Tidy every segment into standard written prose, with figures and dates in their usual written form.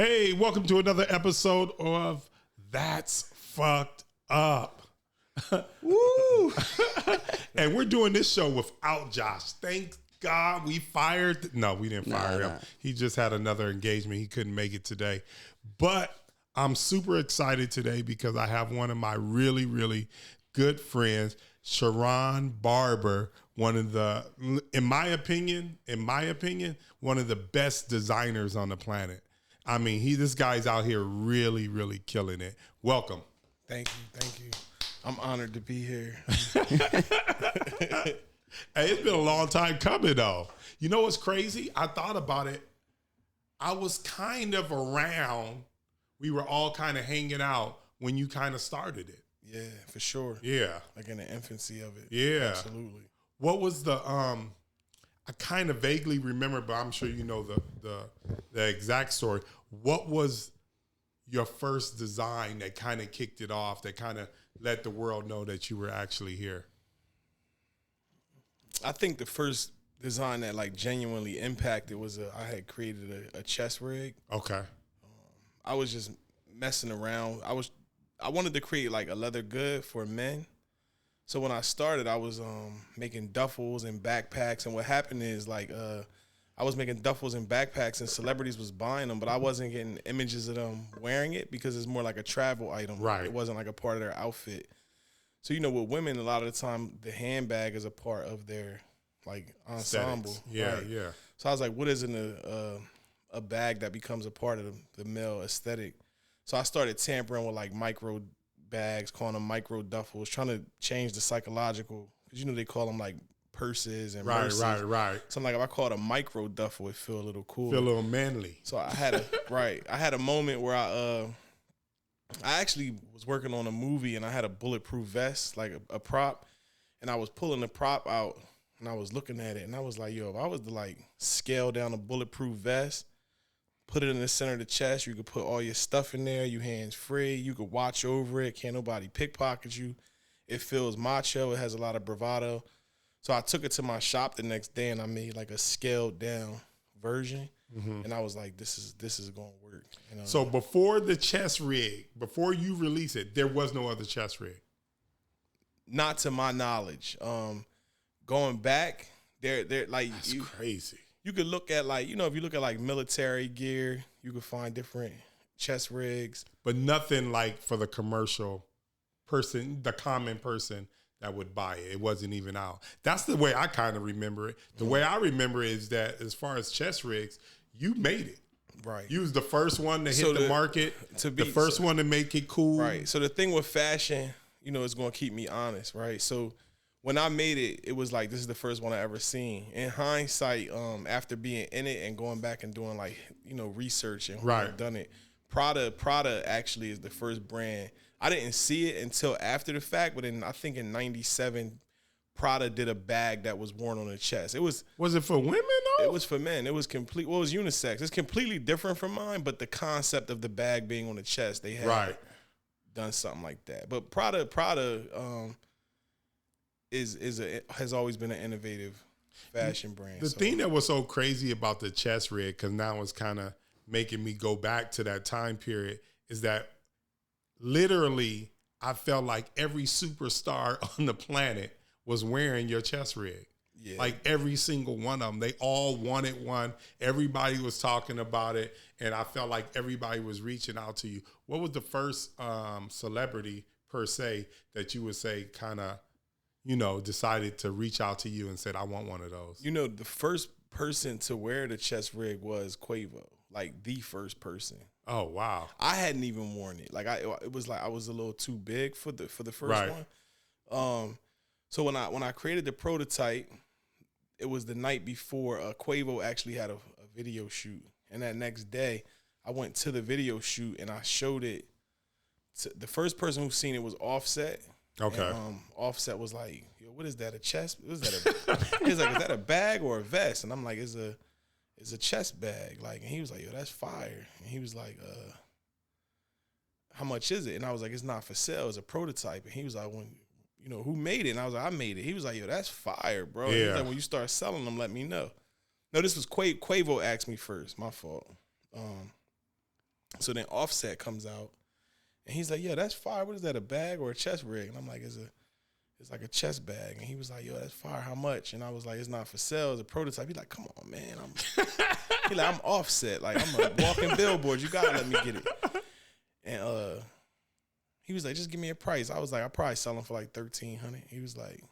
Hey, welcome to another episode of That's Fucked Up. Woo! And we're doing this show without Josh. Thank God we fired. No, we didn't fire him. He just had another engagement. He couldn't make it today. But I'm super excited today because I have one of my really, really good friends, Sheron Barber, one of the, in my opinion, one of the best designers on the planet. I mean, this guy's out here really, really killing it. Welcome. Thank you. I'm honored to be here. Hey, it's been a long time coming, though. You know what's crazy? I thought about it. I was kind of around. We were all kind of hanging out when you kind of started it. Yeah, for sure. Yeah. Like in the infancy of it. Yeah. Absolutely. What was the, I kind of vaguely remember, but I'm sure you know the exact story. What was your first design that kind of kicked it off, that kind of let the world know that you were actually here? I think the first design that like genuinely impacted was I had created a chest rig. Okay. I was just messing around. I wanted to create like a leather good for men. So when I started, I was making duffels and backpacks, and what happened is like I was making duffels and backpacks, and celebrities was buying them, but I wasn't getting images of them wearing it because it's more like a travel item. Right. It wasn't like a part of their outfit. So with women, a lot of the time, the handbag is a part of their like ensemble. Aesthetics. Yeah, right? yeah. So I was like, what is in a bag that becomes a part of the male aesthetic? So I started tampering with like micro bags, calling them micro duffels, trying to change the psychological, because they call them like purses and merces. Right. So I'm like, if I call it a micro duffel, it feel a little cool. Feel a little manly. So I had a moment where I actually was working on a movie and I had a bulletproof vest, like a prop, and I was pulling the prop out and I was looking at it and I was like, yo, if I was to like scale down a bulletproof vest, put it in the center of the chest, you could put all your stuff in there, you hands free, you could watch over it, can't nobody pickpocket you. It feels macho, it has a lot of bravado. So I took it to my shop the next day and I made like a scaled down version. Mm-hmm. And I was like, this is going to work. So before the chest rig, before you release it, there was no other chest rig? Not to my knowledge. Going back, they're like... That's crazy. You could look at like, if you look at like military gear, you could find different chest rigs. But nothing like for the commercial person, the common person that would buy it. It wasn't even out. That's the way I kind of remember it. The way I remember it is that as far as chest rigs, you made it. Right. You was the first one to hit the market, the first one to make it cool. Right. So the thing with fashion, is going to keep me honest, right? So when I made it, it was like, this is the first one I ever seen. In hindsight, after being in it and going back and doing like, research and who had done it, Prada actually is the first brand. I didn't see it until after the fact, but I think in 97, Prada did a bag that was worn on the chest. Was it for women though? It was for men. It was it was unisex. It's completely different from mine, but the concept of the bag being on the chest, they had done something like that. But Prada has always been an innovative fashion brand. The thing that was so crazy about the chest rig, because now it's kind of making me go back to that time period, is that literally I felt like every superstar on the planet was wearing your chest rig. Yeah. Like every single one of them. They all wanted one. Everybody was talking about it. And I felt like everybody was reaching out to you. What was the first celebrity per se that you would say kind of, decided to reach out to you and said, I want one of those? The first person to wear the chest rig was Cuevo, like the first person. Oh, wow. I hadn't even worn it. Like it was like I was a little too big for the first one. So when I created the prototype, it was the night before Cuevo actually had a video shoot. And that next day, I went to the video shoot and I showed it to the first person who seen it was Offset. Okay. And, Offset was like, yo, what is that, a chest? He's like, is that a bag or a vest? And I'm like, it's a chest bag. Like, and he was like, yo, that's fire. And he was like, how much is it? And I was like, it's not for sale. It's a prototype. And he was like, who made it? And I was like, I made it. He was like, yo, that's fire, bro. Yeah. He was like, when you start selling them, let me know. No, this was Cuevo asked me first. My fault. So then Offset comes out, and he's like, yo, that's fire. What is that, a bag or a chest rig? And I'm like, it's like a chest bag. And he was like, yo, that's fire. How much? And I was like, it's not for sale. It's a prototype. He's like, come on, man. He's like, I'm Offset. Like, I'm a walking billboard. You got to let me get it. And he was like, just give me a price. I was like, I'll probably sell them for like $1,300. He was like,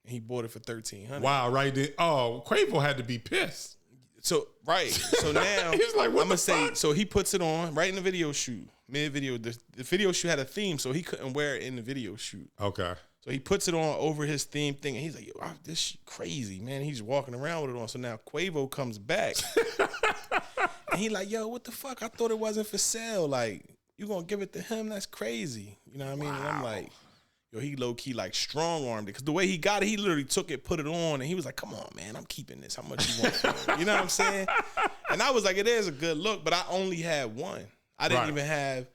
he bought it for $1,300. Wow, right there. Oh, Quavo had to be pissed. So, right. So now, he's like, what I'm going to say, so he puts it on right in the video shoot. Mid-video, the video shoot had a theme, so he couldn't wear it in the video shoot. Okay. So he puts it on over his theme thing, and he's like, yo, this shit crazy, man. He's walking around with it on. So now Quavo comes back, and he like, yo, what the fuck? I thought it wasn't for sale. Like, you gonna give it to him? That's crazy. You know what I mean? Wow. And I'm like, yo, he low-key like strong-armed it. Because the way he got it, he literally took it, put it on, and he was like, come on, man, I'm keeping this. How much you want for it? You know what I'm saying? And I was like, it is a good look, but I only had one. I didn't even have,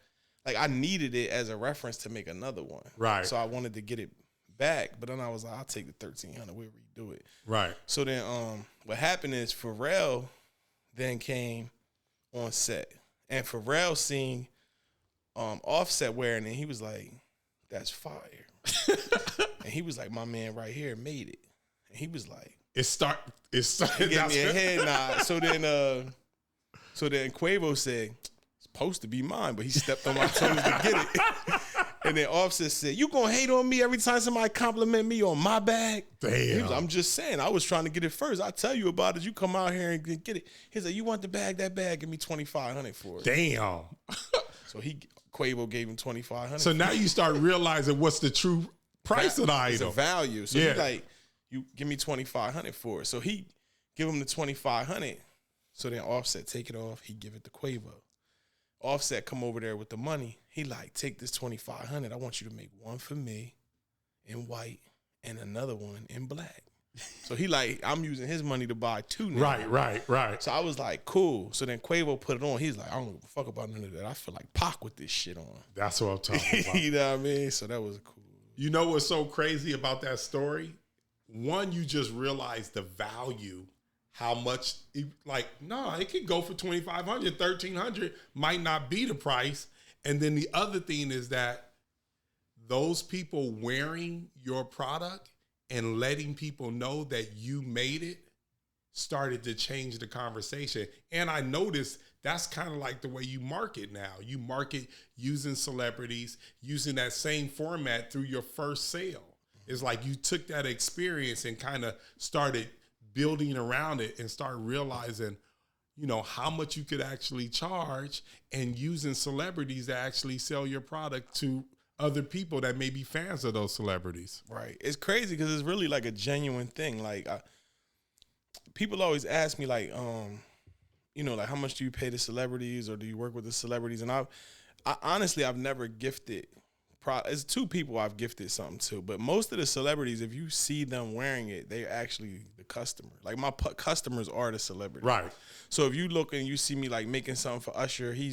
like, I needed it as a reference to make another one. Right. So I wanted to get it back, but then I was like, I'll take the $1,300. We'll redo it. Right. So then what happened is Pharrell then came on set. And Pharrell seen Offset wearing it, and he was like, that's fire. And he was like, my man right here made it. And he was like, It started. He gave me a head nod. So then Quavo said, it's supposed to be mine, but he stepped on my toes to get it. And then Offset said, you gonna hate on me every time somebody compliment me on my bag? Damn. I'm just saying, I was trying to get it first. I'll tell you about it. You come out here and get it. He's like, you want the bag? That bag, give me $2,500 for it. Damn. So Quavo gave him $2,500. So now you start realizing what's the true price of the item. It's a value. So yeah. he like, you give me $2,500 for it. So he give him the $2,500. So then Offset take it off. He give it to Quavo. Offset come over there with the money. He like, take this $2,500. I want you to make one for me in white and another one in black. So he like, I'm using his money to buy two now. Right. So I was like, cool. So then Quavo put it on. He's like, I don't give a fuck about none of that. I feel like Pac with this shit on. That's what I'm talking about. You know what I mean? So that was cool. You know what's so crazy about that story? One, you just realize the value, how much, like, no, it could go for $2,500, $1,300 might not be the price. And then the other thing is that those people wearing your product and letting people know that you made it started to change the conversation. And I noticed that's kind of like the way you market now. You market using celebrities, using that same format through your first sale. It's like you took that experience and kind of started building around it and start realizing, you know, how much you could actually charge and using celebrities to actually sell your product to other people that may be fans of those celebrities. Right. It's crazy because it's really like a genuine thing. Like people always ask me like, you know, like how much do you pay the celebrities or do you work with the celebrities? And I honestly, I've never gifted. It's two people I've gifted something to, but most of the celebrities, if you see them wearing it, they're actually the customer. Like my customers are the celebrity. Right. So if you look and you see me like making something for Usher, he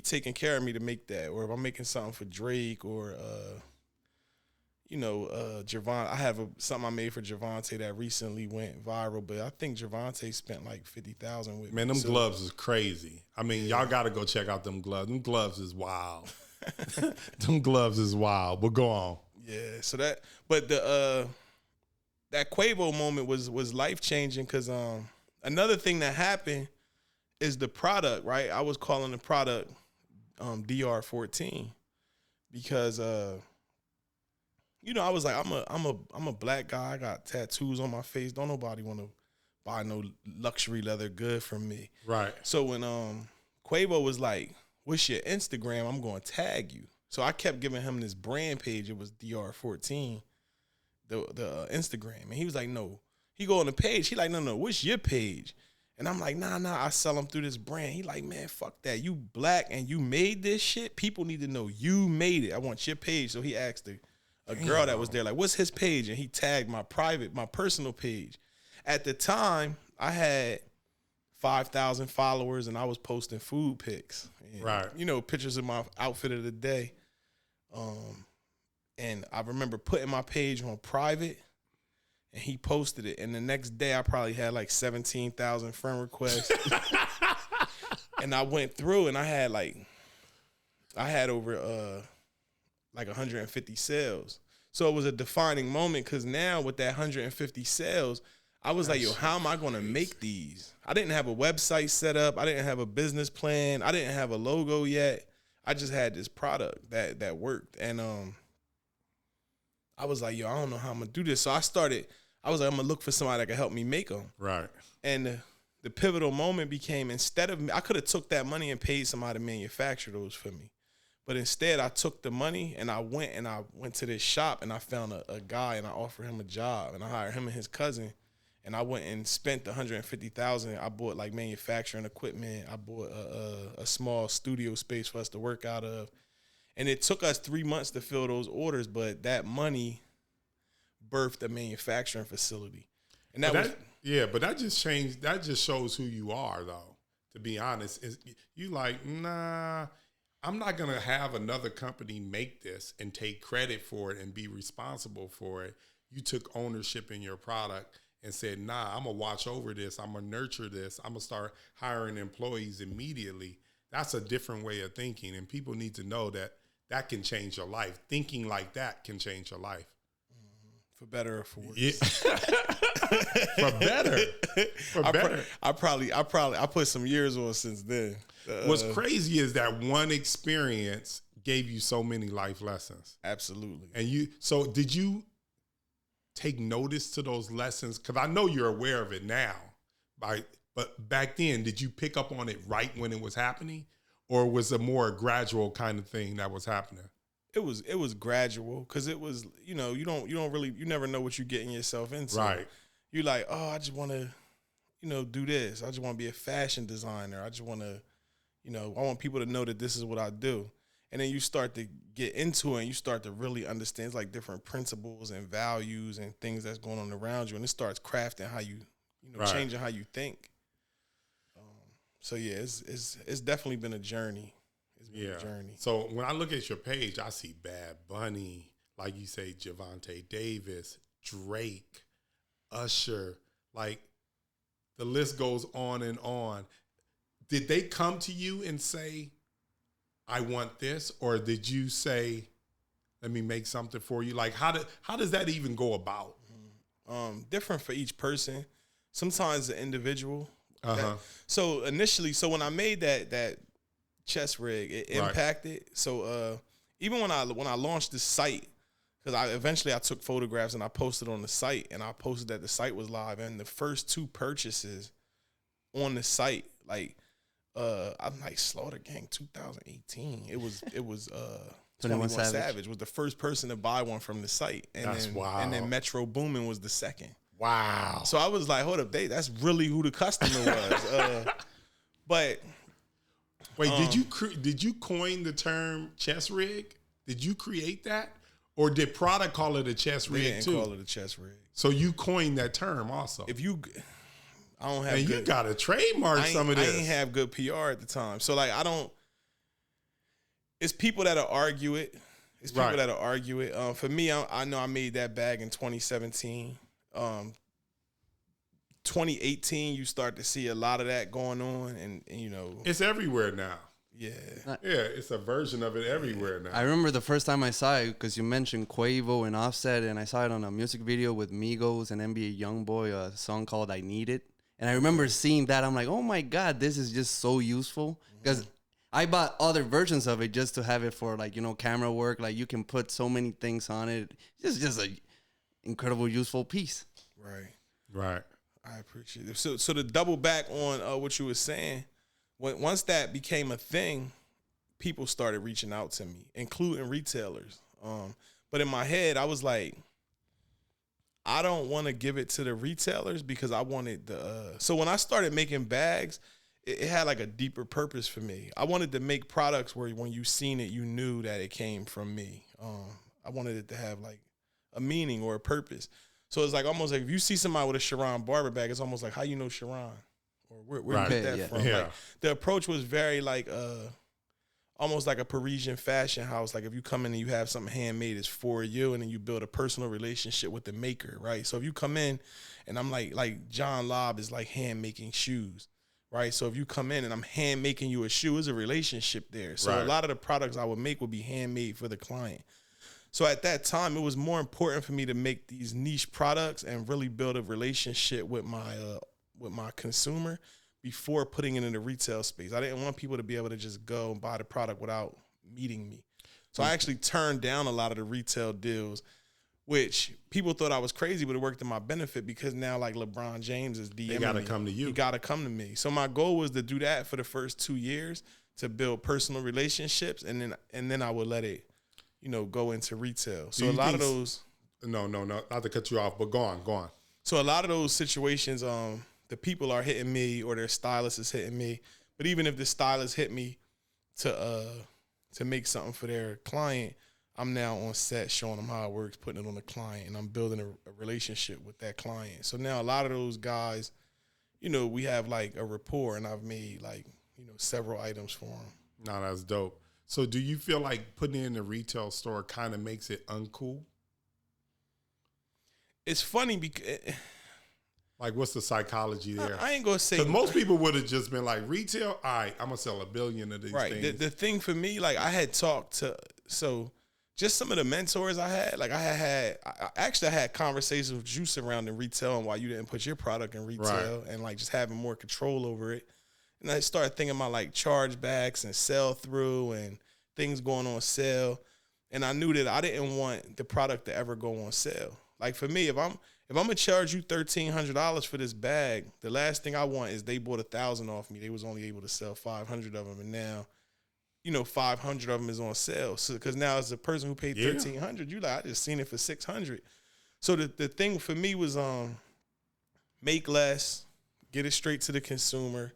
taking care of me to make that. Or if I'm making something for Drake or, you know, Javon. I have something I made for Javante that recently went viral, but I think Javante spent like $50,000 with me. Man, them gloves is crazy. I mean, y'all got to go check out them gloves. Them gloves is wild. Them gloves is wild, but go on. Yeah, so that Quavo moment was life-changing because another thing that happened is the product, right? I was calling the product DR14 because you know, I was like, I'm a black guy. I got tattoos on my face. Don't nobody want to buy no luxury leather good from me. Right. So when Quavo was like, what's your Instagram? I'm going to tag you. So I kept giving him this brand page. It was DR14, the Instagram. And he was like, no. He go on the page. He like, no, what's your page? And I'm like, nah, I sell him through this brand. He like, man, fuck that. You black and you made this shit. People need to know you made it. I want your page. So he asked a girl that was there, like, what's his page? And he tagged my personal page. At the time, I had 5,000 followers and I was posting food pics. And, right. You know, pictures of my outfit of the day. And I remember putting my page on private and he posted it. And the next day I probably had like 17,000 friend requests. And I went through and I had over like 150 sales. So it was a defining moment because now with that 150 sales, I was like, yo, how am I going to make these? I didn't have a website set up. I didn't have a business plan. I didn't have a logo yet. I just had this product that worked. And I was like, yo, I don't know how I'm going to do this. So I was like, I'm going to look for somebody that can help me make them. Right. And the pivotal moment became, instead of me, I could have took that money and paid somebody to manufacture those for me. But instead, I took the money and I went to this shop and I found a guy and I offered him a job and I hired him and his cousin. And I went and spent the $150,000. I bought like manufacturing equipment. I bought a small studio space for us to work out of. And it took us 3 months to fill those orders, but that money birthed a manufacturing facility. And but that just changed. That just shows who you are, though. To be honest, you like, nah, I'm not gonna have another company make this and take credit for it and be responsible for it. You took ownership in your product and said, nah, I'm going to watch over this. I'm going to nurture this. I'm going to start hiring employees immediately. That's a different way of thinking. And people need to know that can change your life. Thinking like that can change your life. For better or for worse. Yeah. For better. For better. I put some years on since then. What's crazy is that one experience gave you so many life lessons. Absolutely. And so did you take notice to those lessons? Because I know you're aware of it now, but back then, did you pick up on it right when it was happening, or was it more a gradual kind of thing that was happening? It was gradual because it was, you never know what you're getting yourself into. Right. You're like, oh, I just want to, do this. I just want to be a fashion designer. I just want to, I want people to know that this is what I do. And then you start to get into it and you start to really understand like different principles and values and things that's going on around you. And it starts crafting how you, right. Changing how you think. So yeah, it's definitely been a journey. It's been a journey. So when I look at your page, I see Bad Bunny, like you say, Javante Davis, Drake, Usher, like the list goes on and on. Did they come to you and say, I want this, or did you say, let me make something for you? Like, how does that even go about? Different for each person. Sometimes the individual. Uh-huh. So when I made that chest rig, it impacted. So even when I launched the site, because I took photographs and I posted on the site, and I posted that the site was live, and the first 2 purchases on the site, like. I'm like Slaughter Gang 2018. It was 21 Savage was the first person to buy one from the site. And that's wild. And then Metro Boomin was the second. Wow. So I was like, hold up, that's really who the customer was. But wait, did you coin the term chest rig? Did you create that? Or did Prada call it a chest rig didn't too? Call it a chest rig. So you coined that term also. I don't have. And you got to trademark some of this. I ain't have good PR at the time, so like It's people that'll argue it. For me, I know I made that bag in 2017. 2018, you start to see a lot of that going on, and it's everywhere now. Yeah, it's a version of it everywhere now. I remember the first time I saw it because you mentioned Cuevo and Offset, and I saw it on a music video with Migos and NBA YoungBoy, a song called "I Need It." And I remember seeing that. I'm like, oh my God, this is just so useful. Because I bought other versions of it just to have it for like, camera work. Like you can put so many things on it. It's just an incredible, useful piece. Right. I appreciate it. So to double back on what you were saying, once that became a thing, people started reaching out to me, including retailers. But in my head, I was like, I don't want to give it to the retailers because I wanted so when I started making bags, it had like a deeper purpose for me. I wanted to make products where when you seen it, you knew that it came from me. I wanted it to have like a meaning or a purpose. So it's like almost like if you see somebody with a Sheron Barber bag, it's almost like, how you know Sheron? Or where you get that from? Yeah. Like, the approach was very like almost like a Parisian fashion house. Like if you come in and you have something handmade, it's for you, and then you build a personal relationship with the maker, right? So if you come in and I'm like John Lobb is like hand making shoes, right? So if you come in and I'm hand making you a shoe, there's a relationship there. So Right. a lot of the products I would make would be handmade for the client. So at that time, it was more important for me to make these niche products and really build a relationship with my consumer before putting it in the retail space. I didn't want people to be able to just go and buy the product without meeting me. So I actually turned down a lot of the retail deals, which people thought I was crazy, but it worked in my benefit because now like LeBron James is DMing me. They got to come to you. He got to come to me. So my goal was to do that for the first 2 years to build personal relationships, and then I would let it, go into retail. So a lot of those. No, not to cut you off, but go on. So a lot of those situations, the people are hitting me or their stylist is hitting me. But even if the stylist hit me to make something for their client, I'm now on set showing them how it works, putting it on the client, and I'm building a relationship with that client. So now a lot of those guys, we have like a rapport, and I've made like, several items for them. No, that's dope. So do you feel like putting it in a retail store kind of makes it uncool? It's funny because... Like, what's the psychology there? I ain't going to say... Because most people would have just been like, retail, all right, I'm going to sell 1 billion of these things. The thing for me, like, I had talked to... So, just some of the mentors I had, like, I actually had conversations with you surrounding retail and why you didn't put your product in retail and, like, just having more control over it. And I started thinking about, like, chargebacks and sell-through and things going on sale. And I knew that I didn't want the product to ever go on sale. Like, for me, if I'm going to charge you $1,300 for this bag, the last thing I want is they bought 1,000 off me. They was only able to sell 500 of them. And now, 500 of them is on sale. So, because now as a person who paid $1,300, you like, I just seen it for $600. So the thing for me was make less, get it straight to the consumer,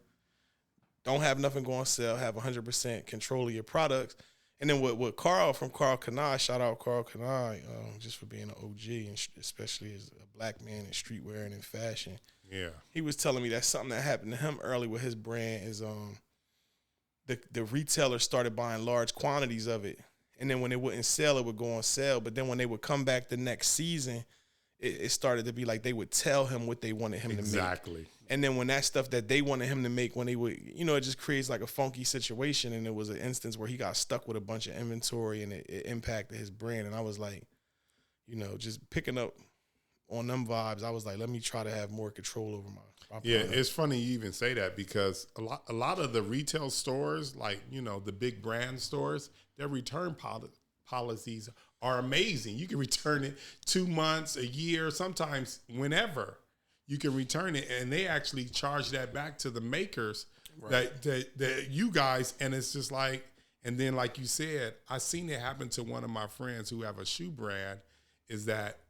don't have nothing go on sale, have 100% control of your products. And then with Carl from Carl Kanai, shout out Carl Kanai, just for being an OG, and especially as a black man in streetwear and in fashion. Yeah. He was telling me that something that happened to him early with his brand is the retailers started buying large quantities of it. And then when they wouldn't sell, it would go on sale. But then when they would come back the next season, it started to be like they would tell him what they wanted him to make. Exactly. And then when that stuff that they wanted him to make, when they would, it just creates like a funky situation. And it was an instance where he got stuck with a bunch of inventory and it impacted his brand. And I was like, just picking up on them vibes, I was like, let me try to have more control over my Yeah, product. it's funny you even say that because a lot of the retail stores, like, the big brand stores, their return policies are amazing. You can return it 2 months, a year, sometimes whenever. You can return it, and they actually charge that back to the makers, that you guys, and it's just like, and then like you said, I seen it happen to one of my friends who have a shoe brand, is that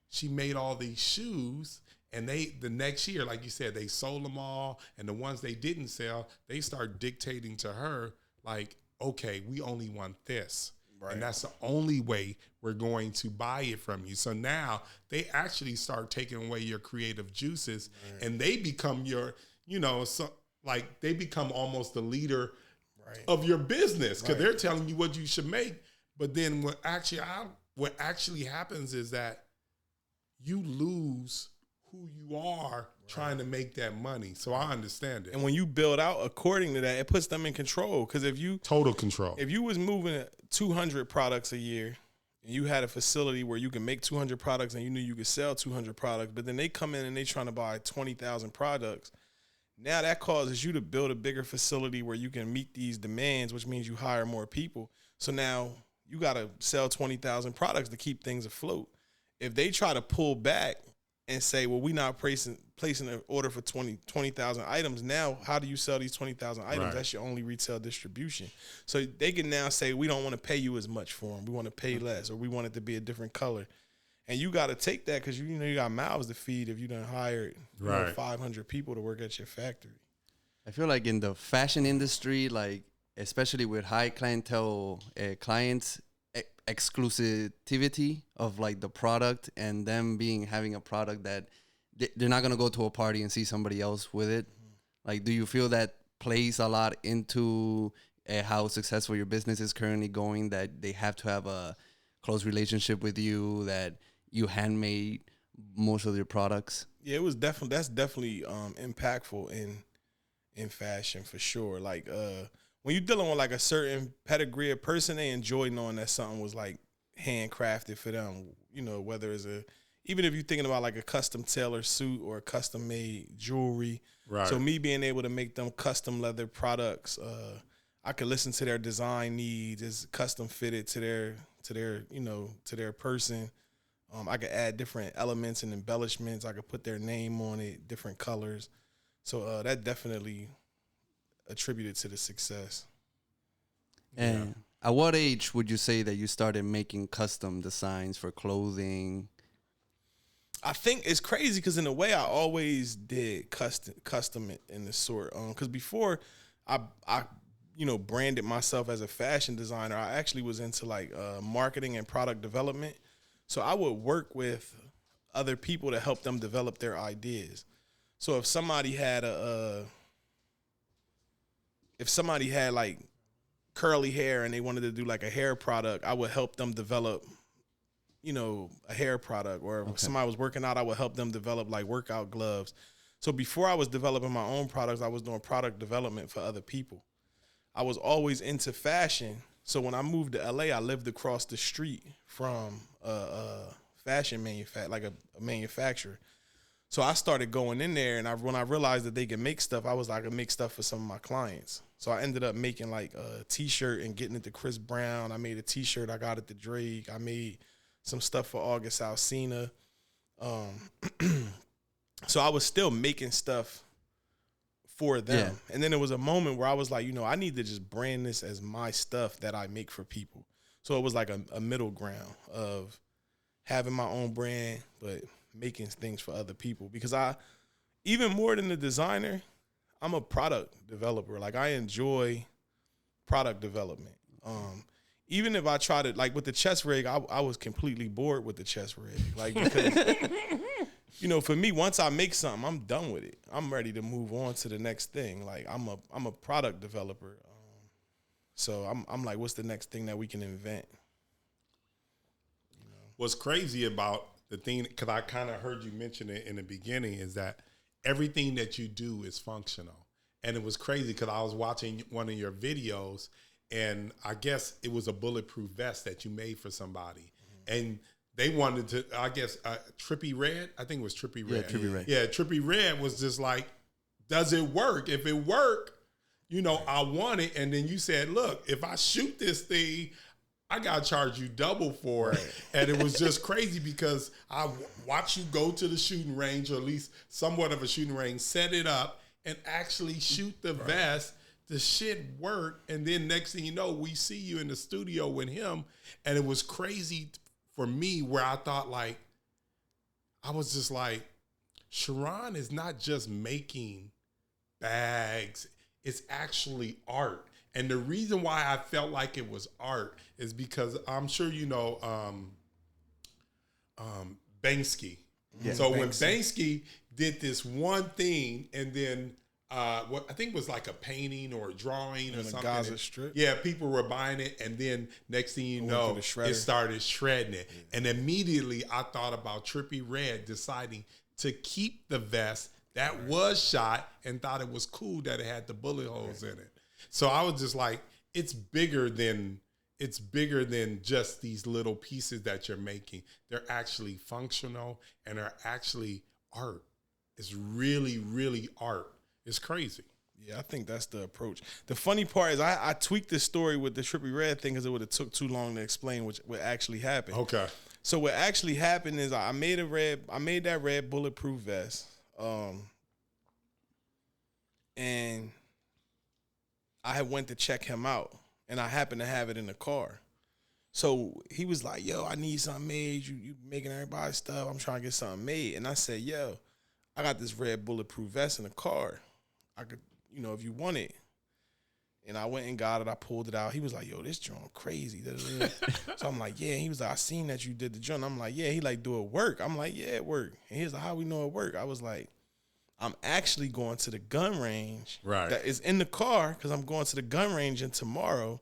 she made all these shoes, and the next year, like you said, they sold them all, and the ones they didn't sell, they start dictating to her, like, okay, we only want this. Right. And that's the only way we're going to buy it from you. So now they actually start taking away your creative juices, and they become your, they become almost the leader of your business because they're telling you what you should make. But then what actually happens is that you lose who you are trying to make that money. So I understand it. And when you build out according to that, it puts them in control. Because total control. If you was moving 200 products a year and you had a facility where you can make 200 products and you knew you could sell 200 products, but then they come in and they trying to buy 20,000 products, now that causes you to build a bigger facility where you can meet these demands, which means you hire more people. So now you got to sell 20,000 products to keep things afloat. If they try to pull back and say, well, we're not placing an order for 20,000 items. Now, how do you sell these 20,000 items? Right. That's your only retail distribution. So they can now say, we don't want to pay you as much for them. We want to pay less, or we want it to be a different color. And you got to take that because you got mouths to feed if you done hired 500 people to work at your factory. I feel like in the fashion industry, like especially with high clientele clients, exclusivity of like the product and them having a product that they're not going to go to a party and see somebody else with it. Like, do you feel that plays a lot into how successful your business is currently going, that they have to have a close relationship with you, that you handmade most of your products? Yeah, that's definitely impactful in fashion for sure. Like when you're dealing with like a certain pedigree of person, they enjoy knowing that something was like handcrafted for them. You know, whether it's even if you're thinking about like a custom tailored suit or a custom made jewelry. Right. So me being able to make them custom leather products, I could listen to their design needs. It's custom fitted to their person. I could add different elements and embellishments. I could put their name on it, different colors. So that definitely attributed to the success. And at what age would you say that you started making custom designs for clothing? I think it's crazy because in a way I always did custom in the sort. Because before I branded myself as a fashion designer, I actually was into like marketing and product development. So I would work with other people to help them develop their ideas. So if somebody had like curly hair and they wanted to do like a hair product, I would help them develop, a hair product. Or if somebody was working out, I would help them develop like workout gloves. So before I was developing my own products, I was doing product development for other people. I was always into fashion. So when I moved to LA, I lived across the street from a fashion manufacturer. So I started going in there, and when I realized that they could make stuff, I was like, I could make stuff for some of my clients. So I ended up making like a T-shirt and getting it to Chris Brown. I made a T-shirt. I got it to Drake. I made some stuff for August Alsina. So I was still making stuff for them. Yeah. And then there was a moment where I was like, I need to just brand this as my stuff that I make for people. So it was like a middle ground of having my own brand, but making things for other people. Because even more than the designer, I'm a product developer. Like I enjoy product development. Even if I tried it, like with the chest rig, I was completely bored with the chest rig. Like because, for me, once I make something, I'm done with it. I'm ready to move on to the next thing. Like I'm a product developer. So I'm like, what's the next thing that we can invent? What's crazy about the thing, because I kind of heard you mention it in the beginning, is that everything that you do is functional. And it was crazy because I was watching one of your videos, and I guess it was a bulletproof vest that you made for somebody. Mm-hmm. And they wanted to, I guess, Trippy Red. I think it was Trippy Red. Yeah, Trippy Red. Yeah, Trippy Red was just like, does it work? If it work, I want it. And then you said, look, if I shoot this thing, I got to charge you double for it. Right. And it was just crazy because I watched you go to the shooting range, or at least somewhat of a shooting range, set it up, and actually shoot the vest. The shit worked. And then next thing you know, we see you in the studio with him. And it was crazy for me where I thought, like, I was just like, Sheron is not just making bags. It's actually art. And the reason why I felt like it was art is because I'm sure Banksy. Yeah, so when Banksy did this one thing, and then what I think was like a painting or a drawing or something. Gaza Strip. Yeah, people were buying it, and then next thing you know, it started shredding it. Yeah. And immediately I thought about Trippy Red deciding to keep the vest that was shot and thought it was cool that it had the bullet holes in it. So I was just like, it's bigger than just these little pieces that you're making. They're actually functional and are actually art. It's really, really art. It's crazy. Yeah, I think that's the approach. The funny part is I tweaked this story with the Trippy Red thing because it would have took too long to explain what actually happened. Okay. So what actually happened is I made that red bulletproof vest. And I had went to check him out, and I happened to have it in the car. So he was like, yo, I need something made. You making everybody's stuff. I'm trying to get something made. And I said, yo, I got this red bulletproof vest in the car. I could, if you want it. And I went and got it. I pulled it out. He was like, yo, this joint crazy. So I'm like, yeah. And he was like, I seen that you did the joint. I'm like, yeah. He like, do it work? I'm like, yeah, it work. And he was like, how we know it work? I was like, I'm actually going to the gun range that is in the car because I'm going to the gun range tomorrow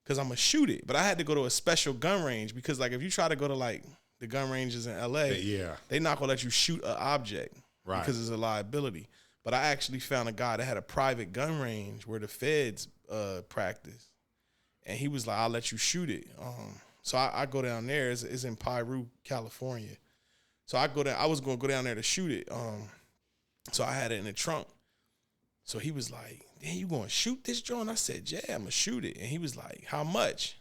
because I'm going to shoot it. But I had to go to a special gun range because, like, if you try to go to, like, the gun ranges in L.A., they're not going to let you shoot an object because it's a liability. But But I actually found a guy that had a private gun range where the feds practice. And he was like, I'll let you shoot it. So I go down there. It's in Piru, California. So I go down. I was going to go down there to shoot it. So I had it in the trunk. So he was like, damn, you going to shoot this joint? I said, yeah, I'm going to shoot it. And he was like, how much?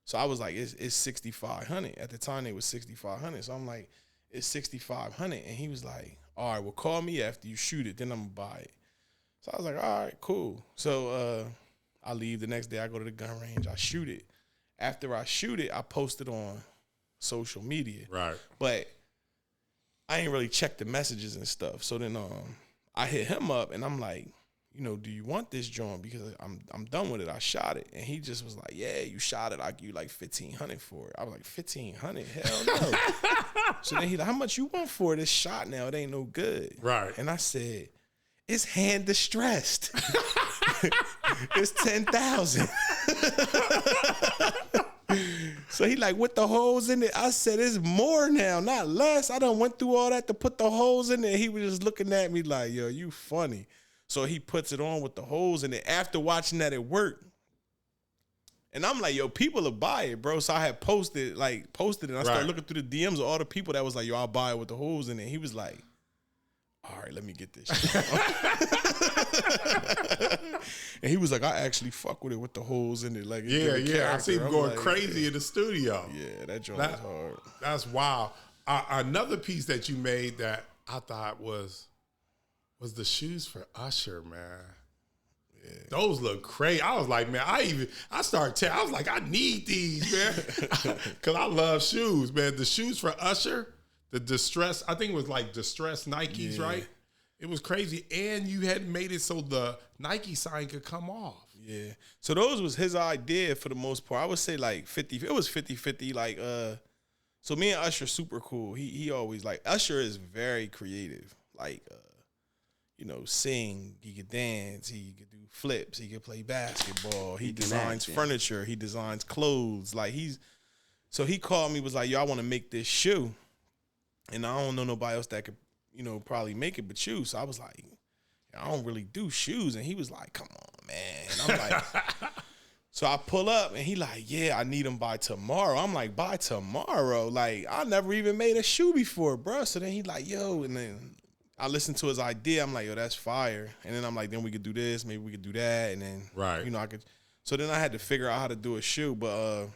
So I was like, it's $6,500. At the time, it was $6,500. So I'm like, it's $6,500. And he was like, all right, well, call me after you shoot it. Then I'm going to buy it. So I was like, all right, cool. So I leave the next day. I go to the gun range. I shoot it. After I shoot it, I post it on social media. Right. But I ain't really checked the messages and stuff. So then I hit him up, and I'm like, do you want this joint? Because I'm done with it. I shot it. And he just was like, yeah, you shot it. I'll give you like $1,500 for it. I was like, $1,500? Hell no. So then he like, how much you want for it? It's shot now. It ain't no good. Right. And I said, it's hand distressed. It's $10,000. So he like, with the holes in it? I said, it's more now, not less. I done went through all that to put the holes in it. He was just looking at me like, yo, you funny. So he puts it on with the holes in it. After watching that, it worked. And I'm like, yo, people will buy it, bro. So I had posted it. I started looking through the DMs of all the people that was like, yo, I'll buy it with the holes in it. He was like, all right, let me get this shit. And he was like, I actually fuck with it with the holes in it. Like, yeah. I see him going crazy in the studio. Yeah, that joint was hard. That's wild. Another piece that you made that I thought was the shoes for Usher, man. Yeah. Those look crazy. I was like, man, I was like, I need these, man. Because I love shoes, man. The shoes for Usher, the distress, I think it was like distressed Nikes, right? It was crazy. And you had made it so the Nike sign could come off. Yeah. So those was his idea for the most part. I would say like 50. It was 50-50. Like, so me and Usher super cool. He always like, Usher is very creative. Like, sing, he could dance, he could do flips, he could play basketball, he designs furniture, he designs clothes. Like so he called me, was like, yo, I want to make this shoe. And I don't know nobody else that could, probably make it but you. So I was like, I don't really do shoes. And he was like, come on, man. And I'm like, so I pull up and he like, yeah, I need them by tomorrow. I'm like, by tomorrow? Like, I never even made a shoe before, bro. So then he like, yo, and then I listened to his idea. I'm like, yo, that's fire. And then I'm like, then we could do this. Maybe we could do that. And then, I could. So then I had to figure out how to do a shoe. But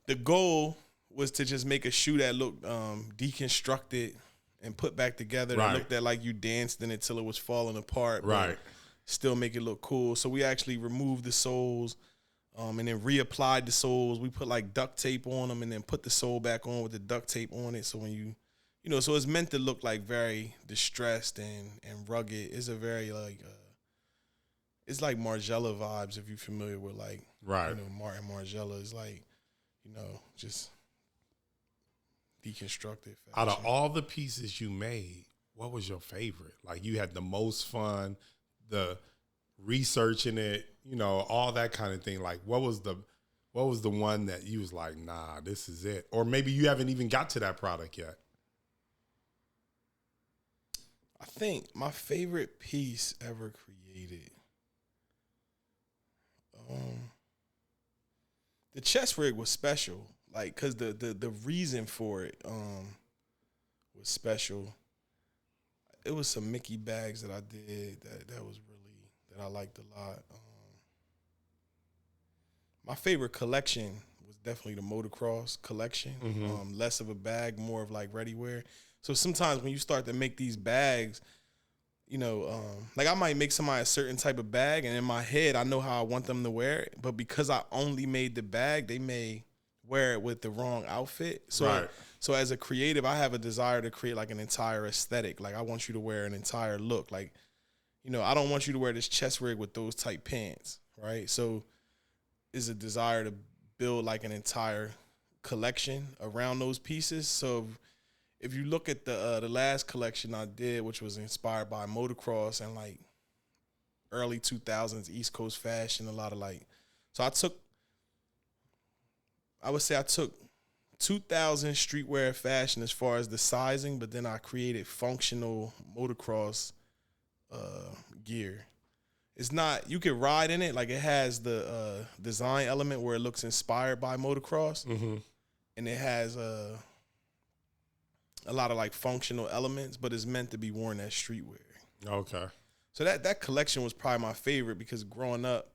the goal was to just make a shoe that looked deconstructed and put back together. That looked like you danced in it till it was falling apart. But still make it look cool. So we actually removed the soles and then reapplied the soles. We put like duct tape on them and then put the sole back on with the duct tape on it. So when you so it's meant to look like very distressed and rugged. It's a very like, it's like Margiela vibes if you're familiar with like, Martin Margiela is like, just deconstructed fashion. Out of all the pieces you made, what was your favorite? Like you had the most fun, the researching it, all that kind of thing. Like what was the one that you was like, nah, this is it? Or maybe you haven't even got to that product yet. I think my favorite piece ever created, the chest rig was special, like, cause the reason for it was special. It was some Mickey bags that I did that was really, that I liked a lot. My favorite collection was definitely the motocross collection. Mm-hmm. Less of a bag, more of like ready wear. So sometimes when you start to make these bags, like I might make somebody a certain type of bag, and in my head, I know how I want them to wear it. But because I only made the bag, they may wear it with the wrong outfit. So, so as a creative, I have a desire to create like an entire aesthetic. Like I want you to wear an entire look. Like, I don't want you to wear this chest rig with those tight pants, right? So it's a desire to build like an entire collection around those pieces. So if you look at the last collection I did, which was inspired by motocross and like early 2000s East Coast fashion, a lot of like, so I would say I took 2000 streetwear fashion as far as the sizing, but then I created functional motocross gear. It's not, you can ride in it. Like it has the design element where it looks inspired by motocross. Mm-hmm. And it has a lot of like functional elements, but it's meant to be worn as streetwear. Okay. So that collection was probably my favorite because growing up,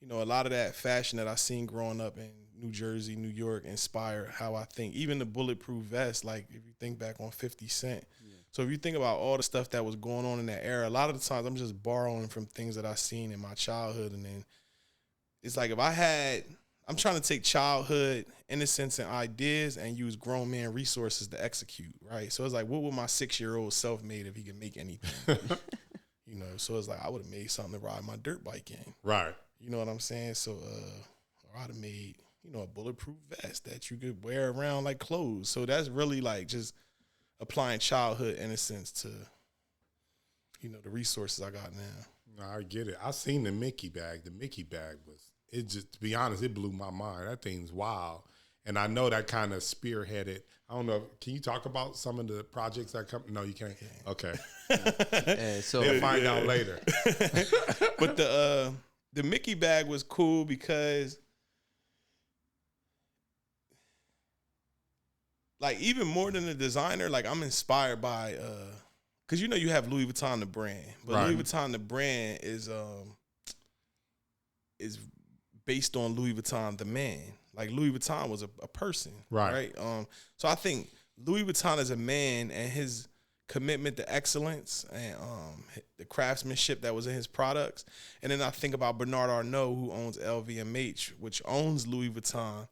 you know, a lot of that fashion that I seen growing up in New Jersey, New York inspired how I think. Even the Bulletproof Vest, like if you think back on 50 Cent. Yeah. So if you think about all the stuff that was going on in that era, a lot of the times I'm just borrowing from things that I seen in my childhood. And then it's like I'm trying to take childhood innocence and ideas and use grown man resources to execute, right? So it's like, what would my 6-year-old self made if he could make anything? You know, so it's like I would have made something to ride my dirt bike in. Right. You know what I'm saying? So or I'd have made, you know, a bulletproof vest that you could wear around like clothes. So that's really like just applying childhood innocence to, you know, the resources I got now. No, I get it. I seen the Mickey bag. The Mickey bag it just, to be honest, it blew my mind. That thing's wild. And I know that kind of spearheaded. I don't know. Can you talk about some of the projects that come? No, you can't. Okay. So we'll find out later. But the Mickey bag was cool because, like, even more than a designer, like I'm inspired by, because you know you have Louis Vuitton the brand, but right. Louis Vuitton the brand is based on Louis Vuitton the man. Like Louis Vuitton was a person, right? So I think Louis Vuitton as a man and his commitment to excellence and the craftsmanship that was in his products. And then I think about Bernard Arnault, who owns LVMH, which owns Louis Vuitton,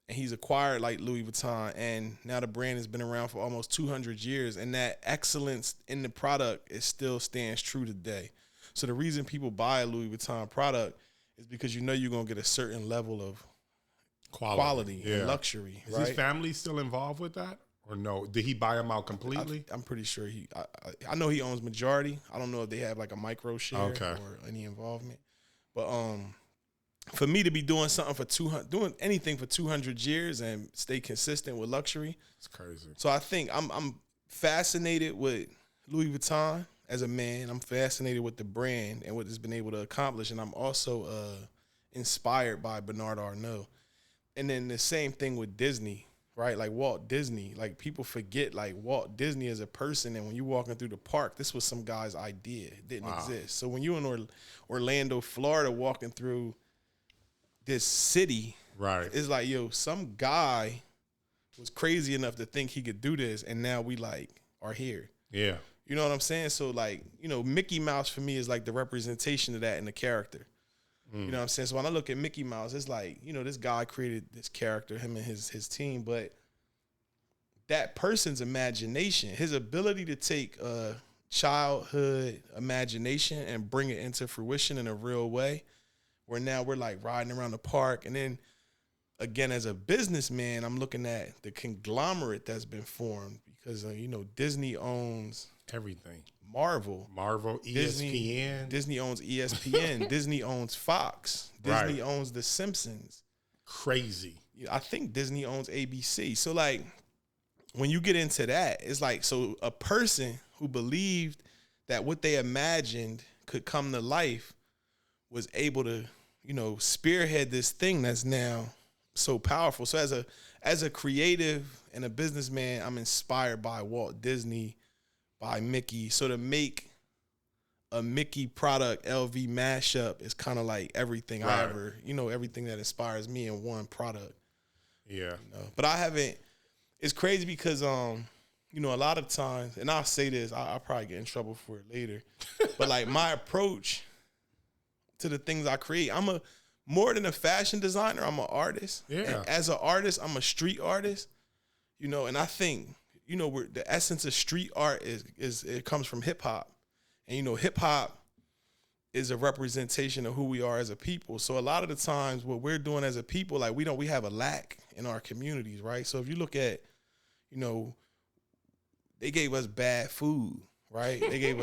and he's acquired like Louis Vuitton, and now the brand has been around for almost 200 years, and that excellence in the product still stands true today. So the reason people buy a Louis Vuitton product is because you know you're going to get a certain level of quality and luxury. Is right? his family still involved with that? Or no? Did he buy them out completely? I'm pretty sure I know he owns majority. I don't know if they have like a micro share or any involvement. But for me to be doing something doing anything for 200 years and stay consistent with luxury, it's crazy. So I think I'm fascinated with Louis Vuitton as a man. I'm fascinated with the brand and what it's been able to accomplish, and I'm also inspired by Bernard Arnault. And then the same thing with Disney, right? Like Walt Disney. Like people forget like Walt Disney as a person, and when you're walking through the park, this was some guy's idea. It didn't exist. So when you're in Orlando, Florida, walking through this city, right? It's like, yo, some guy was crazy enough to think he could do this, and now we like are here. Yeah. You know what I'm saying? So like, you know, Mickey Mouse for me is like the representation of that in the character. You know what I'm saying? So when I look at Mickey Mouse, it's like, you know, this guy created this character, him and his team, but that person's imagination, his ability to take childhood imagination and bring it into fruition in a real way, where now we're like riding around the park. And then again, as a businessman, I'm looking at the conglomerate that's been formed because, you know, Disney owns everything. Marvel, ESPN. Disney owns ESPN. Disney owns Fox. Disney owns The Simpsons. Crazy. I think Disney owns ABC. So like when you get into that, it's like, so a person who believed that what they imagined could come to life was able to, you know, spearhead this thing that's now so powerful. So as a creative and a businessman, I'm inspired by Walt Disney, by Mickey. So to make a Mickey product LV mashup is kind of like everything I ever, you know, everything that inspires me in one product. Yeah. You know? But I haven't, it's crazy because, you know, a lot of times, and I'll say this, I'll probably get in trouble for it later, but like my approach to the things I create, more than a fashion designer, I'm an artist. Yeah. And as an artist, I'm a street artist, you know, and I think, you know, the essence of street art is it comes from hip hop. And, you know, hip hop is a representation of who we are as a people. So a lot of the times what we're doing as a people, like we have a lack in our communities, right? So if you look at, you know, they gave us bad food, right? They gave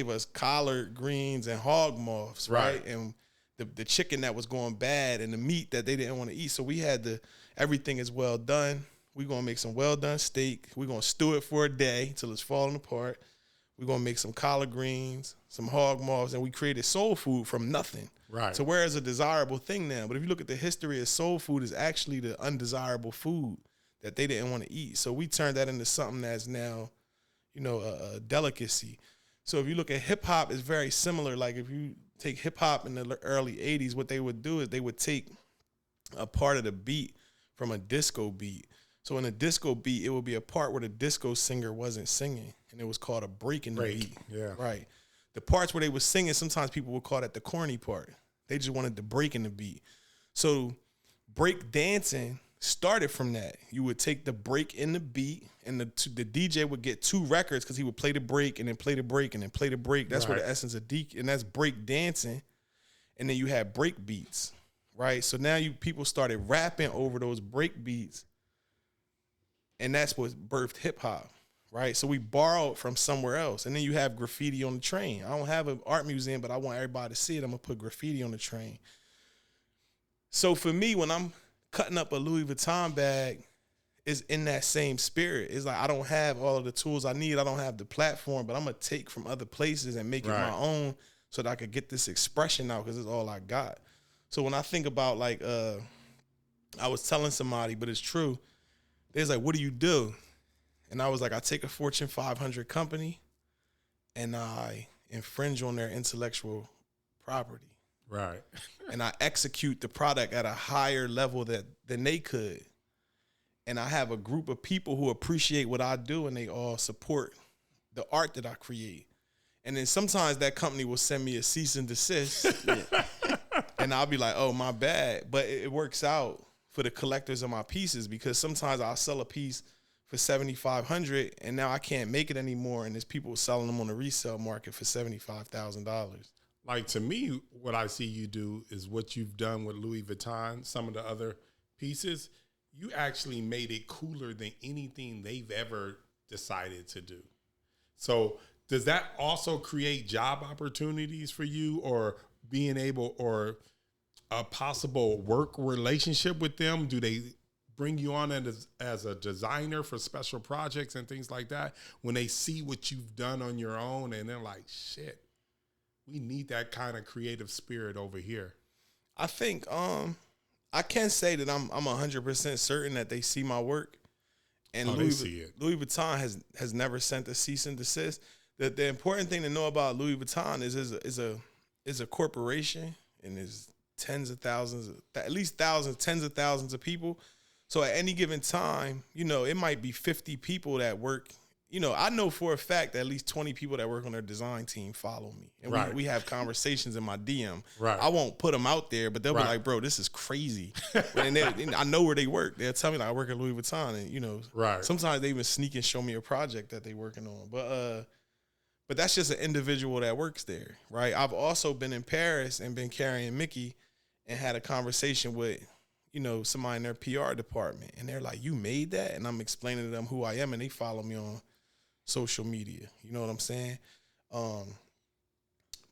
us collard greens and hog moths, right? And the chicken that was going bad and the meat that they didn't want to eat. So we had everything is well done. We're going to make some well done steak. We're going to stew it for a day until it's falling apart. We're going to make some collard greens, some hog moths, and we created soul food from nothing. Right. So where it's a desirable thing now. But if you look at the history of soul food, is actually the undesirable food that they didn't want to eat. So we turned that into something that's now, you know, a delicacy. So if you look at hip hop, it's very similar. Like if you take hip hop in the early 80s, what they would do is they would take a part of the beat from a disco beat. So in a disco beat, it would be a part where the disco singer wasn't singing, and it was called a break in the beat. Yeah. Right. The parts where they were singing, sometimes people would call that the corny part. They just wanted the break in the beat. So break dancing started from that. You would take the break in the beat, and the DJ would get 2 records because he would play the break and then play the break and then play the break. That's where the essence of and that's break dancing. And then you had break beats, right? So now people started rapping over those break beats, and that's what birthed hip hop, right? So we borrowed from somewhere else. And then you have graffiti on the train. I don't have an art museum, but I want everybody to see it. I'm gonna put graffiti on the train. So for me, when I'm cutting up a Louis Vuitton bag, is in that same spirit. It's like I don't have all of the tools I need. I don't have the platform, but I'm gonna take from other places and make it my own so that I could get this expression out because it's all I got. So when I think about like, I was telling somebody, but it's true. They was like, what do you do? And I was like, I take a Fortune 500 company and I infringe on their intellectual property. Right. And I execute the product at a higher level than they could. And I have a group of people who appreciate what I do, and they all support the art that I create. And then sometimes that company will send me a cease and desist, and I'll be like, oh, my bad. But it works out for the collectors of my pieces, because sometimes I'll sell a piece for $7,500, and now I can't make it anymore, and there's people selling them on the resale market for $75,000. Like, to me, what I see you do is what you've done with Louis Vuitton, some of the other pieces. You actually made it cooler than anything they've ever decided to do. So does that also create job opportunities for you, or being able, or a possible work relationship with them? Do they bring you on as a designer for special projects and things like that when they see what you've done on your own, and they're like, shit, we need that kind of creative spirit over here? I think I can say that I'm 100% certain that they see my work, and Louis Vuitton has never sent a cease and desist. The important thing to know about Louis Vuitton is a corporation, and there's tens of thousands, at least thousands, tens of thousands of people. So at any given time, you know, it might be 50 people that work. You know, I know for a fact that at least 20 people that work on their design team follow me. And we have conversations in my DM. Right. I won't put them out there, but they'll be like, bro, this is crazy. and I know where they work. They'll tell me, like, I work at Louis Vuitton. And, you know, sometimes they even sneak and show me a project that they're working on. But that's just an individual that works there, right? I've also been in Paris and been carrying Mickey and had a conversation with, you know, somebody in their PR department. And they're like, you made that? And I'm explaining to them who I am, and they follow me on social media. You know what I'm saying?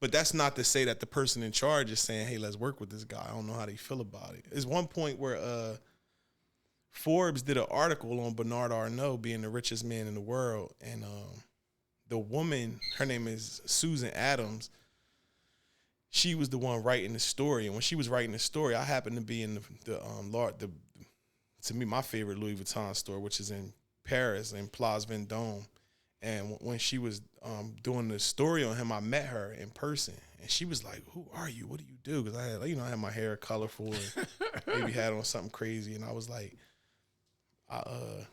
But that's not to say that the person in charge is saying, hey, let's work with this guy. I don't know how they feel about it. There's one point where Forbes did an article on Bernard Arnault being the richest man in the world. And the woman, her name is Susan Adams, she was the one writing the story. And when she was writing the story, I happened to be in the to me, my favorite Louis Vuitton store, which is in Paris, in Place Vendôme. And when she was doing the story on him, I met her in person, and she was like, "Who are you? What do you do?" Because I had, you know, I had my hair colorful and maybe had on something crazy, and I was like, "I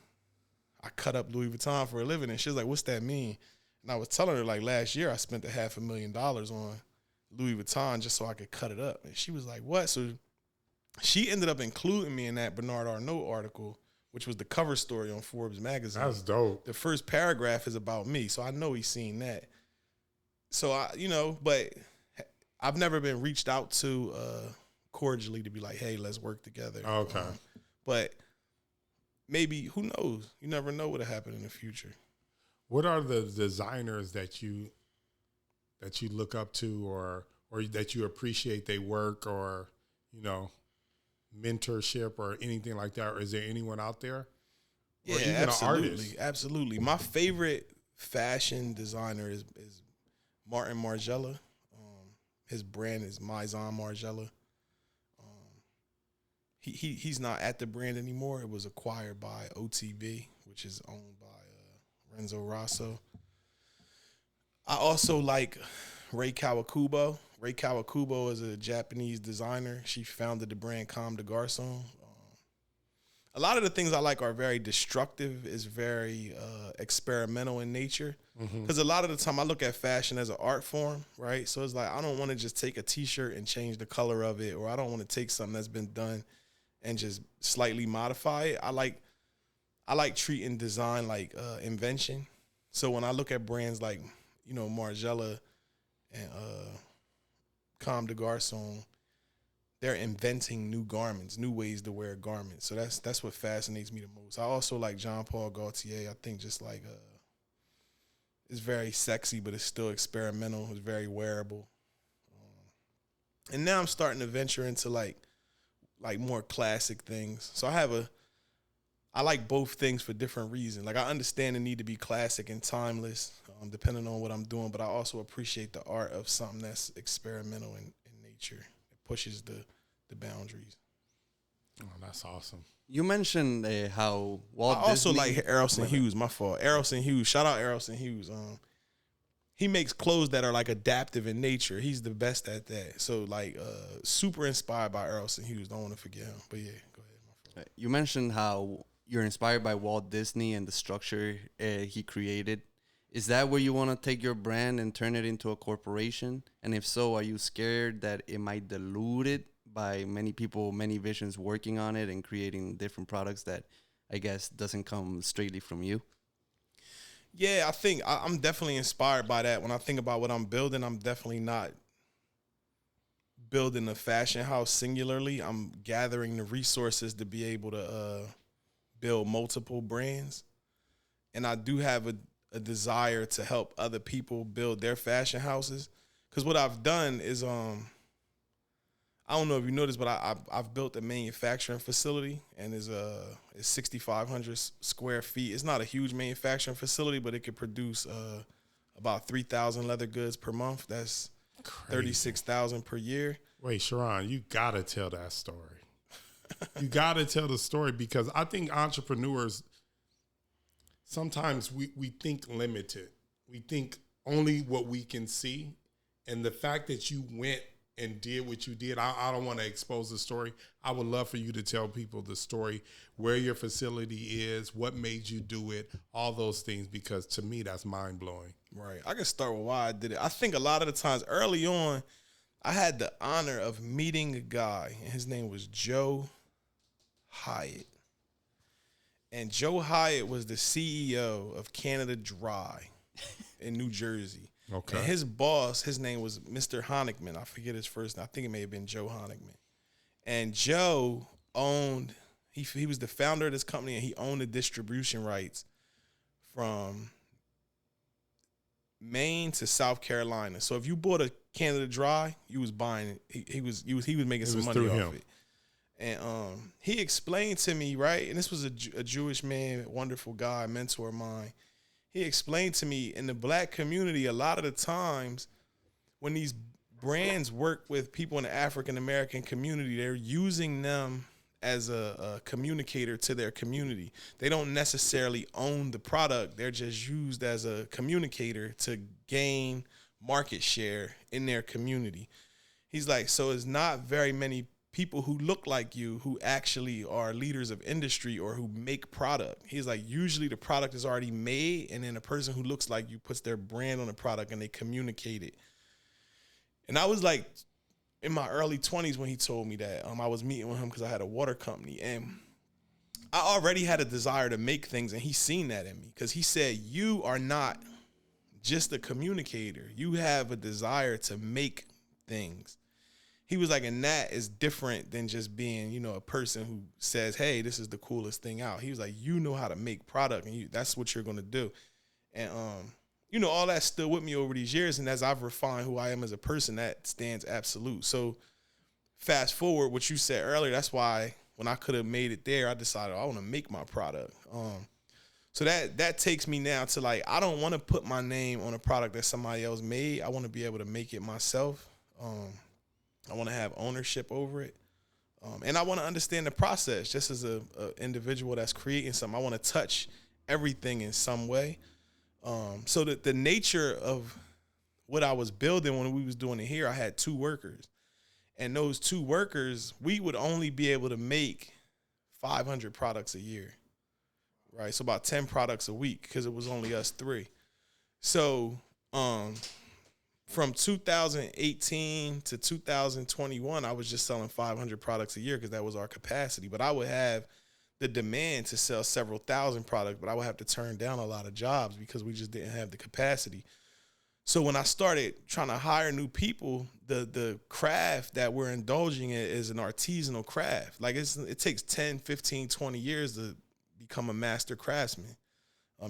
cut up Louis Vuitton for a living." And she was like, "What's that mean?" And I was telling her, like, last year I spent $500,000 on Louis Vuitton just so I could cut it up, and she was like, "What?" So she ended up including me in that Bernard Arnault article, which was the cover story on Forbes magazine. That's dope. The first paragraph is about me, so I know he's seen that. So but I've never been reached out to cordially to be like, hey, let's work together. Okay. But maybe, who knows? You never know what'll happen in the future. What are the designers that you look up to, or that you appreciate their work, or, you know, mentorship or anything like that? Or is there anyone out there? Yeah, absolutely. Absolutely. My favorite fashion designer is Martin Margiela. His brand is Maison Margiela. He's not at the brand anymore. It was acquired by OTB, which is owned by Renzo Rosso. I also like Rei Kawakubo. Rei Kawakubo is a Japanese designer. She founded the brand Comme des Garçons. A lot of the things I like are very destructive, is very experimental in nature. Because a lot of the time I look at fashion as an art form, right? So it's like, I don't want to just take a T-shirt and change the color of it, or I don't want to take something that's been done and just slightly modify it. I like treating design like invention. So when I look at brands like, Margiela and Comme des Garçons, they're inventing new garments, new ways to wear garments. So that's what fascinates me the most. I also like Jean Paul Gaultier. I think just like it's very sexy, but it's still experimental. It's very wearable. And now I'm starting to venture into like more classic things. So I like both things for different reasons. Like, I understand the need to be classic and timeless, depending on what I'm doing, but I also appreciate the art of something that's experimental in nature. It pushes the boundaries. Oh, that's awesome. You mentioned how Walt I also Disney, like Errolson Hughes. My fault. Errolson Hughes. Shout out Errolson Hughes. He makes clothes that are like adaptive in nature. He's the best at that. So like super inspired by Errolson Hughes. Don't want to forget him. But yeah, go ahead. My fault. You mentioned how you're inspired by Walt Disney and the structure he created. Is that where you want to take your brand and turn it into a corporation? And if so, are you scared that it might dilute it by many people, many visions working on it and creating different products that I guess doesn't come straightly from you? Yeah, I think I'm definitely inspired by that. When I think about what I'm building, I'm definitely not building a fashion house singularly. I'm gathering the resources to be able to build multiple brands. And I do have a desire to help other people build their fashion houses. Because what I've done is, I don't know if you noticed, but I've built a manufacturing facility, and it's 6,500 square feet. It's not a huge manufacturing facility, but it could produce about 3,000 leather goods per month. That's 36,000 per year. Wait, Sheron, you gotta tell that story. You gotta tell the story, because I think entrepreneurs, sometimes we think limited. We think only what we can see, and the fact that you went and did what you did, I don't want to expose the story. I would love for you to tell people the story, where your facility is, what made you do it, all those things, because to me, that's mind-blowing. Right. I can start with why I did it. I think a lot of the times early on, I had the honor of meeting a guy, and his name was Joe Hyatt. And Joe Hyatt was the CEO of Canada Dry in New Jersey. Okay. And his boss, his name was Mr. Honigman. I forget his first name. I think it may have been Joe Honigman. And Joe owned, he was the founder of this company, and he owned the distribution rights from Maine to South Carolina. So if you bought a Canada Dry, you was buying it. He was making some money off it. And he explained to me, right, and this was a Jewish man, wonderful guy, mentor of mine. He explained to me, in the black community, a lot of the times when these brands work with people in the African-American community, they're using them as a communicator to their community. They don't necessarily own the product. They're just used as a communicator to gain market share in their community. He's like, so it's not very many people who look like you who actually are leaders of industry or who make product. He's like, usually the product is already made, and then a person who looks like you puts their brand on the product and they communicate it. And I was like in my early 20s when he told me that. I was meeting with him because I had a water company, and I already had a desire to make things, and he seen that in me, because he said, you are not just a communicator. You have a desire to make things. He was like, and that is different than just being, a person who says, hey, this is the coolest thing out. He was like, you know how to make product, and that's what you're going to do. And, all that's still with me over these years. And as I've refined who I am as a person, that stands absolute. So fast forward, what you said earlier, that's why when I could have made it there, I decided I want to make my product. So that takes me now to like, I don't want to put my name on a product that somebody else made. I want to be able to make it myself. I want to have ownership over it. And I want to understand the process just as a individual that's creating something. I want to touch everything in some way. So that the nature of what I was building when we was doing it here, I had 2 workers. And those 2 workers, we would only be able to make 500 products a year. Right, so about 10 products a week because it was only us 3. So from 2018 to 2021, I was just selling 500 products a year because that was our capacity. But I would have the demand to sell several thousand products, but I would have to turn down a lot of jobs because we just didn't have the capacity. So when I started trying to hire new people, the craft that we're indulging in is an artisanal craft. Like it takes 10, 15, 20 years to become a master craftsman.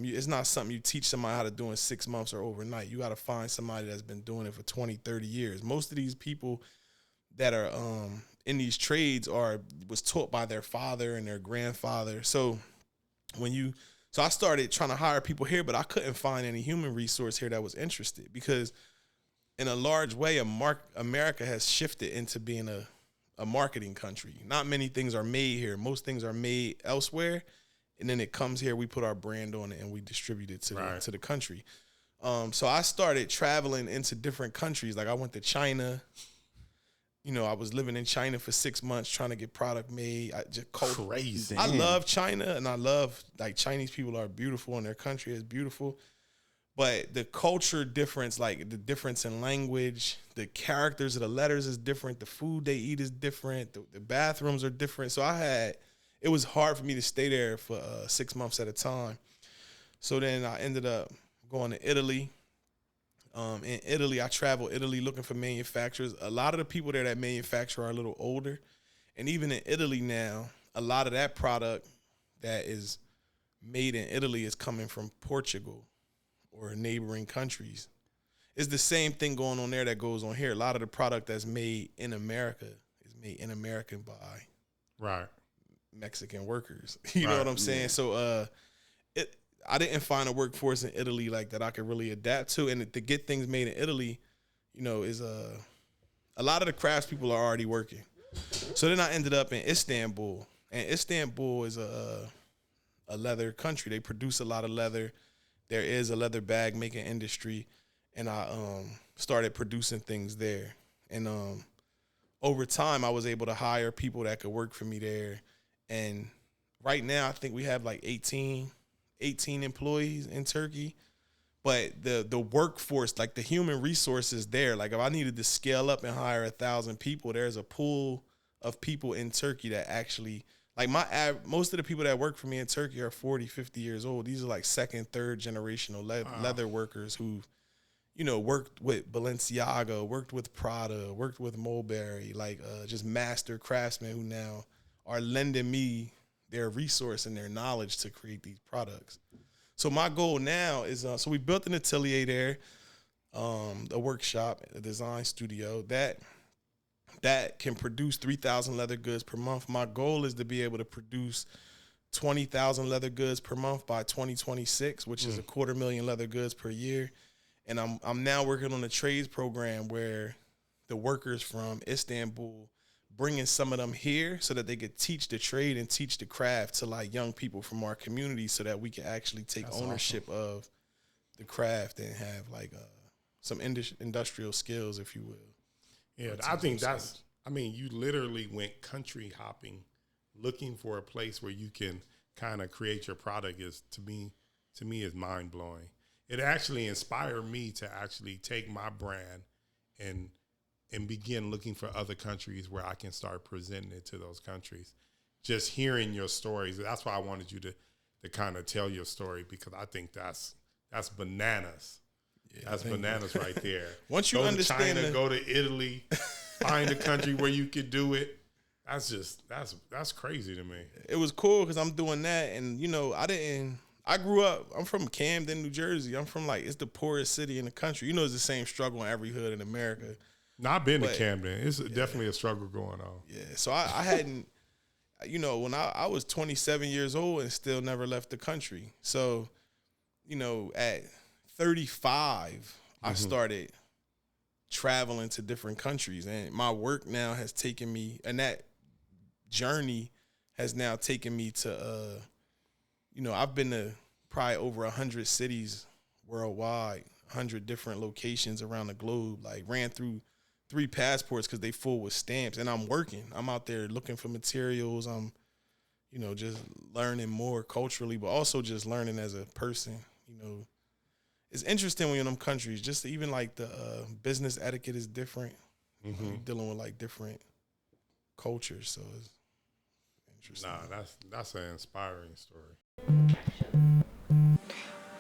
It's not something you teach somebody how to do in 6 months or overnight. You got to find somebody that's been doing it for 20, 30 years. Most of these people that are in these trades was taught by their father and their grandfather. So I started trying to hire people here, but I couldn't find any human resource here that was interested because in a large way, America has shifted into being a marketing country. Not many things are made here. Most things are made elsewhere. And then it comes here, we put our brand on it, and we distribute it to the country. So I started traveling into different countries. Like I went to China. You know, I was living in China for 6 months trying to get product made. Crazy. I love China, and I love, like, Chinese people are beautiful, and their country is beautiful. But the culture difference, like the difference in language, the characters of the letters is different. The food they eat is different. The bathrooms are different. So it was hard for me to stay there for 6 months at a time. So then I ended up going to Italy. In Italy, I traveled Italy looking for manufacturers. A lot of the people there that manufacture are a little older. And even in Italy now, a lot of that product that is made in Italy is coming from Portugal or neighboring countries. It's the same thing going on there that goes on here. A lot of the product that's made in America is made in America by Mexican workers. You know what I'm saying? So I didn't find a workforce in Italy like that I could really adapt to. And to get things made in Italy, you know, is a lot of the crafts people are already working. So then I ended up in Istanbul. And Istanbul is a leather country. They produce a lot of leather. There is a leather bag making industry. And I started producing things there. And over time, I was able to hire people that could work for me there. And right now, I think we have like 18 employees in Turkey. But the workforce, like the human resources there, like if I needed to scale up and hire 1,000 people, there's a pool of people in Turkey that actually, like most of the people that work for me in Turkey are 40, 50 years old. These are like second, third generational leather workers who, you know, worked with Balenciaga, worked with Prada, worked with Mulberry, like just master craftsmen who now are lending me their resource and their knowledge to create these products. So my goal now is, so we built an atelier there, a workshop, a design studio that can produce 3,000 leather goods per month. My goal is to be able to produce 20,000 leather goods per month by 2026, which is 250,000 leather goods per year. And I'm now working on a trades program where the workers from Istanbul, bringing some of them here so that they could teach the trade and teach the craft to like young people from our community so that we can actually take ownership of the craft and have like some industrial skills, if you will. Yeah, I think you literally went country hopping, looking for a place where you can kind of create your product to me is mind blowing. It actually inspired me to actually take my brand and begin looking for other countries where I can start presenting it to those countries. Just hearing your stories, that's why I wanted you to kind of tell your story, because I think that's bananas. Yeah, that's bananas right there. Once you understand, China, go to Italy, find a country where you could do it. That's crazy to me. It was cool because I'm doing that, and you know, I grew up, I'm from Camden, New Jersey. I'm from it's the poorest city in the country. You know, it's the same struggle in every hood in America. No, I've been to Camden. It's definitely a struggle going on. Yeah, so I hadn't, you know, when I was 27 years old and still never left the country. So, you know, at 35, I started traveling to different countries, and my work now has taken me, and that journey has now taken me to, you know, I've been to probably over 100 cities worldwide, 100 different locations around the globe, like ran through 3 passports because they full with stamps, and I'm working. I'm out there looking for materials. I'm, you know, just learning more culturally, but also just learning as a person. You know, it's interesting when you're in them countries, just even like the business etiquette is different. You know, you're dealing with like different cultures, so it's interesting. Nah, that's an inspiring story.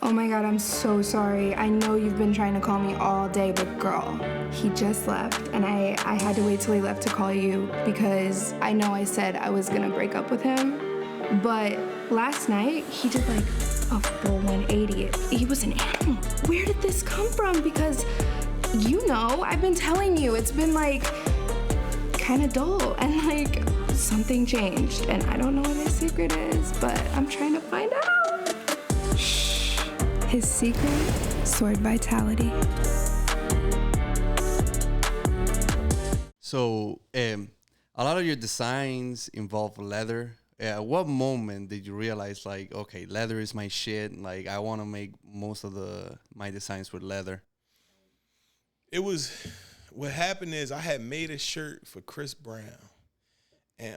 Oh my God, I'm so sorry. I know you've been trying to call me all day, but girl, he just left, and I had to wait till he left to call you because I know I said I was gonna break up with him, but last night he did like a full 180. He was an animal. Where did this come from? Because, you know, I've been telling you, it's been like kind of dull, and like something changed, and I don't know what his secret is, but I'm trying to find out. His secret, sword vitality. So, a lot of your designs involve leather. At what moment did you realize, like, okay, leather is my shit? Like, I want to make most of my designs with leather. It was, what happened is I had made a shirt for Chris Brown, and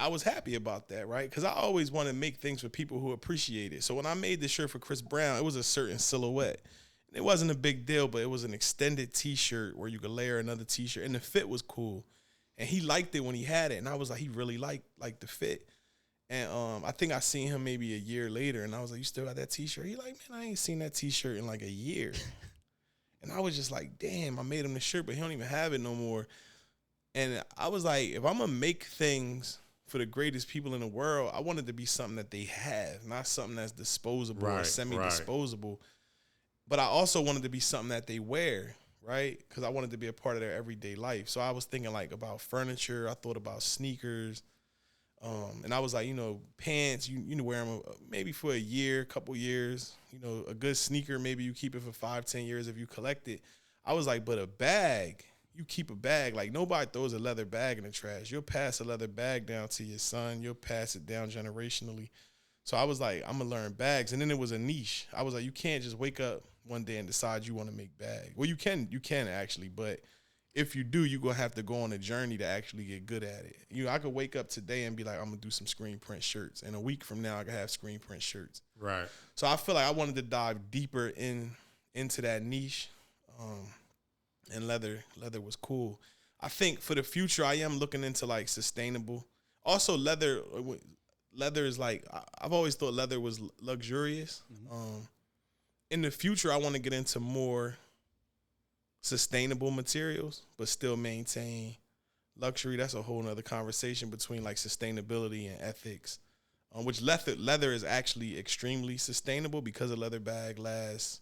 I was happy about that, right? Because I always want to make things for people who appreciate it. So when I made this shirt for Chris Brown, it was a certain silhouette. It wasn't a big deal, but it was an extended T-shirt where you could layer another T-shirt, and the fit was cool. And he liked it when he had it, and I was like, he really liked the fit. And I think I seen him maybe a year later, and I was like, you still got that T-shirt? He like, man, I ain't seen that T-shirt in like a year. And I was just like, damn, I made him the shirt, but he don't even have it no more. And I was like, if I'm gonna make things for the greatest people in the world, I want it to be something that they have, not something that's disposable or semi-disposable. Right. But I also wanted to be something that they wear, right? Because I wanted to be a part of their everyday life. So I was thinking like about furniture. I thought about sneakers. And I was like, you know, pants, you know, wear them maybe for a year, couple years. You know, a good sneaker, maybe you keep it for 5-10 years if you collect it. I was like, but a bag, you keep a bag. Like, nobody throws a leather bag in the trash. You'll pass a leather bag down to your son. You'll pass it down generationally. So I was like, I'm going to learn bags. And then it was a niche. I was like, you can't just wake up one day and decide you want to make bags. Well, you can actually, but if you do, you're going to have to go on a journey to actually get good at it. You know, I could wake up today and be like, I'm going to do some screen print shirts. And a week from now, I could have screen print shirts. Right. So I feel like I wanted to dive deeper into that niche. And leather was cool. I think for the future, I am looking into like sustainable. Also, leather is like, I've always thought leather was luxurious. Mm-hmm. In the future, I want to get into more sustainable materials, but still maintain luxury. That's a whole nother conversation between like sustainability and ethics, which leather is actually extremely sustainable because a leather bag lasts,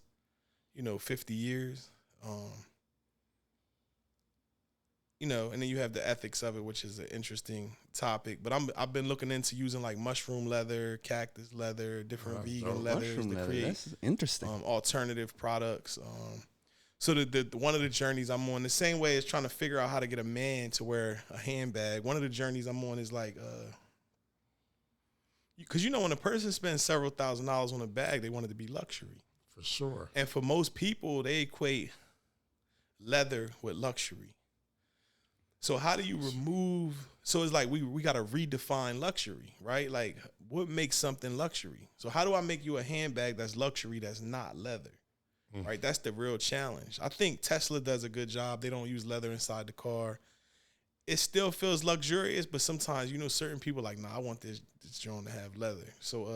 50 years. And then you have the ethics of it, which is an interesting topic. But I've been looking into using like mushroom leather, cactus leather, different vegan leathers to create That's interesting. Alternative products. So the one of the journeys I'm on, the same way as trying to figure out how to get a man to wear a handbag, one of the journeys I'm on is like, because when a person spends several $1,000s on a bag, they want it to be luxury. For sure. And for most people, they equate leather with luxury. So how do you remove? So it's like we got to redefine luxury, right? Like, what makes something luxury? So how do I make you a handbag that's luxury that's not leather, right? That's the real challenge. I think Tesla does a good job. They don't use leather inside the car. It still feels luxurious, but sometimes, certain people like, nah, I want this joint to have leather. So,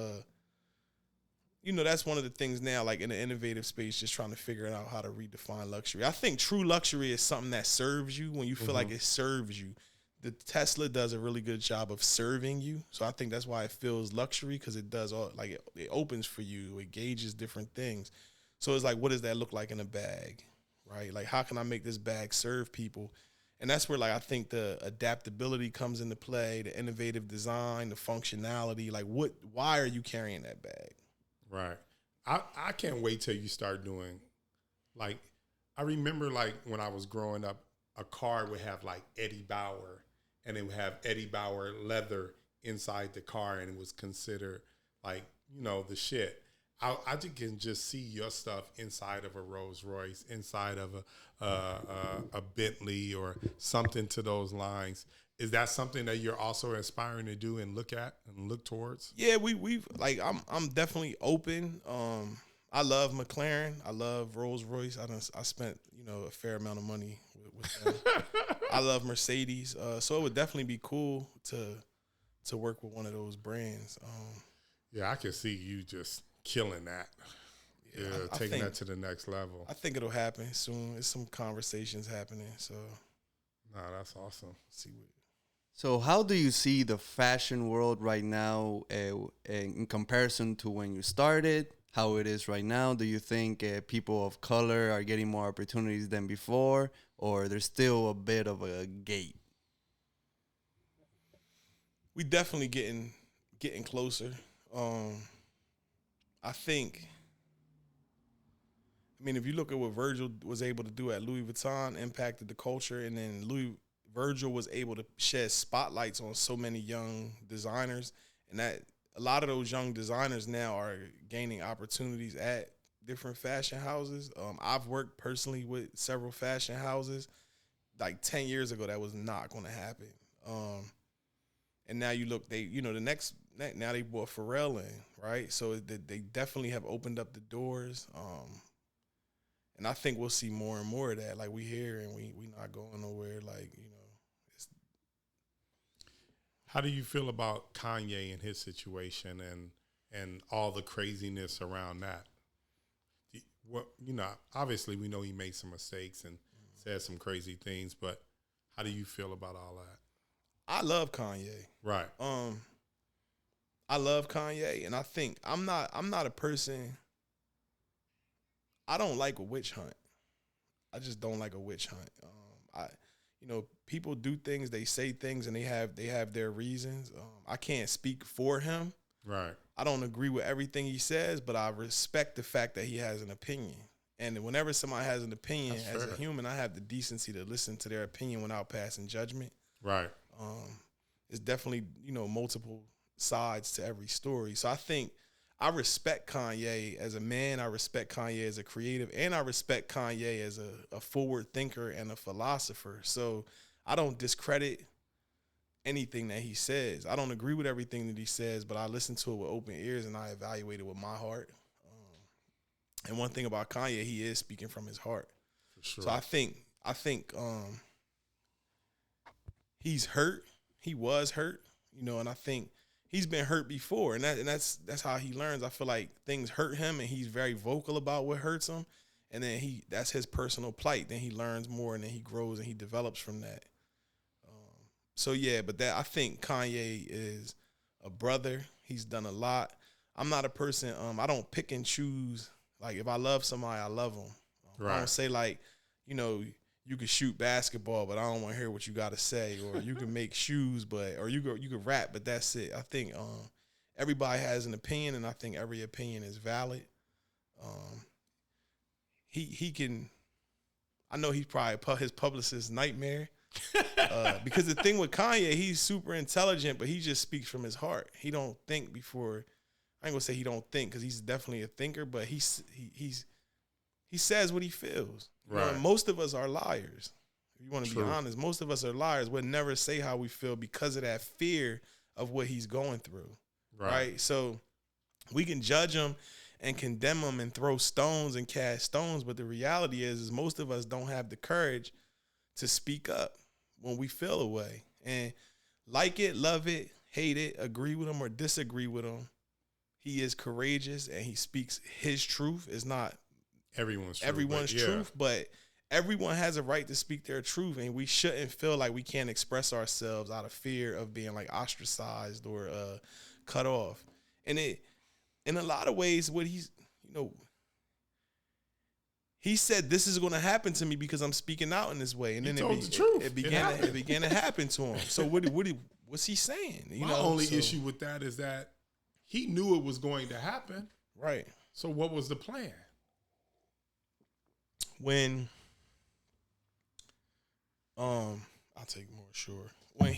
that's one of the things now, like in the innovative space, just trying to figure out how to redefine luxury. I think true luxury is something that serves you when you feel like it serves you. The Tesla does a really good job of serving you. So I think that's why it feels luxury, because it does all, like it opens for you. It gauges different things. So it's like, what does that look like in a bag, right? Like, how can I make this bag serve people? And that's where, like, I think the adaptability comes into play, the innovative design, the functionality. Like, why are you carrying that bag? Right. I can't wait till you start doing, like, I remember, like, when I was growing up, a car would have, like, Eddie Bauer, and it would have Eddie Bauer leather inside the car, and it was considered, like, you know, the shit. I just can just see your stuff inside of a Rolls Royce, inside of a Bentley or something to those lines. Is that something that you're also aspiring to do and look at and look towards? Yeah, we've like I'm definitely open. I love McLaren. I love Rolls Royce. I spent, you know, a fair amount of money with them. I love Mercedes. So it would definitely be cool to work with one of those brands. Yeah, I can see you just killing that. Yeah, taking that to the next level. I think it'll happen soon. There's some conversations happening. So, nah, that's awesome. See what. So how do you see the fashion world right now in comparison to when you started, how it is right now? Do you think people of color are getting more opportunities than before, or there's still a bit of a gate? We definitely getting closer. I think, I mean, if you look at what Virgil was able to do at Louis Vuitton, impacted the culture, and then Virgil was able to shed spotlights on so many young designers, and that a lot of those young designers now are gaining opportunities at different fashion houses. I've worked personally with several fashion houses. Like 10 years ago, that was not going to happen. And now you look, now they brought Pharrell in, right? So they definitely have opened up the doors. And I think we'll see more and more of that. Like, we here and we not going nowhere. Like, you know. How do you feel about Kanye and his situation and all the craziness around that? What, you know, obviously we know he made some mistakes and said some crazy things, but how do you feel about all that? I love Kanye. Right. I love Kanye, and I think I'm not a person. I don't like a witch hunt. I just don't like a witch hunt. People do things, they say things, and they have their reasons. I can't speak for him. Right. I don't agree with everything he says, but I respect the fact that he has an opinion. And whenever somebody has an opinion, as a human, I have the decency to listen to their opinion without passing judgment. Right. It's definitely, multiple sides to every story. So I think I respect Kanye as a man. I respect Kanye as a creative, and I respect Kanye as a forward thinker and a philosopher. So I don't discredit anything that he says. I don't agree with everything that he says, but I listen to it with open ears and I evaluate it with my heart. And one thing about Kanye, he is speaking from his heart. For sure. So I think he's hurt. He was hurt, and I think he's been hurt before, and that's how he learns. I feel like things hurt him, and he's very vocal about what hurts him, and then that's his personal plight. Then he learns more, and then he grows and he develops from that. So yeah, but I think Kanye is a brother. He's done a lot. I'm not a person. I don't pick and choose. Like, if I love somebody, I love them. Right. I don't say, like, you can shoot basketball, but I don't want to hear what you got to say. Or you can make shoes, or you can rap, but that's it. I think everybody has an opinion, and I think every opinion is valid. He can. I know he's probably his publicist's nightmare. Because the thing with Kanye, he's super intelligent, but he just speaks from his heart. He don't think before. I ain't gonna say he don't think, because he's definitely a thinker, but he says what he feels. Right. Most of us are liars. If you want to be honest, most of us are liars. We'll never say how we feel because of that fear of what he's going through. Right? So we can judge him and condemn him and throw stones and cast stones, but the reality is most of us don't have the courage to speak up when we feel a way. And like it, love it, hate it, agree with him or disagree with him, he is courageous and he speaks his truth. It's not everyone's truth, but everyone has a right to speak their truth, and we shouldn't feel like we can't express ourselves out of fear of being like ostracized or cut off. And in a lot of ways, what he's He said, "This is going to happen to me because I'm speaking out in this way," and then it began to happen to him. So what's he saying? My only issue with that is that he knew it was going to happen. Right. So what was the plan? When I'll take more sure. When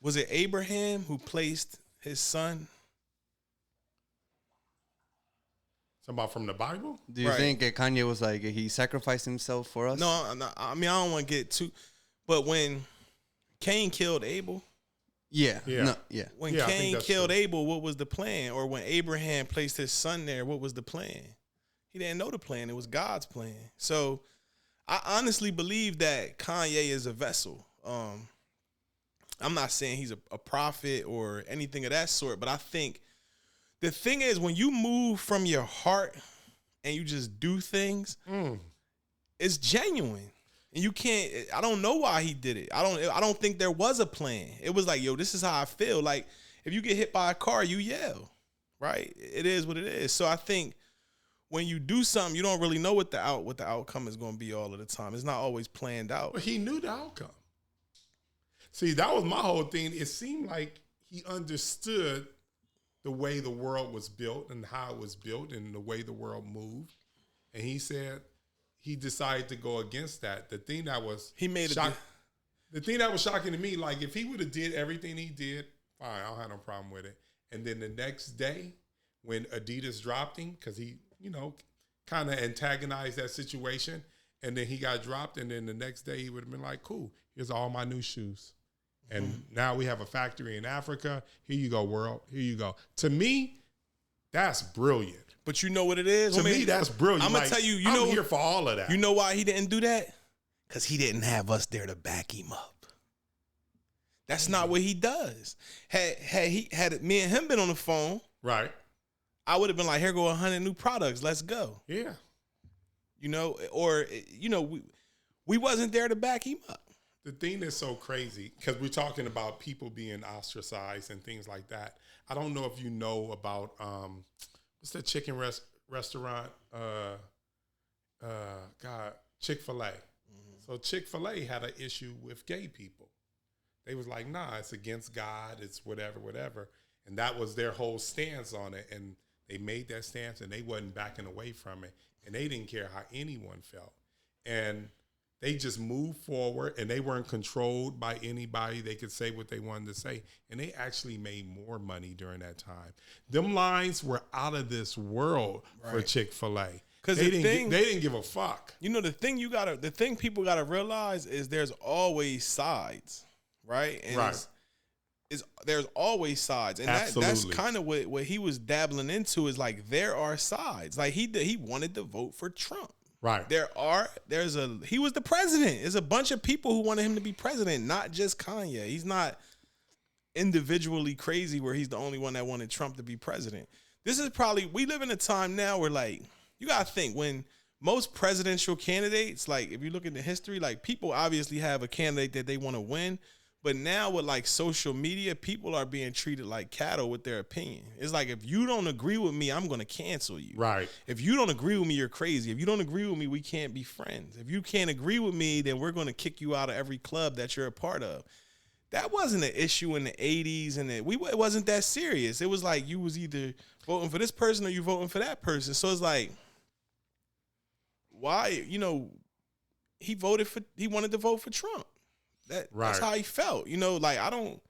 was it Abraham who placed his son? Somebody from the Bible? Do you think Kanye was like, he sacrificed himself for us? No, I mean, I don't want to get too, but when Cain killed Abel. When Cain killed Abel, what was the plan? Or when Abraham placed his son there, what was the plan? He didn't know the plan. It was God's plan. So I honestly believe that Kanye is a vessel. I'm not saying he's a prophet or anything of that sort, but I think the thing is, when you move from your heart and you just do things, it's genuine. And you can't, I don't know why he did it. I don't think there was a plan. It was like, yo, this is how I feel. Like, if you get hit by a car, you yell, right? It is what it is. So I think when you do something, you don't really know what the outcome is going to be all of the time. It's not always planned out. But he knew the outcome. See, that was my whole thing. It seemed like he understood the way the world was built and how it was built and the way the world moved. And he said he decided to go against that. The thing that was the thing that was shocking to me, like if he would have did everything he did, fine, I don't have no problem with it. And then the next day when Adidas dropped him, because he, kind of antagonized that situation, and then he got dropped, and then the next day he would have been like, cool, here's all my new shoes. And now we have a factory in Africa. Here you go, world. Here you go. To me, that's brilliant. But you know what it is? To me, that's brilliant. I'm going to tell you, I'm here for all of that. You know why he didn't do that? Because he didn't have us there to back him up. That's not what he does. Had me and him been on the phone, right, I would have been like, here go 100 new products. Let's go. Yeah. We wasn't there to back him up. The thing that's so crazy, because we're talking about people being ostracized and things like that. I don't know if you know about what's the chicken restaurant? Chick-fil-A. Mm-hmm. So Chick-fil-A had an issue with gay people. They was like, nah, it's against God. It's whatever. And that was their whole stance on it. And they made that stance and they wasn't backing away from it. And they didn't care how anyone felt. And they just moved forward and they weren't controlled by anybody. They could say what they wanted to say. And they actually made more money during that time. Them lines were out of this world for Chick-fil-A. Because they didn't give a fuck. The thing people gotta realize is there's always sides, right? And there's always sides. And that's kind of what he was dabbling into, is like there are sides. Like he wanted to vote for Trump. Right. He was the president. There's a bunch of people who wanted him to be president, not just Kanye. He's not individually crazy where he's the only one that wanted Trump to be president. We live in a time now where, like, you got to think, when most presidential candidates, like if you look at the history, like people obviously have a candidate that they want to win. But now with like social media, people are being treated like cattle with their opinion. It's like, if you don't agree with me, I'm going to cancel you. Right. If you don't agree with me, you're crazy. If you don't agree with me, we can't be friends. If you can't agree with me, then we're going to kick you out of every club that you're a part of. That wasn't an issue in the 80s, and it wasn't that serious. It was like you was either voting for this person or you voting for that person. So it's like, why, he wanted to vote for Trump. That's how he felt. Like, I don't,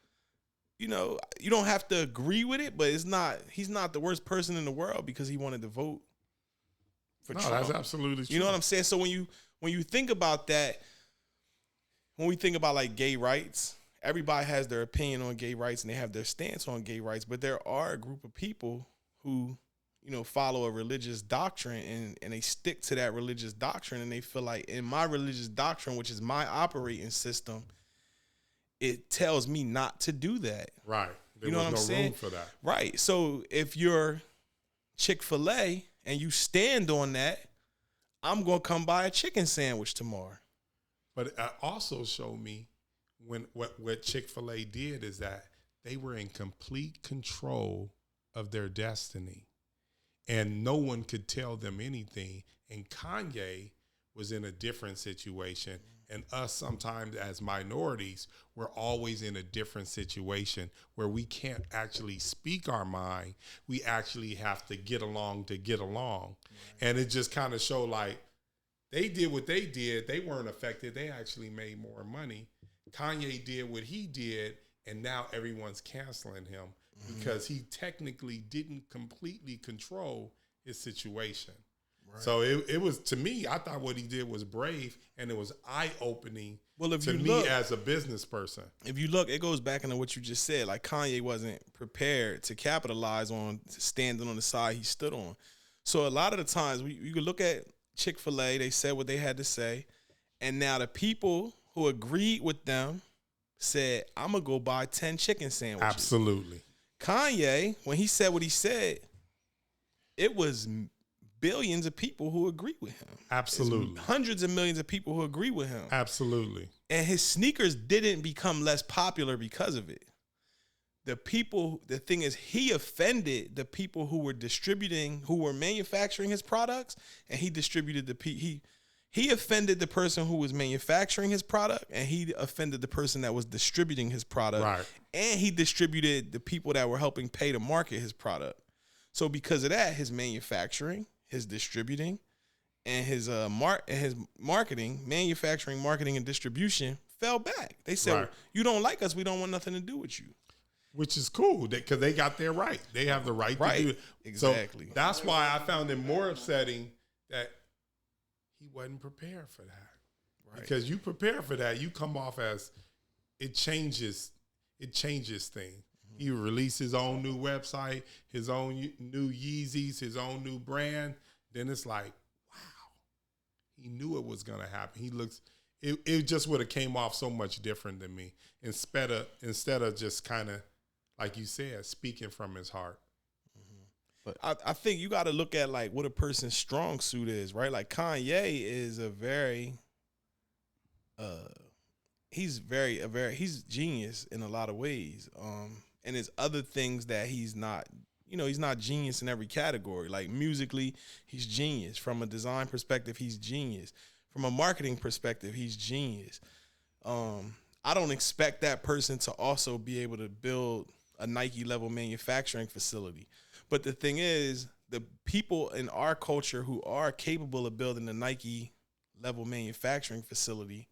you don't have to agree with it, but he's not the worst person in the world because he wanted to vote for Trump. That's absolutely true. You know what I'm saying? So when you think about that, when we think about like gay rights, everybody has their opinion on gay rights and they have their stance on gay rights, but there are a group of people who, follow a religious doctrine and they stick to that religious doctrine, and they feel like, in my religious doctrine, which is my operating system, it tells me not to do that. Right. You know what I'm saying? Room for that. Right. So if you're Chick-fil-A and you stand on that, I'm going to come buy a chicken sandwich tomorrow. But it also showed me what Chick-fil-A did is that they were in complete control of their destiny. and no one could tell them anything. And Kanye was in a different situation. And us sometimes as minorities, we're always in a different situation where we can't actually speak our mind. We actually have to get along to get along. And it just kind of showed like they did what they did. They weren't affected. They actually made more money. Kanye did what he did, and now everyone's canceling him because he technically didn't completely control his situation. Right. So it was, to me, I thought what he did was brave, and it was eye-opening to me as a business person. If you look, it goes back into what you just said. Like, Kanye wasn't prepared to capitalize on standing on the side he stood on. So a lot of the times, you could look at Chick-fil-A, they said what they had to say, and now the people who agreed with them said, I'm going to go buy 10 chicken sandwiches. Absolutely. Kanye, when he said what he said, it was billions of people who agree with him. Absolutely. It's hundreds of millions of people who agree with him. Absolutely. And his sneakers didn't become less popular because of it. The thing is, he offended the people who were distributing, who were manufacturing his products, and he distributed he offended the person who was manufacturing his product, and he offended the person that was distributing his product. Right. And he distributed the people that were helping pay to market his product. So because of that, his manufacturing, his distributing, and his marketing, manufacturing, marketing, and distribution fell back. They said, right. You don't like us, we don't want nothing to do with you. Which is cool, because they got their right. They have the right to do it. Exactly. So that's why I found it more upsetting that he wasn't prepared for that. Right. Because you prepare for that, you come off as it changes things. Mm-hmm. He released his own new website, his own new Yeezys, his own new brand. Then it's like, wow, he knew it was gonna happen. It just would have came off so much different than me. Instead of just kind of, like you said, speaking from his heart. But I think you got to look at like what a person's strong suit is, right? Like Kanye is he's genius in a lot of ways. And there's other things that he's not genius in every category. Like musically, he's genius. From a design perspective, he's genius. From a marketing perspective, he's genius. I don't expect that person to also be able to build a Nike level manufacturing facility. But the thing is, the people in our culture who are capable of building a Nike level manufacturing facility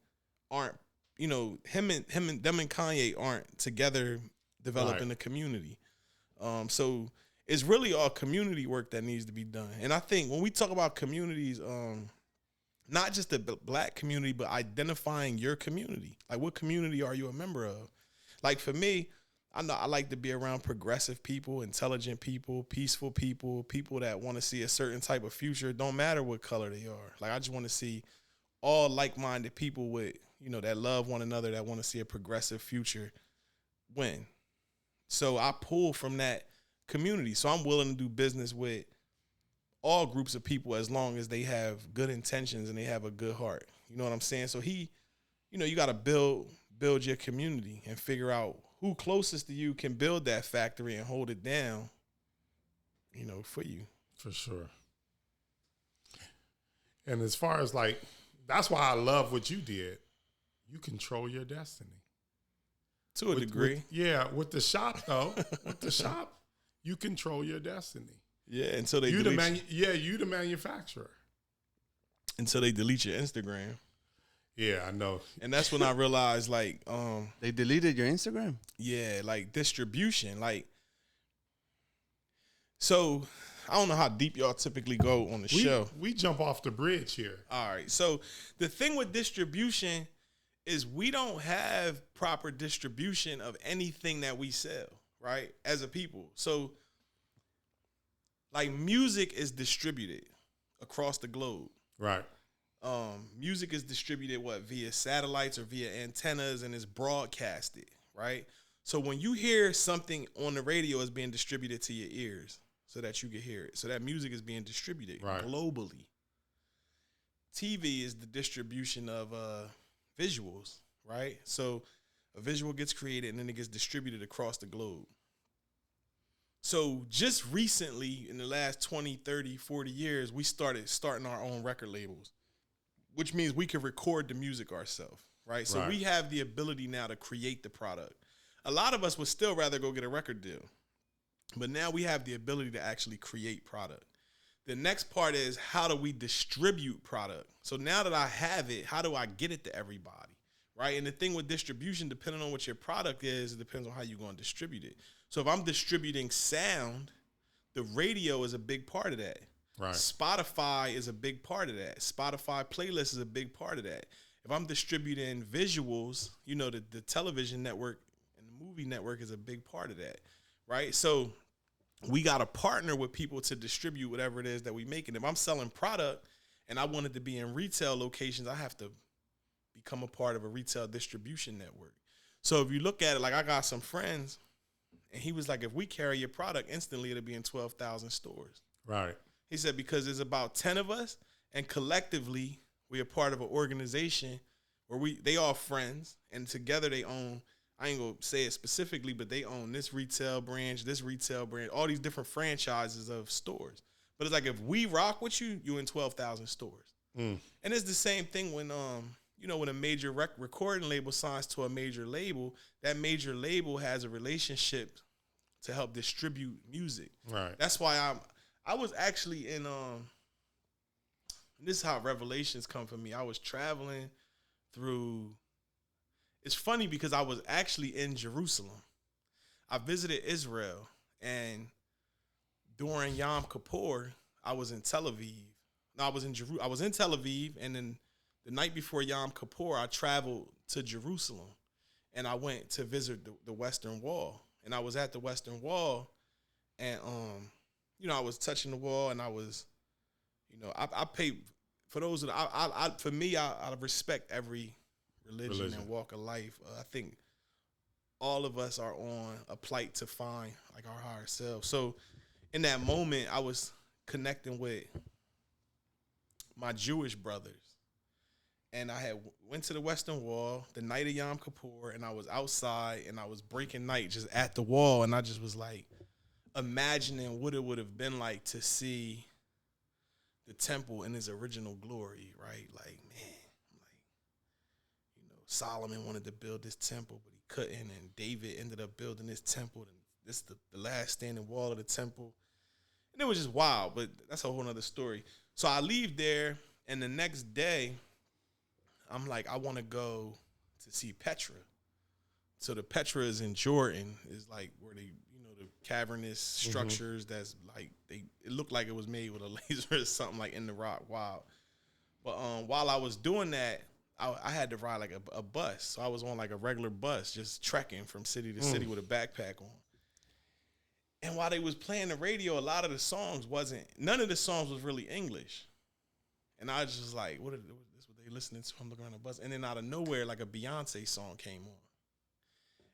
aren't, them and Kanye aren't together developing a community. So it's really all community work that needs to be done. And I think when we talk about communities, not just the black community, but identifying your community. Like, what community are you a member of? Like, for me, I know I like to be around progressive people, intelligent people, peaceful people, people that want to see a certain type of future. Don't matter what color they are. Like, I just want to see all like-minded people with, that love one another, that want to see a progressive future win. So I pull from that community. So I'm willing to do business with all groups of people as long as they have good intentions and they have a good heart. You know what I'm saying? So you got to build your community and figure out who closest to you can build that factory and hold it down, for you. For sure. And as far as like, that's why I love what you did. You control your destiny. To a degree. With the shop though. With the shop, you control your destiny. Yeah, until they you the manufacturer. Until they delete your Instagram. Yeah, I know. And that's when I realized, like, they deleted your Instagram? Yeah, like distribution. Like, so I don't know how deep y'all typically go on the show. We jump off the bridge here. All right. So the thing with distribution is we don't have proper distribution of anything that we sell, right? As a people. So like music is distributed across the globe. Right. Music is distributed via satellites or via antennas and is broadcasted, right? So when you hear something on the radio, it's being distributed to your ears so that you can hear it. So that music is being distributed globally. TV is the distribution of visuals, right? So a visual gets created and then it gets distributed across the globe. So just recently, in the last 20, 30, 40 years, we starting our own record labels, which means we can record the music ourselves, right? So we have the ability now to create the product. A lot of us would still rather go get a record deal, but now we have the ability to actually create product. The next part is, how do we distribute product? So now that I have it, how do I get it to everybody, right? And the thing with distribution, depending on what your product is, it depends on how you're going to distribute it. So if I'm distributing sound, the radio is a big part of that. Right. Spotify is a big part of that. Spotify playlist is a big part of that. If I'm distributing visuals, you know, the television network and the movie network is a big part of that, right? So we got to partner with people to distribute whatever it is that we make. And if I'm selling product and I want it to be in retail locations, I have to become a part of a retail distribution network. So if you look at it, like I got some friends, and he was like, if we carry your product, instantly it'll be in 12,000 stores. Right. He said, because there's about 10 of us, and collectively we are part of an organization where they all friends, and together they own, I ain't gonna say it specifically, but they own this retail branch, all these different franchises of stores. But it's like, if we rock with you, you in 12,000 stores. And it's the same thing when when a major recording label signs to a major label, that major label has a relationship to help distribute music. Right. That's why I was actually in this is how revelations come for me. I was traveling through. It's funny because I was actually in Jerusalem. I visited Israel, and during Yom Kippur, I was in Tel Aviv. No, I was in Tel Aviv, and then the night before Yom Kippur, I traveled to Jerusalem, and I went to visit the Western Wall. And I was at the Western Wall, and I was touching the wall, and I was, I pay for those that I respect every religion and walk of life. I think all of us are on a plight to find like our higher self. So in that moment, I was connecting with my Jewish brothers. And I had went to the Western Wall the night of Yom Kippur, and I was outside, and I was breaking night just at the wall, and I just was like imagining what it would have been like to see the temple in its original glory, right? Like, man, Solomon wanted to build this temple, but he couldn't, and David ended up building this temple, and this is the last standing wall of the temple. And it was just wild, but that's a whole nother story. So I leave there, and the next day, I'm like, I want to go to see Petra. So the Petra is in Jordan, is like where they, the cavernous structures that's like, it looked like it was made with a laser or something, like in the rock. Wow. But while I was doing that, I had to ride like a bus. So I was on like a regular bus, just trekking from city to city with a backpack on. And while they was playing the radio, a lot of the songs none of the songs was really English. And I was just like, what they listening to? I'm looking around the bus, and then out of nowhere, like a Beyonce song came on,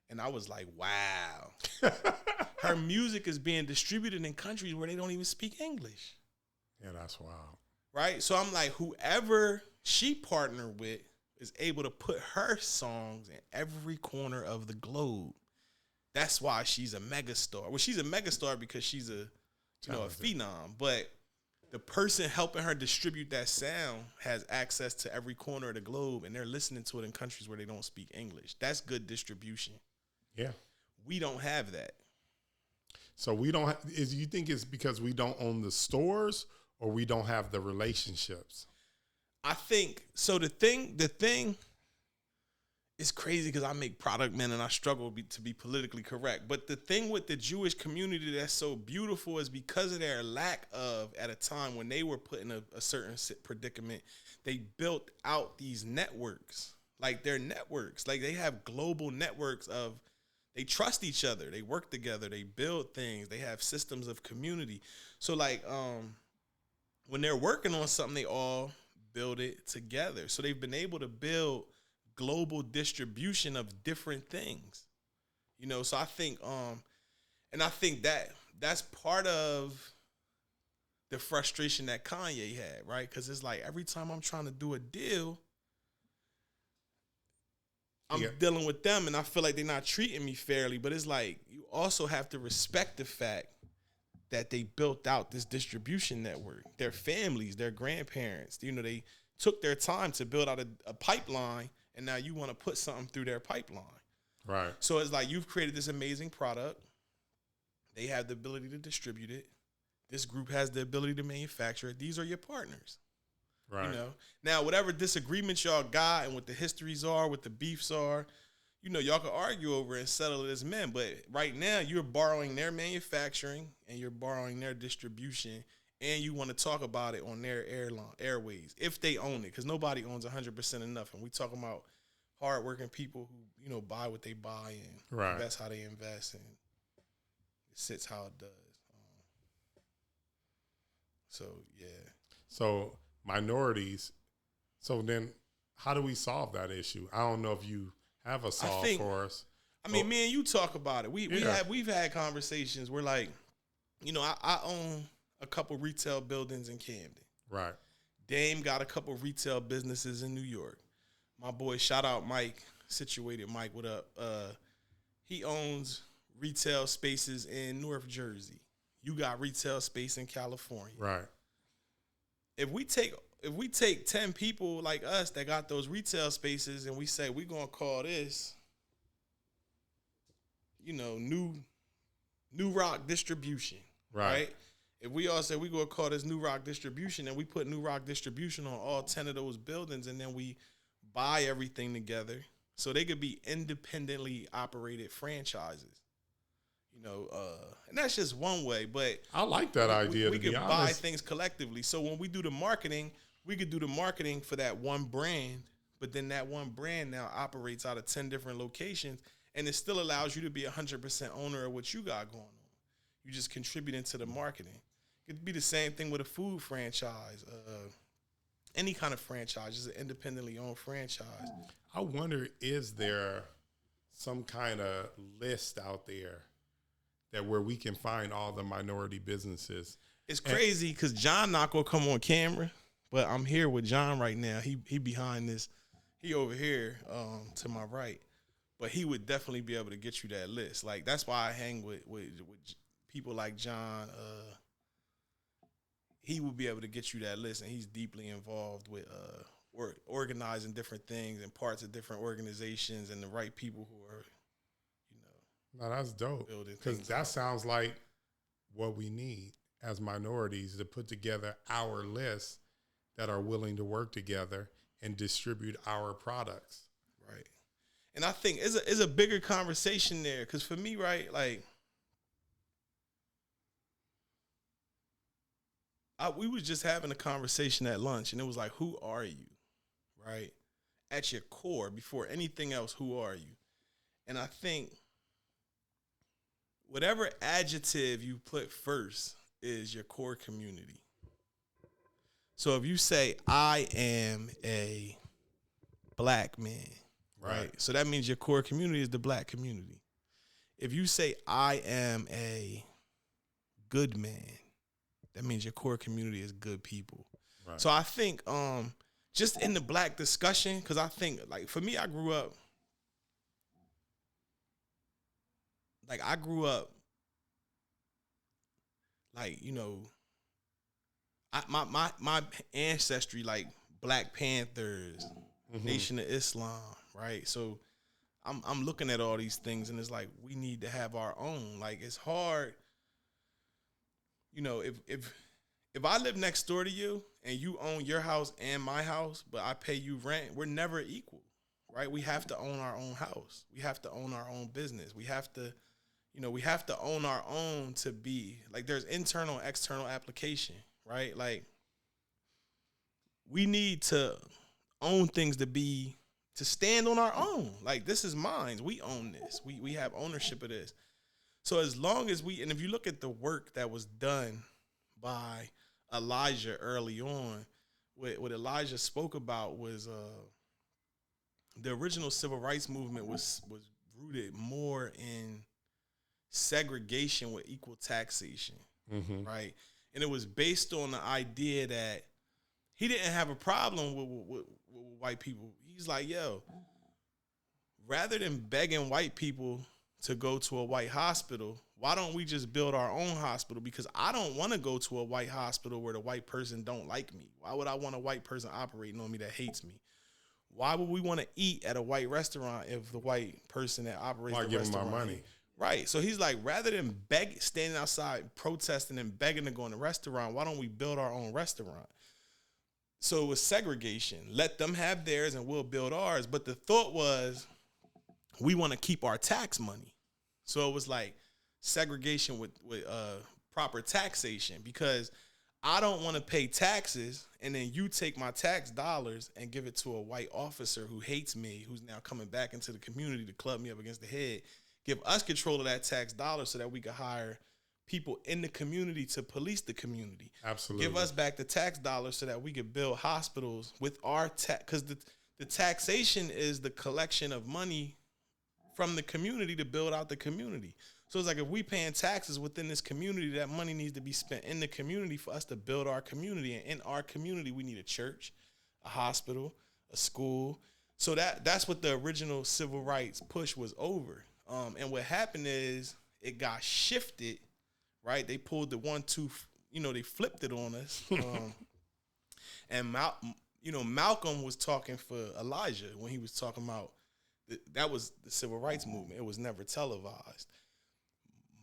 and I was like, "Wow!" Her music is being distributed in countries where they don't even speak English. Yeah, that's wild, right? So I'm like, whoever she partnered with is able to put her songs in every corner of the globe. That's why she's a megastar. Well, she's a megastar because she's a phenom, but the person helping her distribute that sound has access to every corner of the globe, and they're listening to it in countries where they don't speak English. That's good distribution. Yeah. We don't have that. So we don't have, you think it's because we don't own the stores, or we don't have the relationships? I think, so the thing is crazy because I make product, man, and I struggle to be politically correct. But the thing with the Jewish community that's so beautiful is because of their lack of, at a time when they were put in a certain predicament, they built out these networks. Like, they're networks. Like, they have global networks of, they trust each other. They work together. They build things. They have systems of community. So, like, when they're working on something, they all build it together. So they've been able to build global distribution of different things, so I think and I think that's part of the frustration that Kanye had, right? Because it's like every time I'm trying to do a deal, I'm dealing with them, and I feel like they're not treating me fairly. But it's like, you also have to respect the fact that they built out this distribution network. Their families, their grandparents, they took their time to build out a pipeline, and now you want to put something through their pipeline. Right. So it's like you've created this amazing product. They have the ability to distribute it. This group has the ability to manufacture it. These are your partners. Right. Now, whatever disagreements y'all got and what the histories are, what the beefs are, y'all can argue over it and settle it as men. But right now, you're borrowing their manufacturing and you're borrowing their distribution, and you want to talk about it on their airways if they own it, because nobody owns 100% of nothing. We talking about hardworking people who buy what they buy and invest how they invest, and it sits how it does. So yeah. So minorities. So then, how do we solve that issue? I don't know if you have a solve for us. I mean, me and you talk about it. We've had conversations where, like, I own a couple retail buildings in Camden. Right. Dame got a couple retail businesses in New York. My boy, shout out Mike, Situated Mike, what up? He owns retail spaces in North Jersey. You got retail space in California. Right. If we take 10 people like us that got those retail spaces and we say we're gonna call this, New Rock Distribution. Right. If we all say we're gonna call this New Rock Distribution, and we put New Rock Distribution on all 10 of those buildings, and then we buy everything together so they could be independently operated franchises. And that's just one way, but I like that idea. We could buy things collectively. So when we do the marketing, we could do the marketing for that one brand, but then that one brand now operates out of 10 different locations, and it still allows you to be 100% owner of what you got going on. You just contributing to the marketing. It could be the same thing with a food franchise. Any kind of franchise is an independently owned franchise. I wonder, is there some kind of list out there that where we can find all the minority businesses? It's crazy because John not gonna come on camera, but I'm here with John right now. He behind this. He over here to my right, but he would definitely be able to get you that list. Like, that's why I hang with people like John. He would be able to get you that list, and he's deeply involved with organizing different things and parts of different organizations and the right people who are, No, that's dope. Because that sounds like what we need as minorities, to put together our lists that are willing to work together and distribute our products. Right. And I think it's a bigger conversation there. Because for me, right, like, we was just having a conversation at lunch, and it was like, who are you, right? At your core, before anything else, who are you? And I think whatever adjective you put first is your core community. So if you say, I am a black man, right? So that means your core community is the black community. If you say, I am a good man, that means your core community is good people. Right. So I think just in the black discussion, because I think, like, for me, I grew up like, my ancestry, like Black Panthers, Nation of Islam, right? So I'm looking at all these things, and it's like, we need to have our own. Like, it's hard. If I live next door to you and you own your house and my house, but I pay you rent, we're never equal, right? We have to own our own house. We have to own our own business. We have to, we have to own our own to be, like, there's internal and external application, right? Like, we need to own things to stand on our own. Like, this is mine. We own this. We have ownership of this. So as long as and if you look at the work that was done by Elijah early on, what Elijah spoke about was the original civil rights movement was rooted more in segregation with equal taxation, right? And it was based on the idea that he didn't have a problem with white people. He's like, yo, rather than begging white people to go to a white hospital, why don't we just build our own hospital? Because I don't want to go to a white hospital where the white person don't like me. Why would I want a white person operating on me that hates me? Why would we want to eat at a white restaurant if the white person that operates the restaurant my money? Right. So he's like, rather than standing outside protesting and begging to go in the restaurant, why don't we build our own restaurant? So it was segregation. Let them have theirs and we'll build ours. But the thought was, we want to keep our tax money. So it was like segregation with proper taxation, because I don't want to pay taxes and then you take my tax dollars and give it to a white officer who hates me, who's now coming back into the community to club me up against the head. Give us control of that tax dollar so that we can hire people in the community to police the community. Absolutely. Give us back the tax dollars so that we can build hospitals with our tax, because the taxation is the collection of money from the community to build out the community. So it's like, if we paying taxes within this community, that money needs to be spent in the community for us to build our community. And in our community, we need a church, a hospital, a school. So that's what the original civil rights push was over. And what happened is it got shifted, right? They pulled the 1-2, they flipped it on us. And Malcolm was talking for Elijah when he was talking about that was the civil rights movement. It was never televised.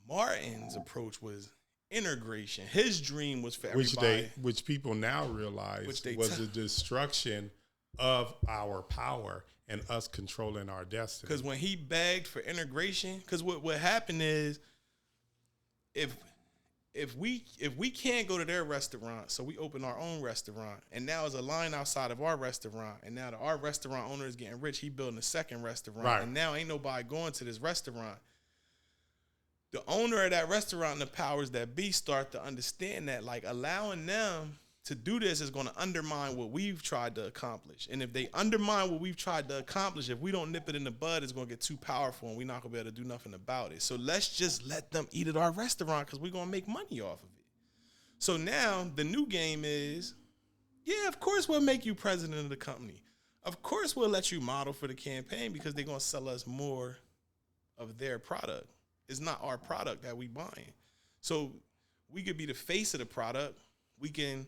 Martin's approach was integration. His dream was for everybody. Which people now realize was the destruction of our power and us controlling our destiny. Because when he begged for integration, because what happened is, if we can't go to their restaurant, so we open our own restaurant, and now there's a line outside of our restaurant, and now our restaurant owner is getting rich, he building a second restaurant, right. And now ain't nobody going to this restaurant. The owner of that restaurant and the powers that be start to understand that, like, allowing them to do this is going to undermine what we've tried to accomplish. And if they undermine what we've tried to accomplish, if we don't nip it in the bud, it's going to get too powerful and we're not going to be able to do nothing about it. So let's just let them eat at our restaurant because we're going to make money off of it. So now the new game is, yeah, of course we'll make you president of the company. Of course we'll let you model for the campaign because they're going to sell us more of their product. It's not our product that we buying. So we could be the face of the product. We can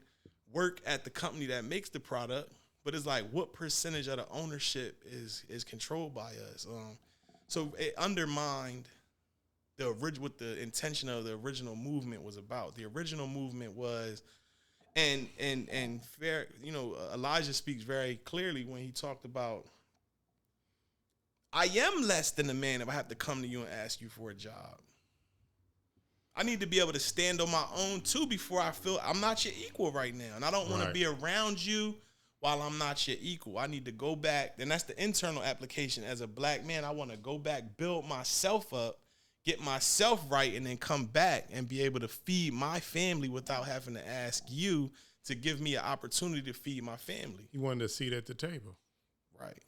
work at the company that makes the product, but it's like, what percentage of the ownership is controlled by us? So it undermined what the intention of the original movement was about. The original movement was, and fair, Elijah speaks very clearly when he talked about, I am less than a man if I have to come to you and ask you for a job. I need to be able to stand on my own too before I feel I'm not your equal right now. And I don't want to be around you while I'm not your equal. I need to go back. And that's the internal application. As a black man, I want to go back, build myself up, get myself right, and then come back and be able to feed my family without having to ask you to give me an opportunity to feed my family. You wanted a seat at the table. Right.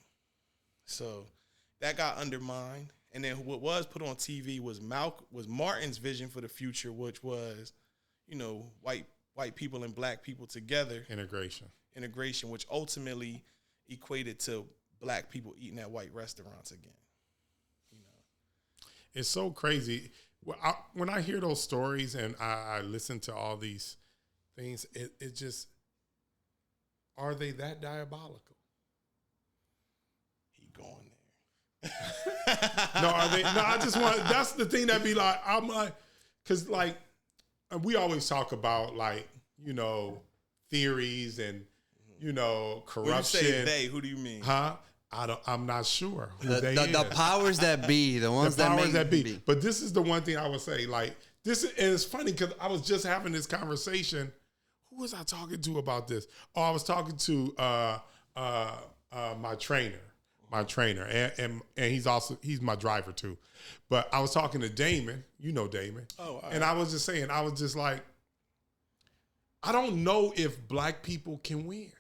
So that got undermined. And then what was put on TV was Martin's vision for the future, which was, white people and black people together. Integration, which ultimately equated to black people eating at white restaurants again. It's so crazy. When I hear those stories and I listen to all these things, it just, are they that diabolical? He going there. No, I just want, that's the thing that be like, I'm like, because like, we always talk about like, theories and, corruption. When you say they, who do you mean? Huh? I'm not sure who the powers that be, the ones that be. But this is the one thing I would say, like, this, and it's funny because I was just having this conversation. Who was I talking to about this? Oh, I was talking to my trainer. And he's my driver too. But I was talking to Damon, Damon. Oh, and I was just saying, I was just like, I don't know if black people can win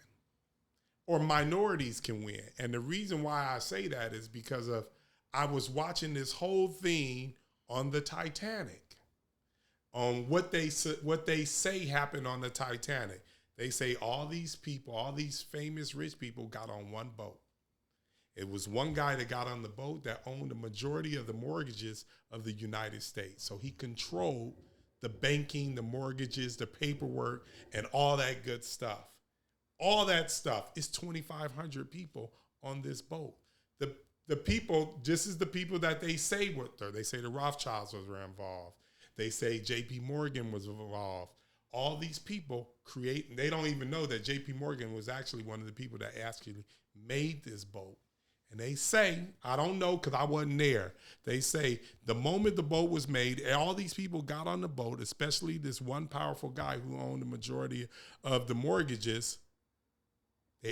or minorities can win. And the reason why I say that is because of, I was watching this whole thing on the Titanic, on what they say happened on the Titanic. They say all these people, all these famous rich people got on one boat. It was one guy that got on the boat that owned the majority of the mortgages of the United States. So he controlled the banking, the mortgages, the paperwork, and all that good stuff. All that stuff is 2,500 people on this boat. The people, this is the people that they say were there. They say the Rothschilds were involved. They say J.P. Morgan was involved. All these people create, they don't even know that J.P. Morgan was actually one of the people that actually made this boat. And they say, I don't know because I wasn't there. They say the moment the boat was made, all these people got on the boat, especially this one powerful guy who owned the majority of the mortgages.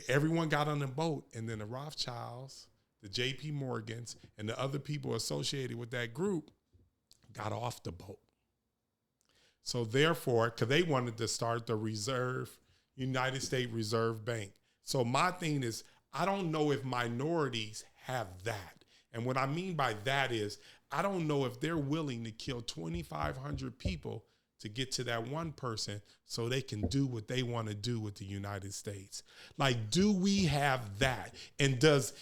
Everyone got on the boat, and then the Rothschilds, the J.P. Morgans, and the other people associated with that group got off the boat. So therefore, because they wanted to start the United States Reserve Bank. So my thing is, I don't know if minorities have that. And what I mean by that is, I don't know if they're willing to kill 2,500 people to get to that one person so they can do what they want to do with the United States. Like, do we have that? And does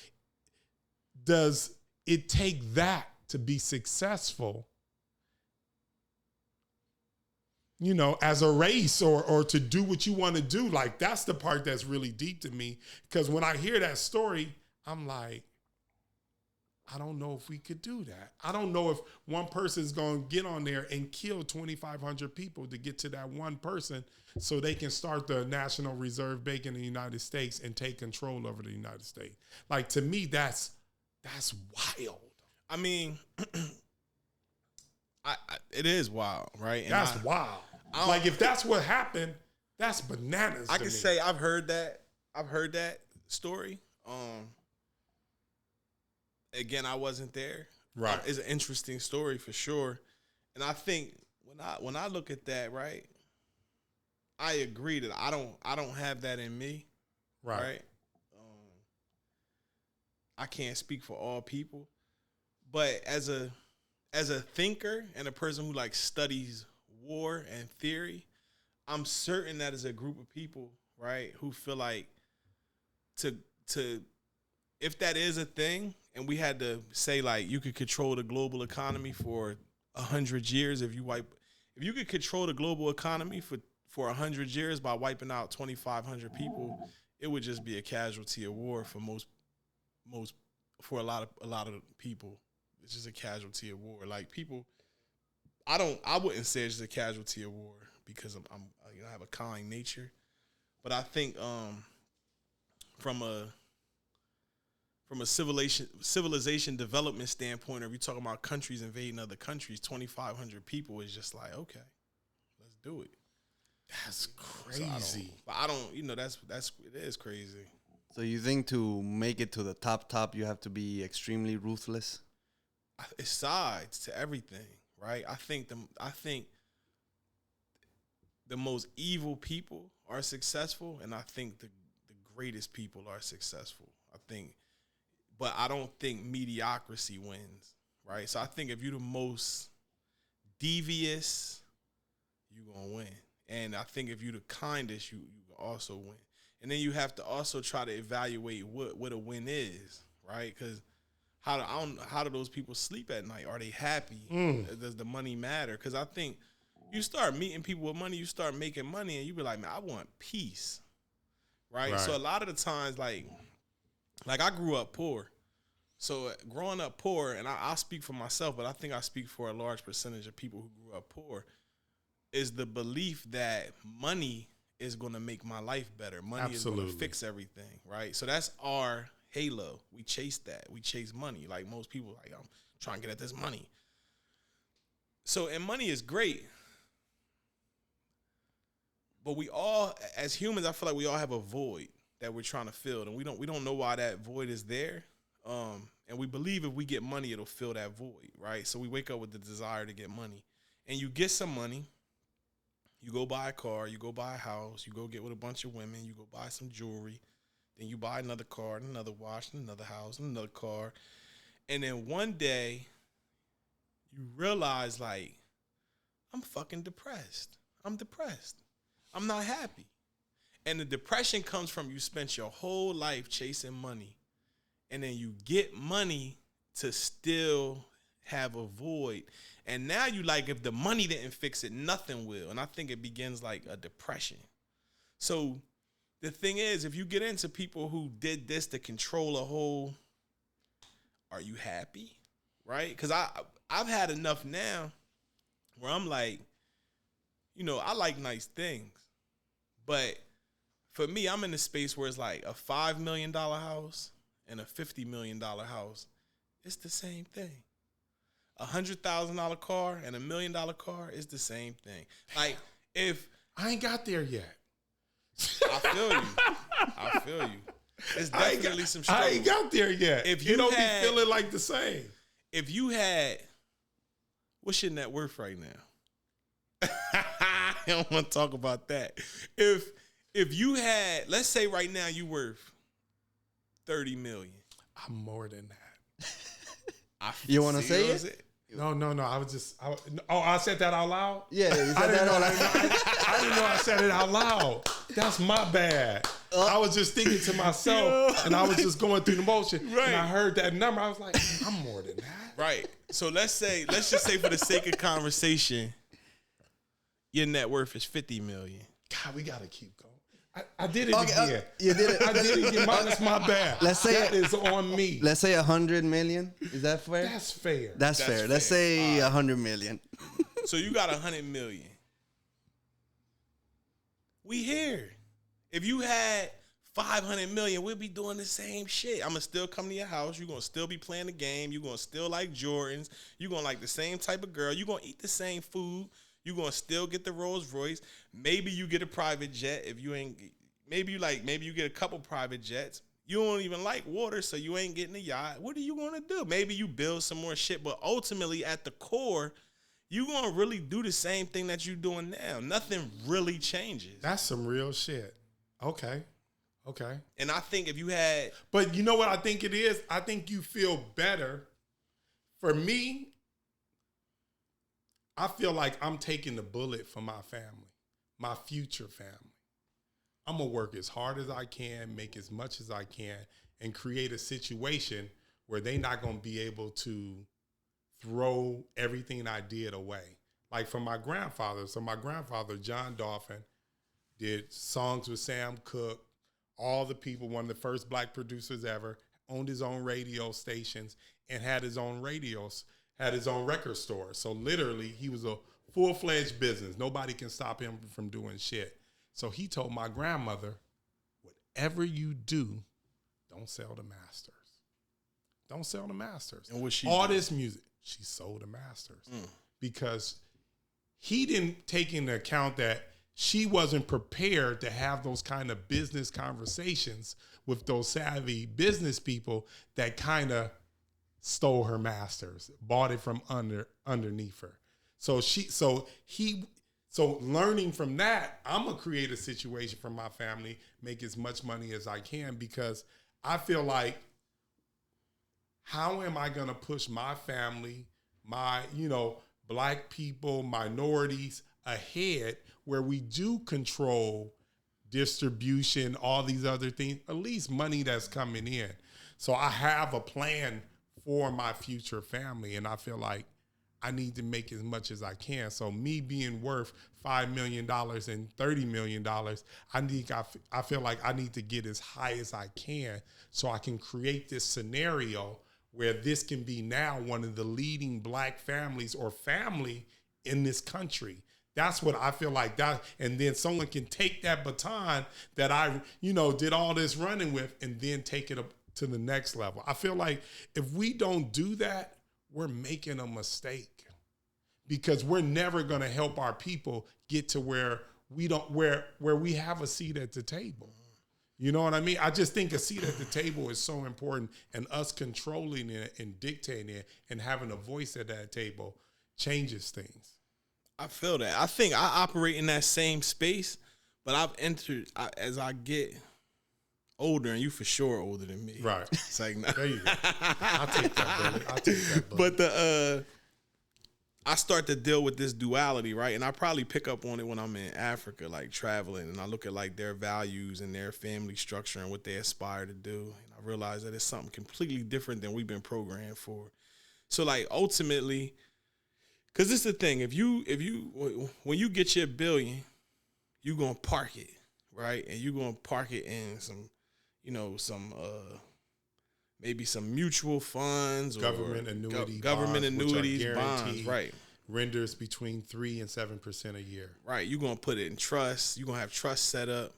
it take that to be successful, you know, as a race or to do what you want to do? Like, that's the part that's really deep to me. Because when I hear that story, I'm like, I don't know if we could do that. I don't know if one person's going to get on there and kill 2,500 people to get to that one person so they can start the National Reserve Bank in the United States and take control over the United States. Like, to me, that's wild. I mean, it is wild, right? And that's wild. Like, if that's what happened, that's bananas. I can say I've heard that story. Again, I wasn't there. Right. It's an interesting story for sure. And I think when I look at that, right, I agree that I don't have that in me. Right. I can't speak for all people. But as a thinker and a person who like studies war and theory, I'm certain that as a group of people, right, who feel like to if that is a thing, and we had to say like you could control the global economy for 100 years, if you could control the global economy for 100 years by wiping out 2,500 people, it would just be a casualty of war for for a lot of people. It's just a casualty of war. Like people, I wouldn't say it's just a casualty of war because I have a kind nature, but I think from a civilization development standpoint, or if you're talking about countries invading other countries, 2,500 people is just like, okay, let's do it. That's crazy. It is crazy. So you think to make it to the top, you have to be extremely ruthless? It's sides to everything, right? I think the most evil people are successful, and I think the greatest people are successful. But I don't think mediocrity wins, right? So I think if you're the most devious, you're going to win. And I think if you're the kindest, you also win. And then you have to also try to evaluate what a win is, right? Because how do those people sleep at night? Are they happy? Does the money matter? Because I think you start meeting people with money, you start making money, and you be like, man, I want peace, right? So a lot of the times, like I grew up poor. So growing up poor, and I speak for myself, but I think I speak for a large percentage of people who grew up poor, is the belief that money is going to make my life better. Money is going to fix everything, right? So that's our halo. We chase that. We chase money. Like most people, like, I'm trying to get at this money. So, and money is great. But we all, as humans, I feel like we all have a void that we're trying to fill, and we don't know why that void is there. And we believe if we get money, it'll fill that void, right? So we wake up with the desire to get money. And you get some money, you go buy a car, you go buy a house, you go get with a bunch of women, you go buy some jewelry, then you buy another car, and another watch, and another house, and another car. And then one day, you realize, like, I'm fucking depressed. I'm depressed. I'm not happy. And the depression comes from you spent your whole life chasing money. and then you get money to still have a void. And now you like, if the money didn't fix it, nothing will. And I think it begins like a depression. So the thing is, if you get into people who did this to control a whole, are you happy? Right? Because I've had enough now where I'm like, you know, I like nice things. But for me, I'm in a space where it's like a $5 million house and a $50 million house. It's the same thing. $100,000 car and $1 million car is the same thing. Like, if I ain't got there yet. I feel you. It's definitely some struggle. I ain't got there yet. If you don't be feeling like the same. If you had, what's your net worth right now? I don't want to talk about that. If you had, let's say right now you worth $30 million. I'm more than that. You want to say it? No. I said that out loud? Yeah, you said that out loud. I didn't know I said it out loud. That's my bad. I was just thinking to myself, and I was just going through the motion. Right. And I heard that number. I was like, I'm more than that. Right. So let's just say for the sake of conversation, your net worth is $50 million. God, we got to keep going. I did it again. You did it. I did it again. That's my bad. Let's say that is on me. Let's say 100 million. Is that fair? That's fair. That's fair. Let's say 100 million. So you got 100 million. We here. If you had 500 million, we'll be doing the same shit. I'm going to still come to your house. You're going to still be playing the game. You're going to still like Jordans. You're going to like the same type of girl. You're going to eat the same food. You're going to still get the Rolls Royce. Maybe you get a private jet if you ain't, maybe you get a couple private jets. You don't even like water, so you ain't getting a yacht. What are you going to do? Maybe you build some more shit, but ultimately at the core, you're going to really do the same thing that you're doing now. Nothing really changes. That's some real shit. Okay. And I think if you had... But you know what I think it is? I think you feel better. For me, I feel like I'm taking the bullet for my family, my future family. I'm going to work as hard as I can, make as much as I can, and create a situation where they're not going to be able to throw everything I did away. Like for my grandfather. So my grandfather, John Dolphin, did songs with Sam Cooke, all the people, one of the first black producers ever, owned his own radio stations and had his own radios, had his own record store. So literally, he was a full-fledged business. Nobody can stop him from doing shit. So he told my grandmother, whatever you do, don't sell the masters. Don't sell the masters. And what she all did? This music, she sold the masters. Because he didn't take into account that she wasn't prepared to have those kind of business conversations with those savvy business people that kind of stole her masters, bought it from underneath her. So learning from that, I'm gonna create a situation for my family, make as much money as I can, because I feel like, how am I gonna push my family, my, black people, minorities ahead, where we do control distribution, all these other things, at least money that's coming in. So I have a plan for my future family, and I feel like I need to make as much as I can. So me being worth $5 million and $30 million, I feel like I need to get as high as I can so I can create this scenario where this can be now one of the leading black families or family in this country. That's what I feel like that. And then someone can take that baton that I, did all this running with and then take it up to the next level. I feel like if we don't do that, we're making a mistake, because we're never going to help our people get to where we have a seat at the table. You know what I mean? I just think a seat at the table is so important, and us controlling it and dictating it and having a voice at that table changes things. I feel that. I think I operate in that same space, but I've entered as I get older, and you for sure older than me. Right. It's like, nah. There you go. I'll take that bullet. But I start to deal with this duality, right? And I probably pick up on it when I'm in Africa, like traveling, and I look at like their values and their family structure and what they aspire to do. And I realize that it's something completely different than we've been programmed for. So like ultimately, because this is the thing, when you get your billion, you're going to park it, right? And you're going to park it in some, maybe some mutual funds, government annuity, government bonds, annuities, bonds, right? Renders between 3 and 7% a year. Right. You're gonna put it in trust. You're gonna have trust set up.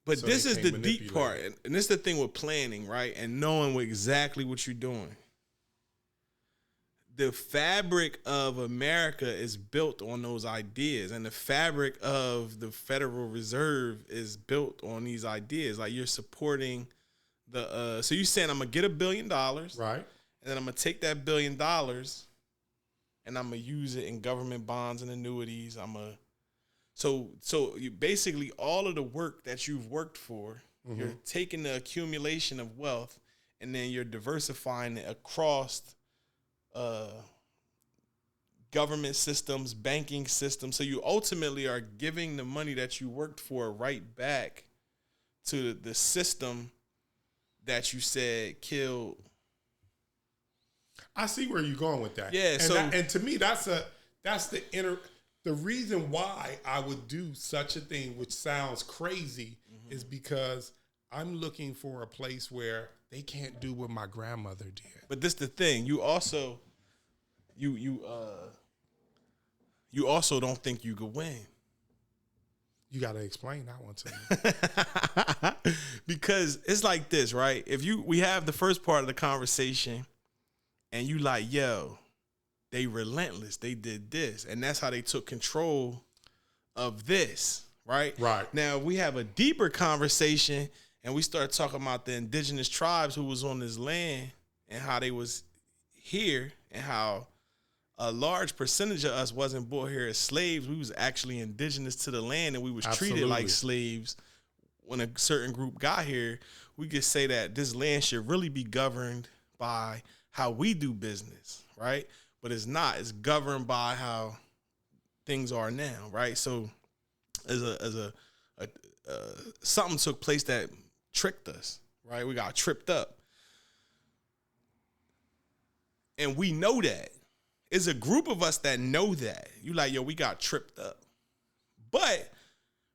But So this they is the can't deep manipulate part, and this is the thing with planning, right? And knowing exactly what you're doing. The fabric of America is built on those ideas, and the fabric of the Federal Reserve is built on these ideas. Like you're supporting so you're saying I'm gonna get $1 billion, Right. and then I'm gonna take that $1 billion and I'm gonna use it in government bonds and annuities. So you basically all of the work that you've worked for, you're taking the accumulation of wealth and then you're diversifying it across government systems, banking systems. So you ultimately are giving the money that you worked for right back to the system that you said killed. I see where you're going with that. Yeah. And to me, that's the reason why I would do such a thing, which sounds crazy, is because I'm looking for a place where they can't do what my grandmother did. But this the thing. You also, you also don't think you could win. You got to explain that one to me. Because it's like this, right? We have the first part of the conversation and you like, yo, they relentless. They did this. And that's how they took control of this, right? Right. Now we have a deeper conversation and we start talking about the indigenous tribes who was on this land and how they was here and how a large percentage of us wasn't brought here as slaves. We was actually indigenous to the land and we was treated like slaves. When a certain group got here, we could say that this land should really be governed by how we do business, right? But it's not. It's governed by how things are now, right? So something took place that tricked us, right? We got tripped up. And we know that. It's a group of us that know that. You like, yo, we got tripped up. But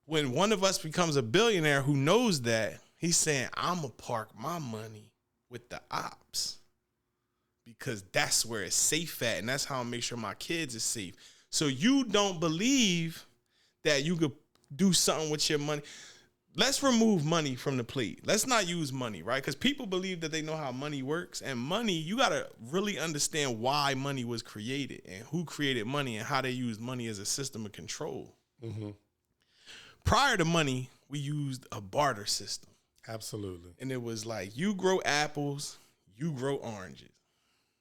when one of us becomes a billionaire who knows that, he's saying, I'm going to park my money with the ops because that's where it's safe at, and that's how I make sure my kids are safe. So you don't believe that you could do something with your money. Let's remove money from the plate. Let's not use money, right? Because people believe that they know how money works. And money, you got to really understand why money was created and who created money and how they use money as a system of control. Mm-hmm. Prior to money, we used a barter system. Absolutely. And it was like, you grow apples, you grow oranges.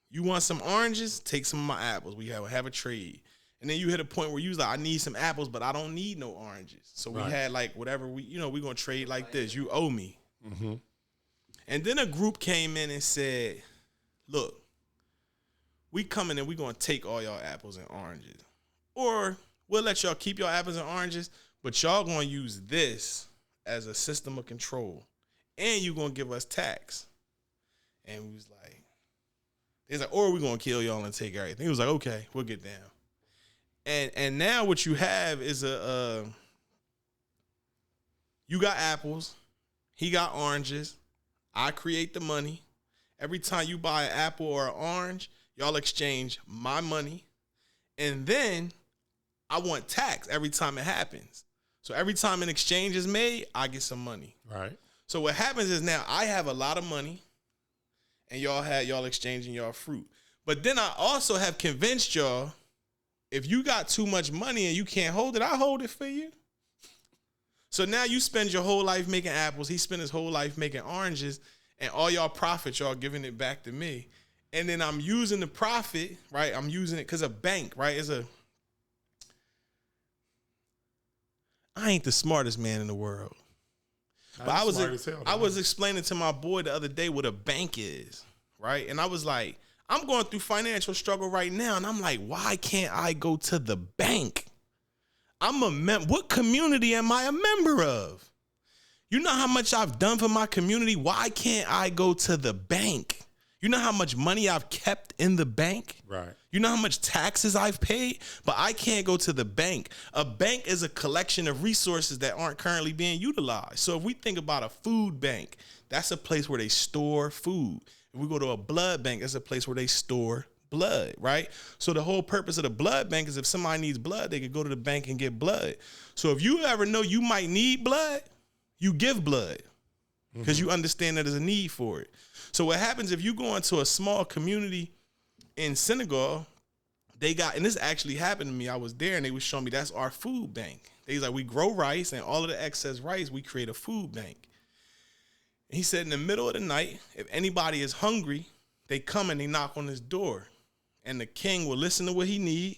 You want some oranges? Take some of my apples. We have a trade. And then you hit a point where you was like, I need some apples, but I don't need no oranges. So we had like whatever we're going to trade like this. You owe me. Mm-hmm. And then a group came in and said, look, we coming and we're going to take all y'all apples and oranges. Or we'll let y'all keep your apples and oranges, but y'all going to use this as a system of control. And you're going to give us tax. And we was like, he's like, or we're going to kill y'all and take everything. He was like, okay, we'll get down. And now what you have is you got apples, he got oranges, I create the money. Every time you buy an apple or an orange, y'all exchange my money. And then I want tax every time it happens. So every time an exchange is made, I get some money. Right. So what happens is now I have a lot of money and y'all exchanging y'all fruit. But then I also have convinced y'all, if you got too much money and you can't hold it, I hold it for you. So now you spend your whole life making apples. He spent his whole life making oranges, and all y'all profit, y'all giving it back to me. And then I'm using the profit, right? I'm using it because a bank, right? I ain't the smartest man in the world. But I was explaining to my boy the other day what a bank is, right? And I was like, I'm going through financial struggle right now, and I'm like, why can't I go to the bank? What community am I a member of? You know how much I've done for my community? Why can't I go to the bank? You know how much money I've kept in the bank? Right. You know how much taxes I've paid? But I can't go to the bank. A bank is a collection of resources that aren't currently being utilized. So if we think about a food bank, that's a place where they store food. If we go to a blood bank, it's a place where they store blood, right? So the whole purpose of the blood bank is if somebody needs blood, they could go to the bank and get blood. So if you ever know you might need blood, you give blood because you understand that there's a need for it. So what happens if you go into a small community in Senegal, they got, and this actually happened to me. I was there and they was showing me that's our food bank. They was like, we grow rice and all of the excess rice, we create a food bank. And he said in the middle of the night, if anybody is hungry, they come and they knock on his door. And the king will listen to what he need.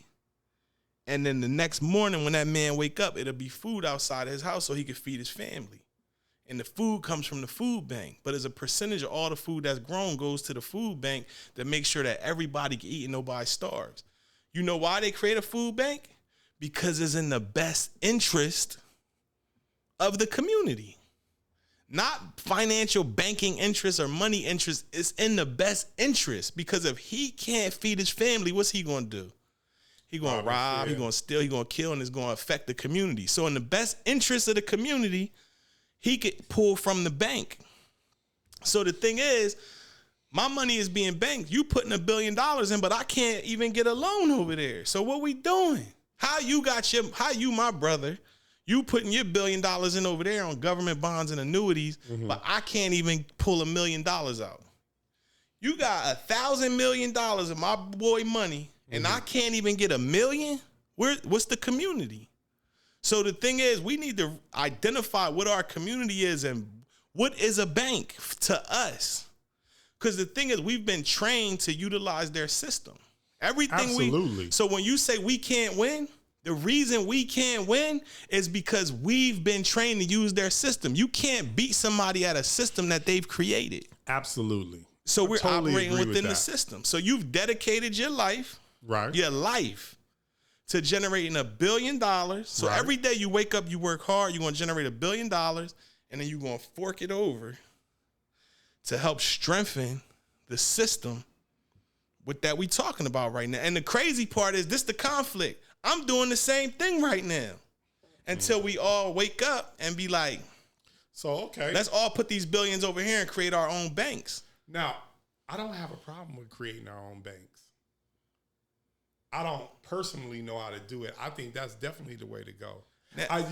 And then the next morning when that man wake up, it'll be food outside of his house so he can feed his family. And the food comes from the food bank. But as a percentage of all the food that's grown goes to the food bank to make sure that everybody can eat and nobody starves. You know why they create a food bank? Because it's in the best interest of the community. Not financial banking interest or money interest. It's in the best interest because if he can't feed his family, what's he going to do? He going to rob, he going to steal, he going to kill, and it's going to affect the community. So in the best interest of the community, he could pull from the bank. So the thing is, my money is being banked. You putting $1 billion in, but I can't even get a loan over there. So what we doing? How you, my brother, you putting your $1 billion in over there on government bonds and annuities, but I can't even pull $1 million out. You got $1,000 million of my boy money, and I can't even get $1 million? What's the community? So the thing is, we need to identify what our community is and what is a bank to us. Because the thing is, we've been trained to utilize their system. Absolutely. So when you say we can't win, the reason we can't win is because we've been trained to use their system. You can't beat somebody at a system that they've created. Absolutely. So we're totally operating within the system. So you've dedicated your life, to generating $1 billion. So every day you wake up, you work hard, you're going to generate $1 billion, and then you're going to fork it over to help strengthen the system with that we talking about right now. And the crazy part is this the conflict. I'm doing the same thing right now until we all wake up and be like, let's all put these billions over here and create our own banks. Now, I don't have a problem with creating our own banks. I don't personally know how to do it. I think that's definitely the way to go.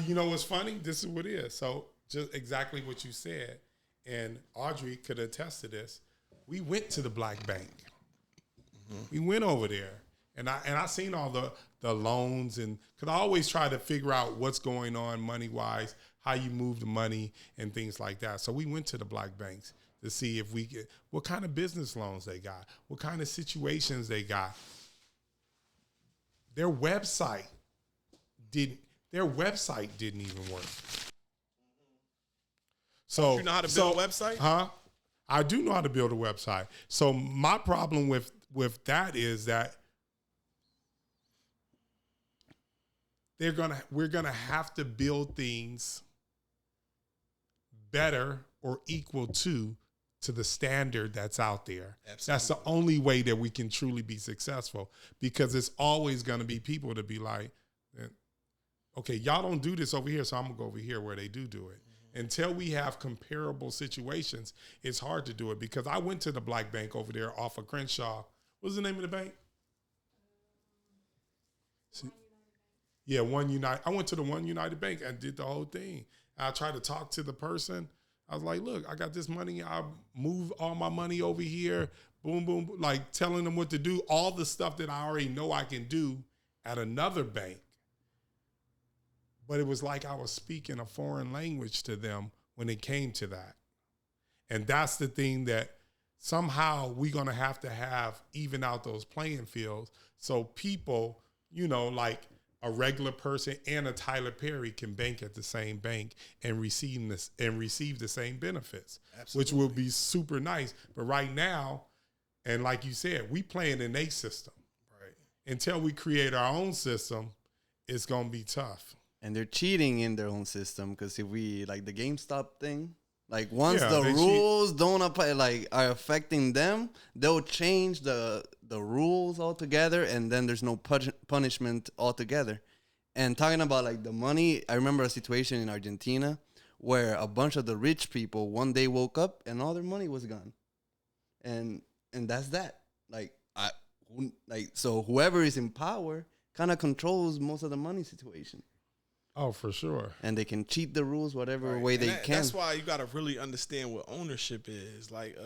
You know what's funny? This is what it is. So just exactly what you said, and Audrey could attest to this. We went to the Black Bank. We went over there, and I seen all the loans, and because I always try to figure out what's going on money-wise, how you move the money and things like that. So we went to the Black Banks to see if we get what kind of business loans they got, what kind of situations they got. Their website didn't even work. So you know how to build a website? Huh? I do know how to build a website. So my problem with that is that we're gonna have to build things better or equal to the standard that's out there. Absolutely. That's the only way that we can truly be successful, because it's always going to be people to be like, okay, y'all don't do this over here, so I'm going to go over here where they do it. Mm-hmm. Until we have comparable situations, it's hard to do it, because I went to the Black Bank over there off of Crenshaw. What's the name of the bank? One United. I went to the One United Bank and did the whole thing. I tried to talk to the person. I was like, look, I got this money. I move all my money over here. Boom, boom, boom. Like telling them what to do. All the stuff that I already know I can do at another bank. But it was like I was speaking a foreign language to them when it came to that. And that's the thing that somehow we're going to have even out those playing fields. So people, like a regular person and a Tyler Perry can bank at the same bank and receive the same benefits. Absolutely. Which will be super nice. But right now, And like you said, we playing in their system. Right. Until we create our own system, it's going to be tough. And they're cheating in their own system because if we, like the GameStop thing, like once Yeah, the they rules don't apply, like are affecting them, they'll change the rules altogether, and then there's no punishment altogether. And talking about like the money, I remember a situation in Argentina where a bunch of the rich people one day woke up and all their money was gone, and that's that. So whoever is in power kind of controls most of the money situation. Oh, for sure. And they can cheat the rules whatever way And they can. That's why you got to really understand what ownership is. Like,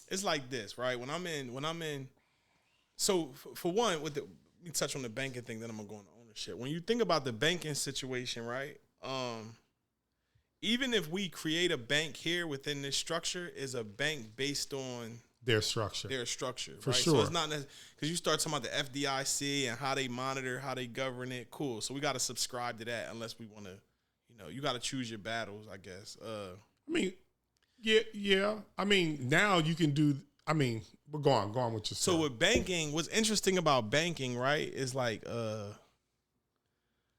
it's like this, right? When I'm in, so for one, let me touch on the banking thing, then I'm gonna go into ownership. When you think about the banking situation, right? Even if we create a bank here within this structure, is a bank based on their structure. For right? sure. So it's not because you start talking about the FDIC and how they monitor, how they govern it. Cool. So we got to subscribe to that unless we want to, you got to choose your battles, I guess. I mean, yeah. I mean, now you can do. I mean, but go on with your story. So with banking, what's interesting about banking, right, is like,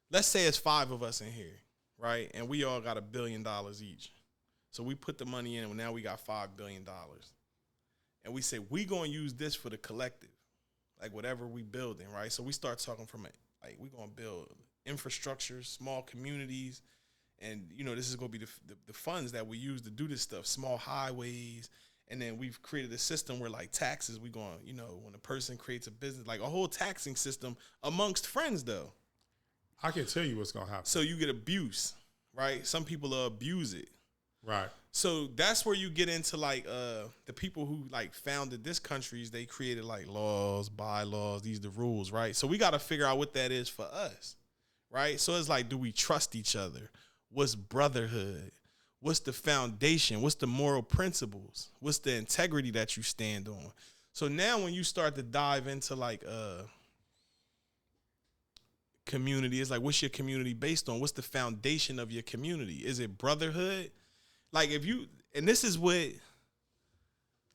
let's say it's 5 of us in here, right, and we all got $1 billion each. So we put the money in, and now we got $5 billion. And we say, we going to use this for the collective, like whatever we building, right? So we start talking from like we going to build infrastructure, small communities, and, this is going to be the funds that we use to do this stuff, small highways. And then we've created a system where, like, taxes, we going, when a person creates a business, like a whole taxing system amongst friends, though. I can tell you what's going to happen. So you get abuse, right? Some people abuse it. Right. So that's where you get into like the people who like founded this country. They created like laws, bylaws. These the rules, right? So we got to figure out what that is for us, right? So it's like, do we trust each other? What's brotherhood? What's the foundation? What's the moral principles? What's the integrity that you stand on? So now when you start to dive into like community, it's like, what's your community based on? What's the foundation of your community? Is it brotherhood? Like and this is what,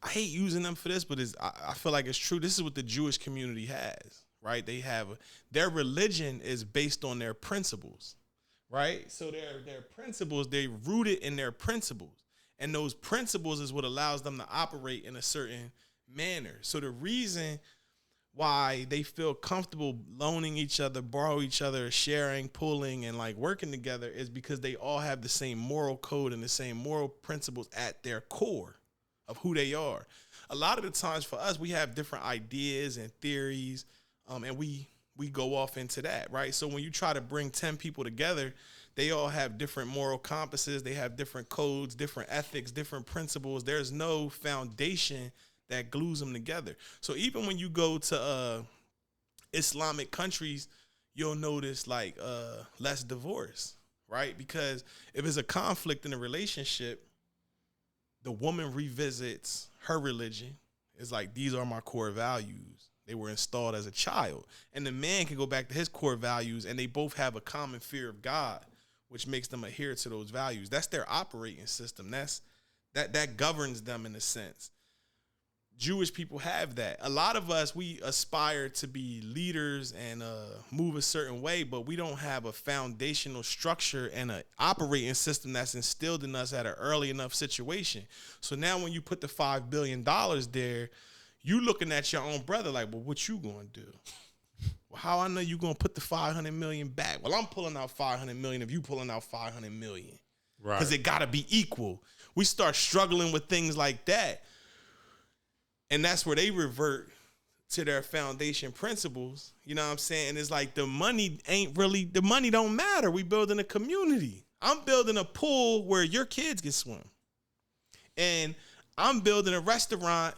I hate using them for this, but I feel like it's true. This is what the Jewish community has, right? They have, their religion is based on their principles, right? So their principles, they rooted in their principles. And those principles is what allows them to operate in a certain manner. So the reason why they feel comfortable loaning each other, borrow each other, sharing, pulling, and like working together is because they all have the same moral code and the same moral principles at their core of who they are. A lot of the times for us, we have different ideas and theories, and we go off into that, right? So when you try to bring 10 people together, they all have different moral compasses, they have different codes, different ethics, different principles. There's no foundation that glues them together. So even when you go to Islamic countries, you'll notice like less divorce, right? Because if there's a conflict in a relationship, the woman revisits her religion. It's like, these are my core values. They were installed as a child. And the man can go back to his core values, and they both have a common fear of God, which makes them adhere to those values. That's their operating system. That governs them in a sense. Jewish people have that. A lot of us, we aspire to be leaders and move a certain way, but we don't have a foundational structure and an operating system that's instilled in us at an early enough situation. So now when you put the $5 billion there, you looking at your own brother like, well, what you going to do? Well, how I know you going to put the $500 million back? Well, I'm pulling out $500 million if you pulling out $500 million. Right. Because it got to be equal. We start struggling with things like that. And that's where they revert to their foundation principles. You know what I'm saying? It's like the money don't matter. We building a community. I'm building a pool where your kids can swim. And I'm building a restaurant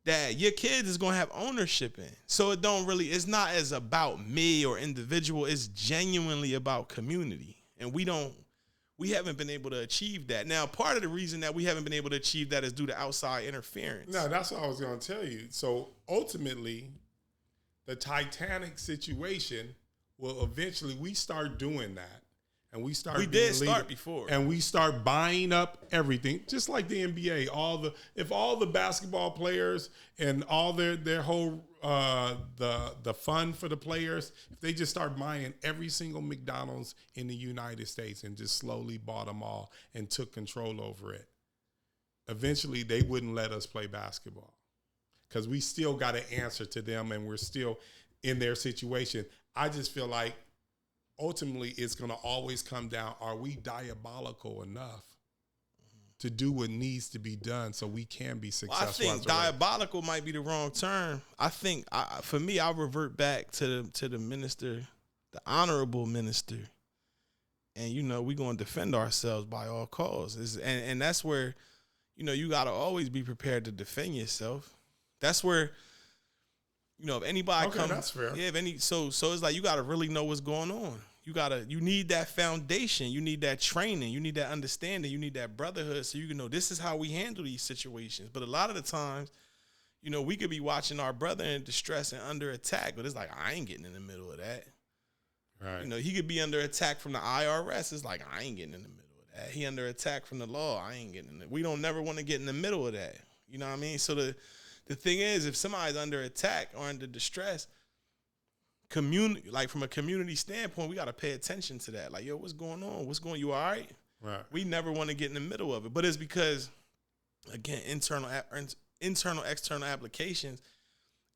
that your kids is going to have ownership in. So it's not as about me or individual. It's genuinely about community. And we haven't been able to achieve that. Now, part of the reason that we haven't been able to achieve that is due to outside interference. No, that's what I was going to tell you. So ultimately, the Titanic situation will eventually, we start doing that. and we start. We did start before, and we start buying up everything, just like the NBA. If all the basketball players and all their whole the fund for the players, if they just start buying every single McDonald's in the United States and just slowly bought them all and took control over it, eventually they wouldn't let us play basketball because we still got to answer to them and we're still in their situation. I just feel like ultimately it's going to always come down, are we diabolical enough to do what needs to be done so we can be successful? Well, I think diabolical might be the wrong term. I think, for me, I'll revert back to the minister, the honorable minister. And, we're going to defend ourselves by all causes. And that's where, you got to always be prepared to defend yourself. That's where, if anybody comes. That's fair. Yeah, so it's like you got to really know what's going on. You need that foundation. You need that training. You need that understanding. You need that brotherhood so you can know this is how we handle these situations. But a lot of the times, we could be watching our brother in distress and under attack, but it's like, I ain't getting in the middle of that. Right. He could be under attack from the IRS. It's like, I ain't getting in the middle of that. He under attack from the law. I ain't getting in it. We don't never want to get in the middle of that. You know what I mean? So the thing is, if somebody's under attack or under distress, from a community standpoint, we got to pay attention to that. Like, yo, what's going on? You all right? Right. We never want to get in the middle of it. But it's because, again, internal, external applications,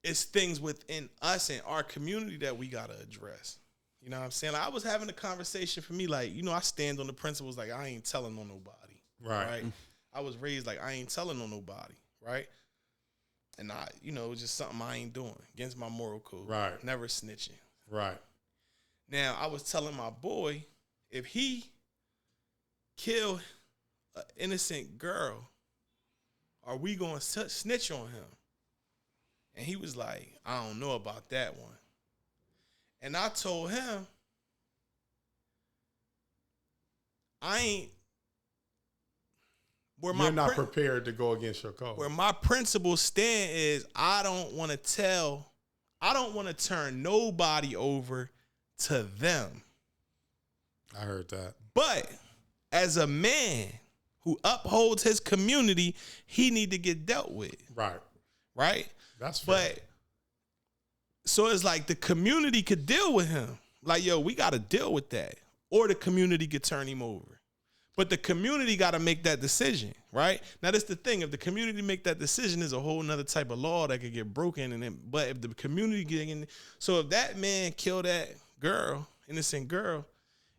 it's things within us and our community that we got to address. You know what I'm saying? Like, I was having a conversation for me, like, I stand on the principles, like, I ain't telling on nobody. Right. I was raised like, I ain't telling on nobody. Right. And it was just something I ain't doing against my moral code. Right. Never snitching. Right. Now, I was telling my boy, if he killed an innocent girl, are we going to snitch on him? And he was like, I don't know about that one. And I told him, you're not prepared to go against your code. Where my principles stand is I don't want to turn nobody over to them. I heard that. But as a man who upholds his community, he need to get dealt with. Right. Right? That's fair. But so it's like the community could deal with him. Like, yo, we got to deal with that. Or the community could turn him over. But the community got to make that decision, right? Now, that's the thing. If the community make that decision, there's a whole nother type of law that could get broken. But if the community get in, so if that man killed that girl, innocent girl,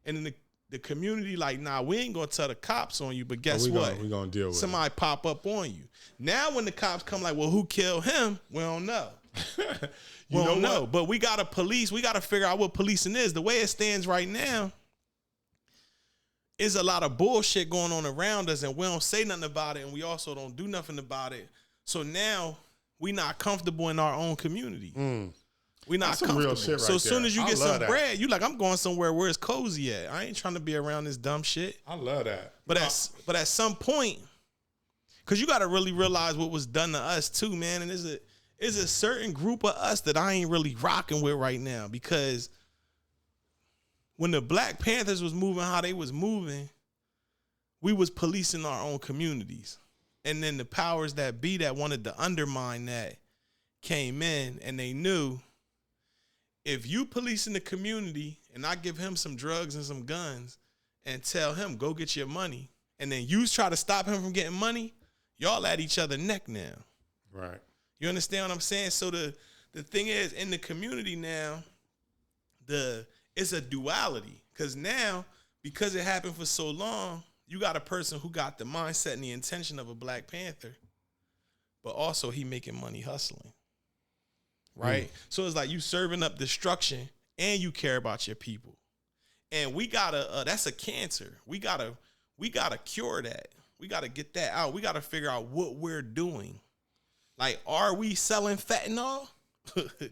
and then the community like, nah, we ain't gonna tell the cops on you. But guess what? We're gonna deal with somebody pop up on you. Now, when the cops come, like, well, who killed him? We don't know. We don't know. But we gotta police. We gotta figure out what policing is. The way it stands right now. Is a lot of bullshit going on around us and we don't say nothing about it and we also don't do nothing about it. So now we not comfortable in our own community. We not comfortable. Real shit right so as soon as you get some bread, you like, I'm going somewhere where it's cozy at. I ain't trying to be around this dumb shit. I love that. But at some point, because you got to really realize what was done to us too, man. And there's a certain group of us that I ain't really rocking with right now because when the Black Panthers was moving how they was moving, we was policing our own communities. And then the powers that be that wanted to undermine that came in and they knew if you policing the community and I give him some drugs and some guns and tell him, go get your money, and then you try to stop him from getting money, y'all at each other neck now. Right. You understand what I'm saying? So the thing is, in the community now, it's a duality. Because now, because it happened for so long, you got a person who got the mindset and the intention of a Black Panther, but also he making money hustling. Right? So it's like you serving up destruction and you care about your people. And we gotta, that's a cancer. We gotta cure that. We gotta get that out. We gotta figure out what we're doing. Like, are we selling fentanyl?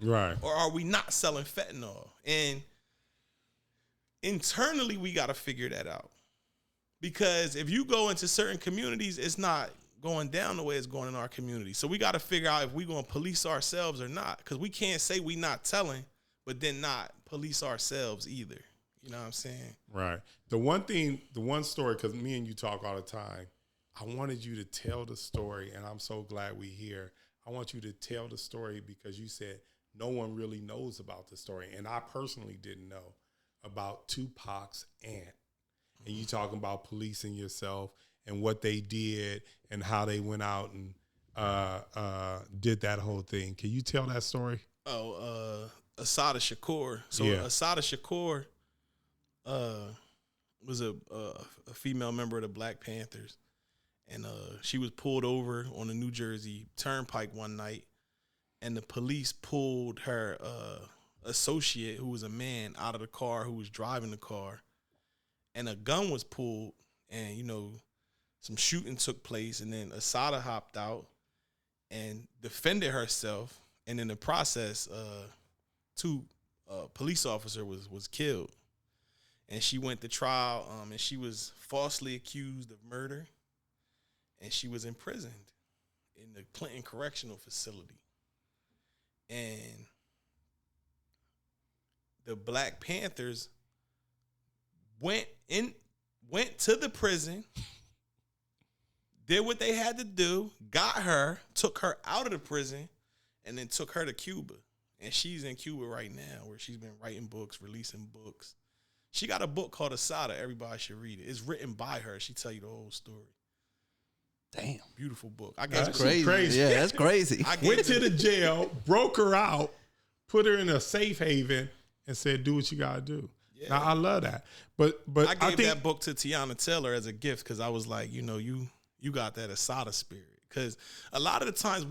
Right. Or are we not selling fentanyl? And internally, we got to figure that out. Because if you go into certain communities, it's not going down the way it's going in our community. So we got to figure out if we're going to police ourselves or not. Because we can't say we not telling, but then not police ourselves either. You know what I'm saying? Right. The one story, because me and you talk all the time, I wanted you to tell the story, and I'm so glad we're here. I want you to tell the story because you said no one really knows about the story. And I personally didn't know about Tupac's aunt. And you talking about policing yourself and what they did and how they went out and did that whole thing. Can you tell that story? Assata Shakur. So Assata Shakur was a female member of the Black Panthers. And she was pulled over on the New Jersey Turnpike one night. And the police pulled her associate, who was a man, out of the car who was driving the car. And a gun was pulled, and, you know, some shooting took place. And then Assata hopped out and defended herself. And in the process, two police officer was killed. And she went to trial, and she was falsely accused of murder. And she was imprisoned in the Clinton Correctional Facility. And the Black Panthers went to the prison, did what they had to do, got her, took her out of the prison, and then took her to Cuba. And she's in Cuba right now, where she's been writing books, releasing books. She got a book called Assata. Everybody should read it. It's written by her. She tell you the whole story. Damn. Beautiful book. That's crazy. Yeah, that's crazy. Went to the jail, broke her out, put her in a safe haven, and said, do what you got to do. Yeah. Now, I love that. But I gave that book to Tiana Taylor as a gift because I was like, you know, you got that Assata spirit. Because a lot of the times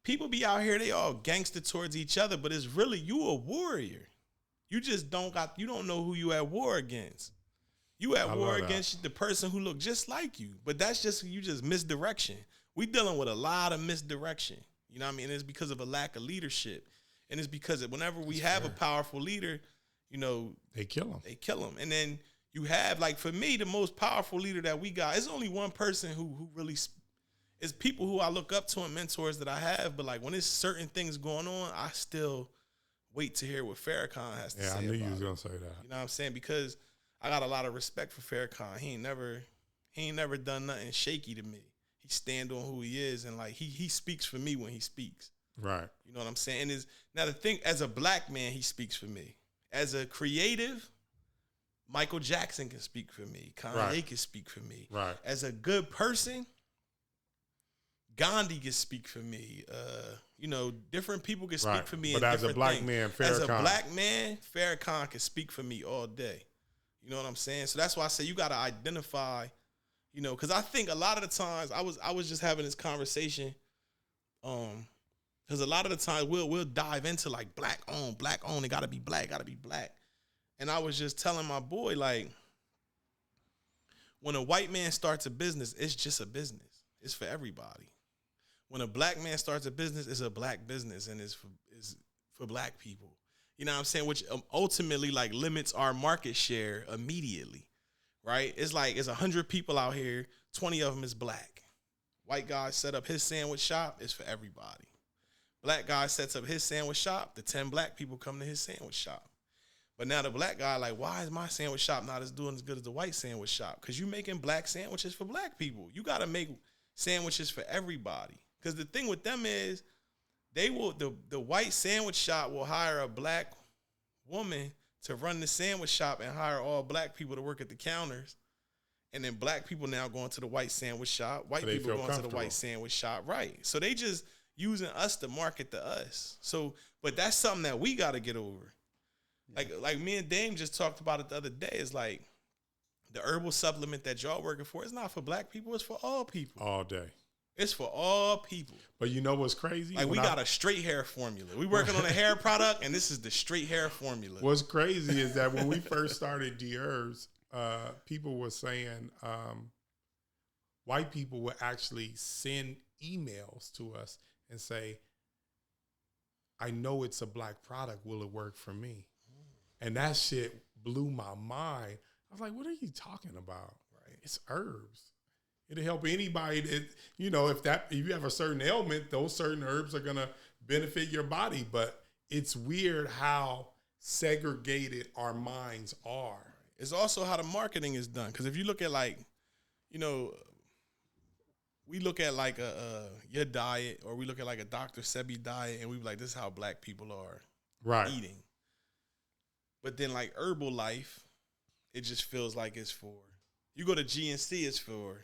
people be out here, they all gangster towards each other, but it's really you a warrior. You just don't know who you at war against. You at war against the person who look just like you. But that's just misdirection. We dealing with a lot of misdirection. You know what I mean? It's because of a lack of leadership. And it's because whenever we have a powerful leader, you know, they kill him. And then you have, like, for me, the most powerful leader that we got, it's only one person who really is people who I look up to and mentors that I have. But, like, when there's certain things going on, I still wait to hear what Farrakhan has to say. Yeah, I knew you was going to say that. You know what I'm saying? Because I got a lot of respect for Farrakhan. He ain't never done nothing shaky to me. He stand on who he is, and, like, he speaks for me when he speaks. Right. You know what I'm saying? Now the thing, as a black man, he speaks for me. As a creative, Michael Jackson can speak for me. Kanye can speak for me. Right. As a good person, Gandhi can speak for me. You know, different people can speak for me. But as a black man, Farrakhan can speak for me all day. You know what I'm saying? So that's why I say you got to identify, you know, because I think a lot of the times I was just having this conversation, because a lot of the times we'll dive into like black owned, it gotta be black. And I was just telling my boy, like, when a white man starts a business, it's just a business. It's for everybody. When a black man starts a business, it's a black business, and it's for black people. You know what I'm saying? Which ultimately, like, limits our market share immediately, right? It's like, it's 100 people out here, 20 of them is black. White guy set up his sandwich shop, it's for everybody. Black guy sets up his sandwich shop, the 10 black people come to his sandwich shop. But now the black guy, like, why is my sandwich shop not doing as good as the white sandwich shop? Because you making black sandwiches for black people. You got to make sandwiches for everybody. Because the thing with them is, the white sandwich shop will hire a black woman to run the sandwich shop and hire all black people to work at the counters. And then black people now going to the white sandwich shop. White people going to the white sandwich shop. Right. So they just using us to market to us. So, but that's something that we got to get over. Like me and Dame just talked about it the other day. It's like the herbal supplement that y'all working for, it's not for black people. It's for all people. All day. It's for all people. But you know what's crazy? Like, we got a straight hair formula. We working on a hair product, and this is the straight hair formula. What's crazy is that when we first started DHERBS, people were saying white people would actually send emails to us and say, I know it's a black product. Will it work for me? And that shit blew my mind. I was like, what are you talking about? Right. It's herbs. It'll help anybody that, you know, if you have a certain ailment, those certain herbs are going to benefit your body. But it's weird how segregated our minds are. It's also how the marketing is done. Because if you look at like, you know, we look at like your diet, or we look at like a Dr. Sebi diet, and we be like, this is how black people are eating. But then like Herbalife, it just feels like it's for, you go to GNC, it's for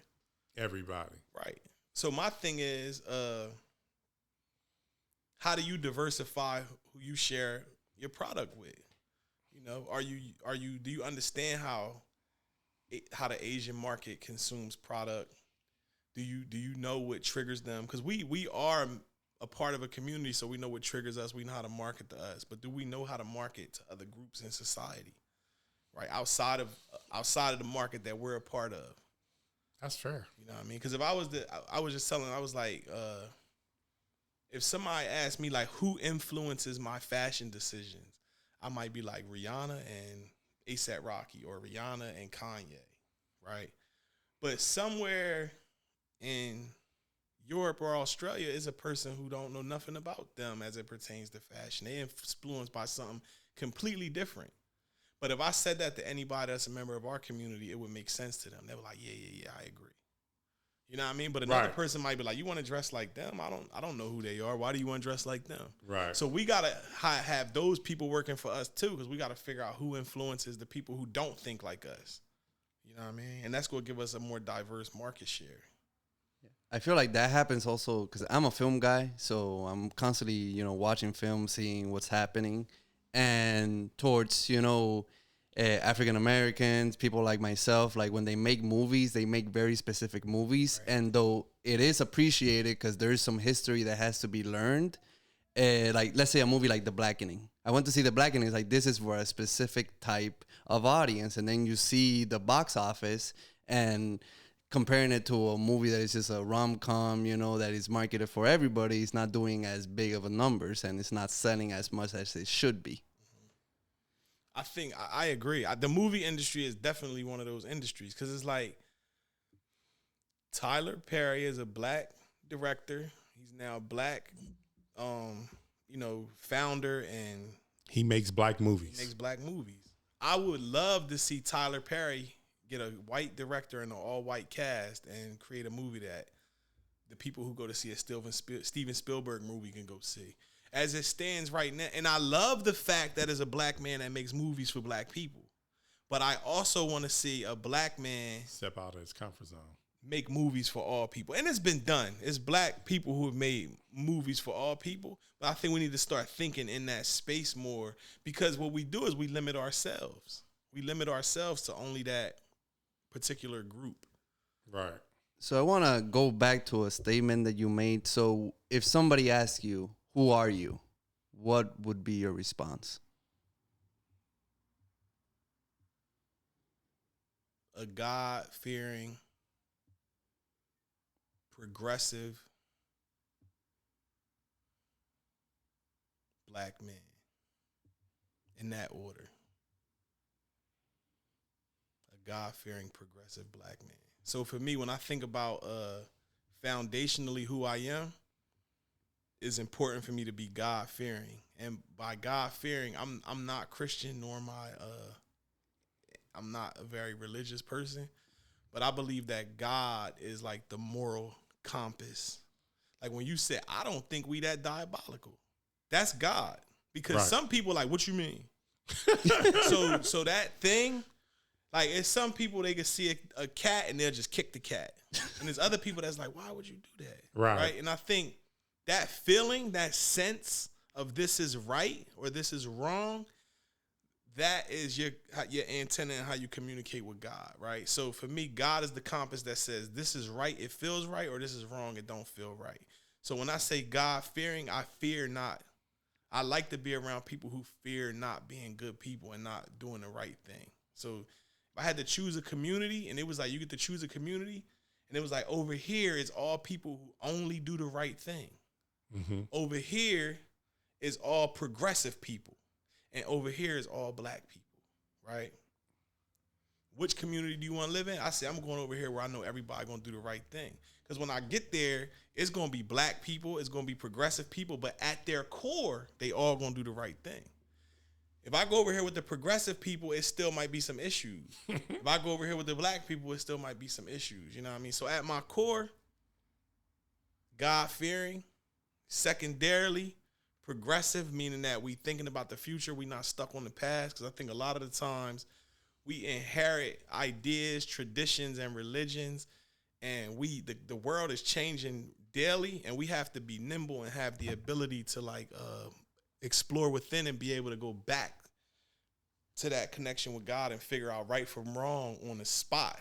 everybody. Right. So my thing is, how do you diversify who you share your product with? You know, do you understand how the Asian market consumes product? Do you know what triggers them? Because we are a part of a community, so we know what triggers us. We know how to market to us, but do we know how to market to other groups in society, right? Outside of the market that we're a part of. That's fair. You know what I mean? Because if I was just telling, I was like, if somebody asked me like who influences my fashion decisions, I might be like Rihanna and A$AP Rocky, or Rihanna and Kanye, right? But somewhere in Europe or Australia is a person who don't know nothing about them as it pertains to fashion. They influenced by something completely different. But if I said that to anybody that's a member of our community, it would make sense to them. They were like, yeah, I agree. You know what I mean? But another person might be like, you want to dress like them? I don't know who they are. Why do you want to dress like them? Right. So we got to have those people working for us too, because we got to figure out who influences the people who don't think like us. You know what I mean? And that's going to give us a more diverse market share. I feel like that happens also because I'm a film guy, so I'm constantly, you know, watching film, seeing what's happening, and towards, you know, African Americans, people like myself, like when they make movies, they make very specific movies, and though it is appreciated because there is some history that has to be learned, like let's say a movie like The Blackening. I went to see The Blackening. It's like, this is for a specific type of audience, and then you see the box office and comparing it to a movie that is just a rom-com, you know, that is marketed for everybody, it's not doing as big of a numbers, and it's not selling as much as it should be. I think I agree. The movie industry is definitely one of those industries, because it's like Tyler Perry is a black director. He's now a black, you know, founder, and he makes black movies. I would love to see Tyler Perry get a white director and an all-white cast and create a movie that the people who go to see a Steven Spielberg movie can go see. As it stands right now, and I love the fact that as a black man that makes movies for black people, but I also want to see a black man step out of his comfort zone, make movies for all people. And it's been done. It's black people who have made movies for all people, but I think we need to start thinking in that space more, because what we do is we limit ourselves. We limit ourselves to only that particular group. Right. So I want to go back to a statement that you made. So if somebody asks you, who are you? What would be your response? A God-fearing, progressive black man. In that order. A God-fearing, progressive black man. So for me, when I think about foundationally who I am, it's important for me to be God-fearing. And by God-fearing, I'm not Christian, nor am I'm not a very religious person, but I believe that God is like the moral compass. Like when you say, I don't think we that diabolical, that's God. Because some people like, what you mean? so that thing, like it's some people, they can see a cat and they'll just kick the cat. And there's other people that's like, why would you do that? Right. And I think that feeling, that sense of this is right or this is wrong, that is your antenna and how you communicate with God, right? So for me, God is the compass that says this is right, it feels right, or this is wrong, it don't feel right. So when I say God-fearing, I fear not. I like to be around people who fear not being good people and not doing the right thing. So if I had to choose a community, and it was like you get to choose a community, and it was like over here is all people who only do the right thing. Mm-hmm. Over here is all progressive people. And over here is all black people, right? Which community do you want to live in? I say I'm going over here where I know everybody going to do the right thing. Because when I get there, it's going to be black people, it's going to be progressive people, but at their core, they all going to do the right thing. If I go over here with the progressive people, it still might be some issues. If I go over here with the black people, it still might be some issues. You know what I mean? So at my core, God-fearing, secondarily, progressive, meaning that we thinking about the future, we not stuck on the past. Because I think a lot of the times we inherit ideas, traditions, and religions, and the world is changing daily, and we have to be nimble and have the ability to explore within and be able to go back to that connection with God and figure out right from wrong on the spot.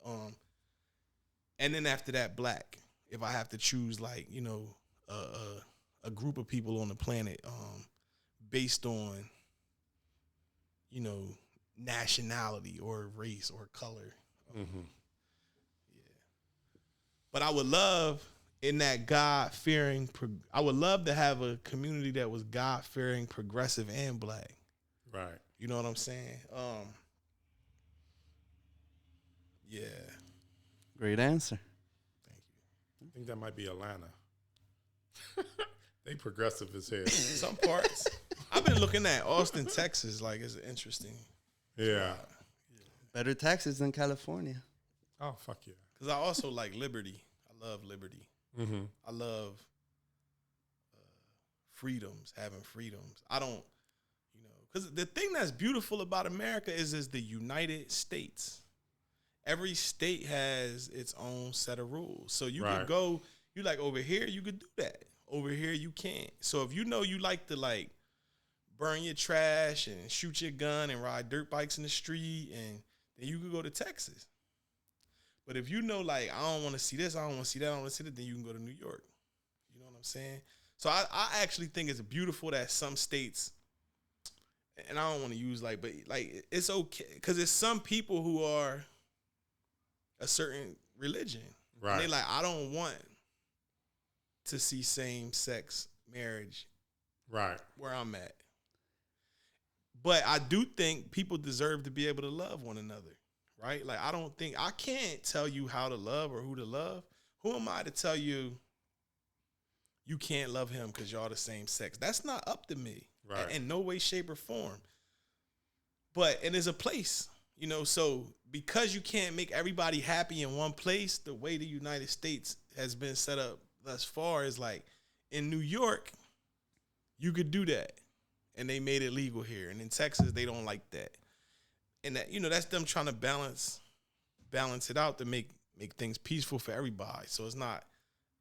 And then after that, black. If I have to choose, a group of people on the planet based on, nationality or race or color. Mm-hmm. Yeah. But I would love in that God-fearing, I would love to have a community that was God-fearing, progressive, and black. Right. You know what I'm saying? Yeah. Great answer. Thank you. I think that might be Atlanta. They progressive as hell. Some parts. I've been looking at Austin, Texas. It's interesting. Yeah. Better taxes than California. Oh, fuck yeah. Because I also like liberty. I love liberty. Mm-hmm. I love freedoms, having freedoms. I don't, because the thing that's beautiful about America is the United States. Every state has its own set of rules. So you can go, over here, you could do that. Over here, you can't. So if you like to burn your trash and shoot your gun and ride dirt bikes in the street, and then you could go to Texas. But if I don't want to see this, I don't want to see that, I don't want to see that, then you can go to New York. You know what I'm saying? So I actually think it's beautiful that some states, and I don't want to use it's okay, because it's some people who are a certain religion. Right. And they I don't want to see same-sex marriage where I'm at. But I do think people deserve to be able to love one another. Right? I can't tell you how to love or who to love. Who am I to tell you you can't love him because y'all the same sex? That's not up to me. Right. In no way, shape, or form. And there's a place, so because you can't make everybody happy in one place, the way the United States has been set up thus far is in New York, you could do that. And they made it legal here. And in Texas, they don't like that. And that, that's them trying to balance it out to make things peaceful for everybody. So it's not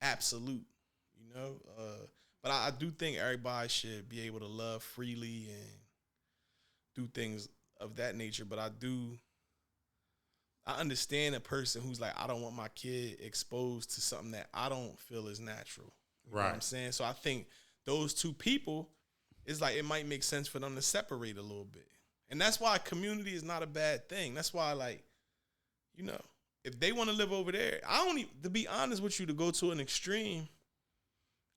absolute, But I do think everybody should be able to love freely and do things of that nature. But I understand a person who's I don't want my kid exposed to something that I don't feel is natural. You know what I'm saying? So I think those two people, it's it might make sense for them to separate a little bit. And that's why community is not a bad thing. That's why, if they want to live over there, to be honest with you, to go to an extreme,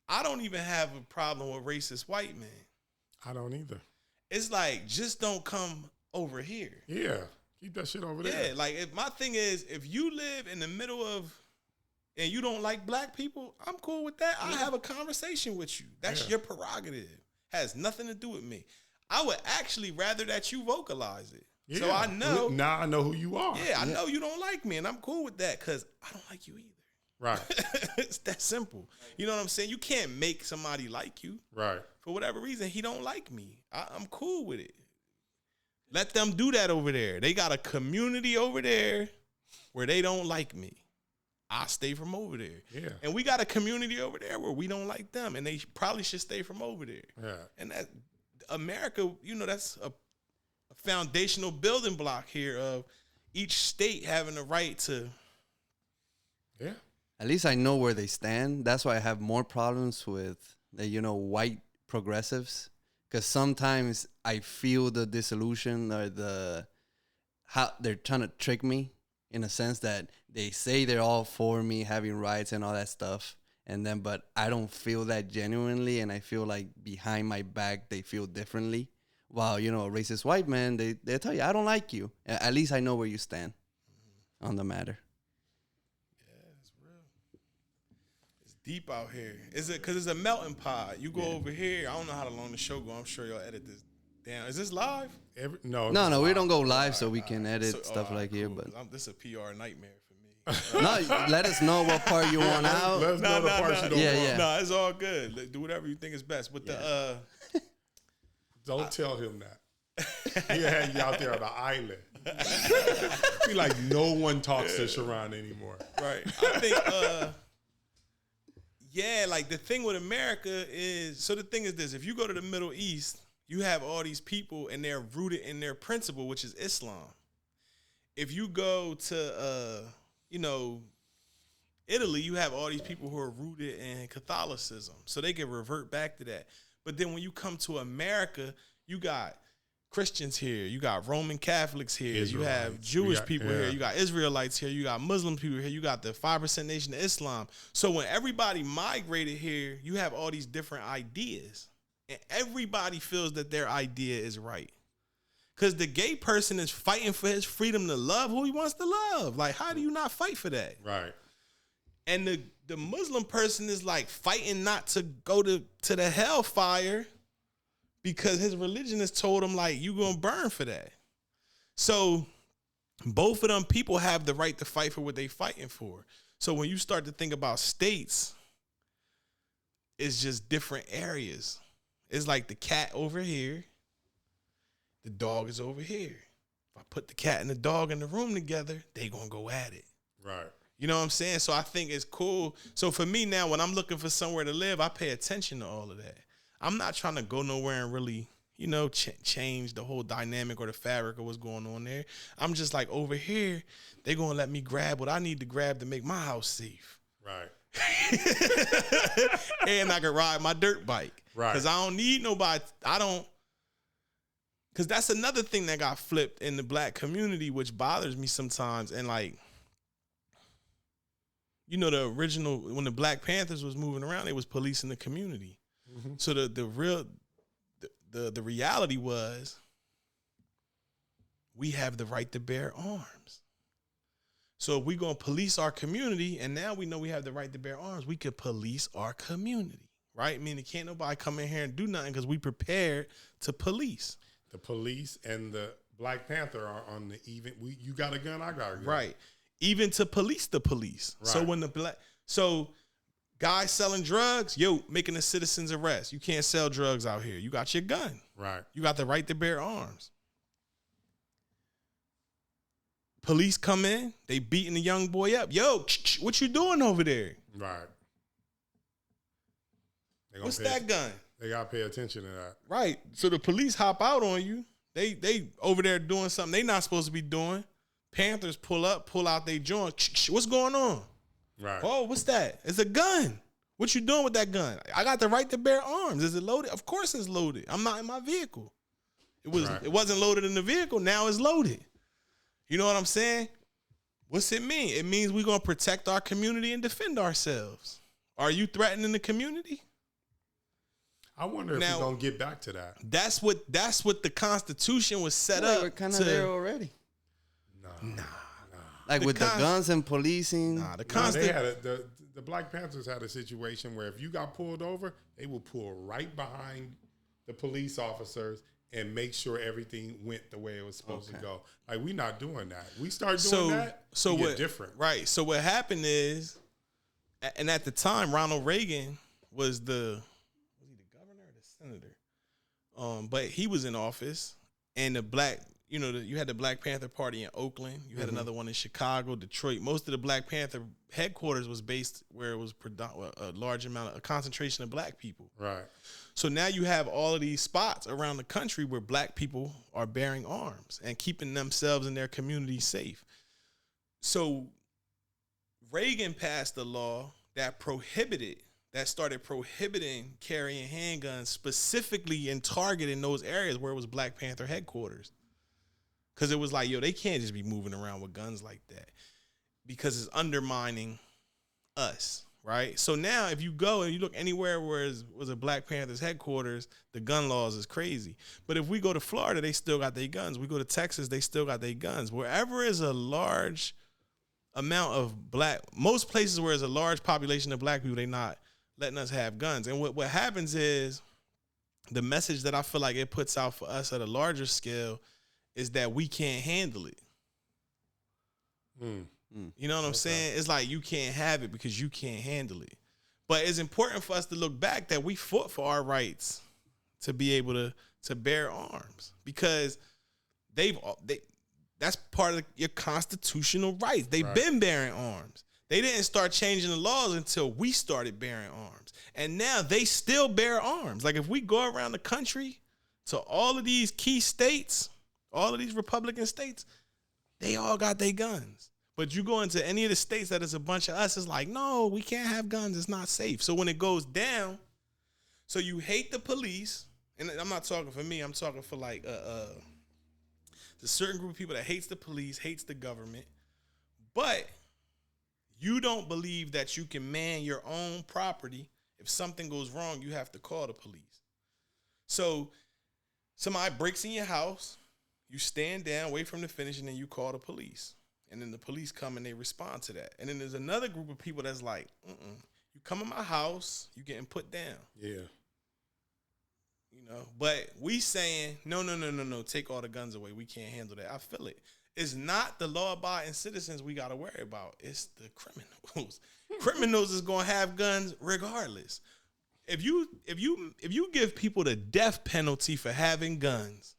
I don't even have a problem with racist white men. I don't either. It's just don't come over here. Yeah. Keep that shit over there. Yeah, if my thing is, if you live in the middle of, and you don't like black people, I'm cool with that. I'll have a conversation with you. That's your prerogative. Has nothing to do with me. I would actually rather that you vocalize it. Yeah. So I know. Now I know who you are. Yeah, I know you don't like me, and I'm cool with that because I don't like you either. Right. It's that simple. You know what I'm saying? You can't make somebody like you. Right. For whatever reason, he don't like me. I'm cool with it. Let them do that over there. They got a community over there where they don't like me. I stay from over there. Yeah. And we got a community over there where we don't like them, and they probably should stay from over there. Yeah. And that America, that's a foundational building block here of each state having the right to. Yeah. At least I know where they stand. That's why I have more problems with the, white progressives. Because sometimes I feel the disillusion or how they're trying to trick me in a sense that they say they're all for me having rights and all that stuff. But I don't feel that genuinely. And I feel like behind my back, they feel differently. While, a racist white man, they tell you, I don't like you. At least I know where you stand on the matter. Yeah, it's real. It's deep out here. Is it because it's a melting pot? You go over here. I don't know how long the show go. I'm sure y'all edit this Damn, is this live? No, we don't go live, so we can edit stuff like here. But this is a PR nightmare for me. no, let us know what part you want out. Let us know the parts you don't want. No, it's all good. Do whatever you think is best. But don't tell him that. He had you out there on the island. Be like, no one talks to Sheron anymore. Right. I think, like the thing with America is, so the thing is this, if you go to the Middle East, you have all these people and they're rooted in their principle, which is Islam. If you go to, Italy, you have all these people who are rooted in Catholicism. So they can revert back to that. But then when you come to America, you got Christians here, you got Roman Catholics here, you have Jewish people here, you got Israelites here, you got Muslim people here, you got the 5% Nation of Islam. So when everybody migrated here, you have all these different ideas. And everybody feels that their idea is right. Because the gay person is fighting for his freedom to love who he wants to love. Like, how do you not fight for that? Right. And the Muslim person is like fighting not to go to the hellfire because his religion has told him, like, you going to burn for that. So both of them people have the right to fight for what they fighting for. So when you start to think about states, it's just different areas. It's like the cat over here, the dog is over here. If I put the cat and the dog in the room together, they gonna go at it. Right. You know what I'm saying? So I think it's cool. So for me now, when I'm looking for somewhere to live, I pay attention to all of that. I'm not trying to go nowhere and really, change the whole dynamic or the fabric of what's going on there. I'm just like, over here, they gonna let me grab what I need to grab to make my house safe. Right. And I can ride my dirt bike. Right. Because I don't need nobody. Because that's another thing that got flipped in the black community, which bothers me sometimes. And like, the original, when the Black Panthers was moving around, they was policing the community. Mm-hmm. So the reality was, we have the right to bear arms. So if we're going to police our community, and now we know we have the right to bear arms, we could police our community, right? I mean, can't nobody come in here and do nothing because we prepared to police. The police and the Black Panther are on the even. You got a gun, I got a gun. Right. Even to police the police. Right. So when guys selling drugs, making a citizen's arrest. You can't sell drugs out here. You got your gun. Right. You got the right to bear arms. Police come in, they beating the young boy up. Yo, what you doing over there? Right. What's that gun? They gotta pay attention to that. Right. So the police hop out on you. They over there doing something they not supposed to be doing. Panthers pull out their joint. What's going on? Right. Oh, what's that? It's a gun. What you doing with that gun? I got the right to bear arms. Is it loaded? Of course it's loaded. I'm not in my vehicle. It wasn't loaded in the vehicle. Now it's loaded. You know what I'm saying? What's it mean? It means we're going to protect our community and defend ourselves. Are you threatening the community? I wonder if we're going to get back to that. That's what the Constitution was set up. We're kind of there already. Nah. Like with the guns and policing. The Black Panthers had a situation where if you got pulled over, they will pull right behind the police officers and make sure everything went the way it was supposed to go. Like, we're not doing that. We start doing that, we get different. Right. So what happened is, and at the time, Ronald Reagan was the governor or the senator? But he was in office, and you had the Black Panther Party in Oakland. You had another one in Chicago, Detroit. Most of the Black Panther headquarters was based where it was a concentration of black people. Right. So now you have all of these spots around the country where black people are bearing arms and keeping themselves and their community safe. So Reagan passed a law that started prohibiting carrying handguns specifically and targeting those areas where it was Black Panther headquarters. Because it was like, they can't just be moving around with guns like that because it's undermining us. Right. So now if you go and you look anywhere where it was a Black Panthers headquarters, the gun laws is crazy. But if we go to Florida, they still got their guns. We go to Texas, they still got their guns. Wherever is a large amount of most places where there's a large population of black people, they not letting us have guns. And what happens is the message that I feel like it puts out for us at a larger scale is that we can't handle it. You know what I'm saying? It's like you can't have it because you can't handle it. But it's important for us to look back that we fought for our rights to be able to bear arms, because that's part of your constitutional rights. They've been bearing arms. They didn't start changing the laws until we started bearing arms. And now they still bear arms. Like if we go around the country to all of these key states, all of these Republican states, they all got their guns. But you go into any of the states that is a bunch of us, it's like, no, we can't have guns. It's not safe. So when it goes down, so you hate the police, and I'm not talking for me, I'm talking for like the certain group of people that hates the police, hates the government, but you don't believe that you can man your own property. If something goes wrong, you have to call the police. So somebody breaks in your house, you stand down, wait for them to finish, and then you call the police. And then the police come and they respond to that. And then there's another group of people that's like, you come in my house, you getting put down. Yeah. You know, but we saying, no, take all the guns away. We can't handle that. I feel it. It's not the law-abiding citizens we got to worry about. It's the criminals. Criminals is going to have guns regardless. If you give people the death penalty for having guns,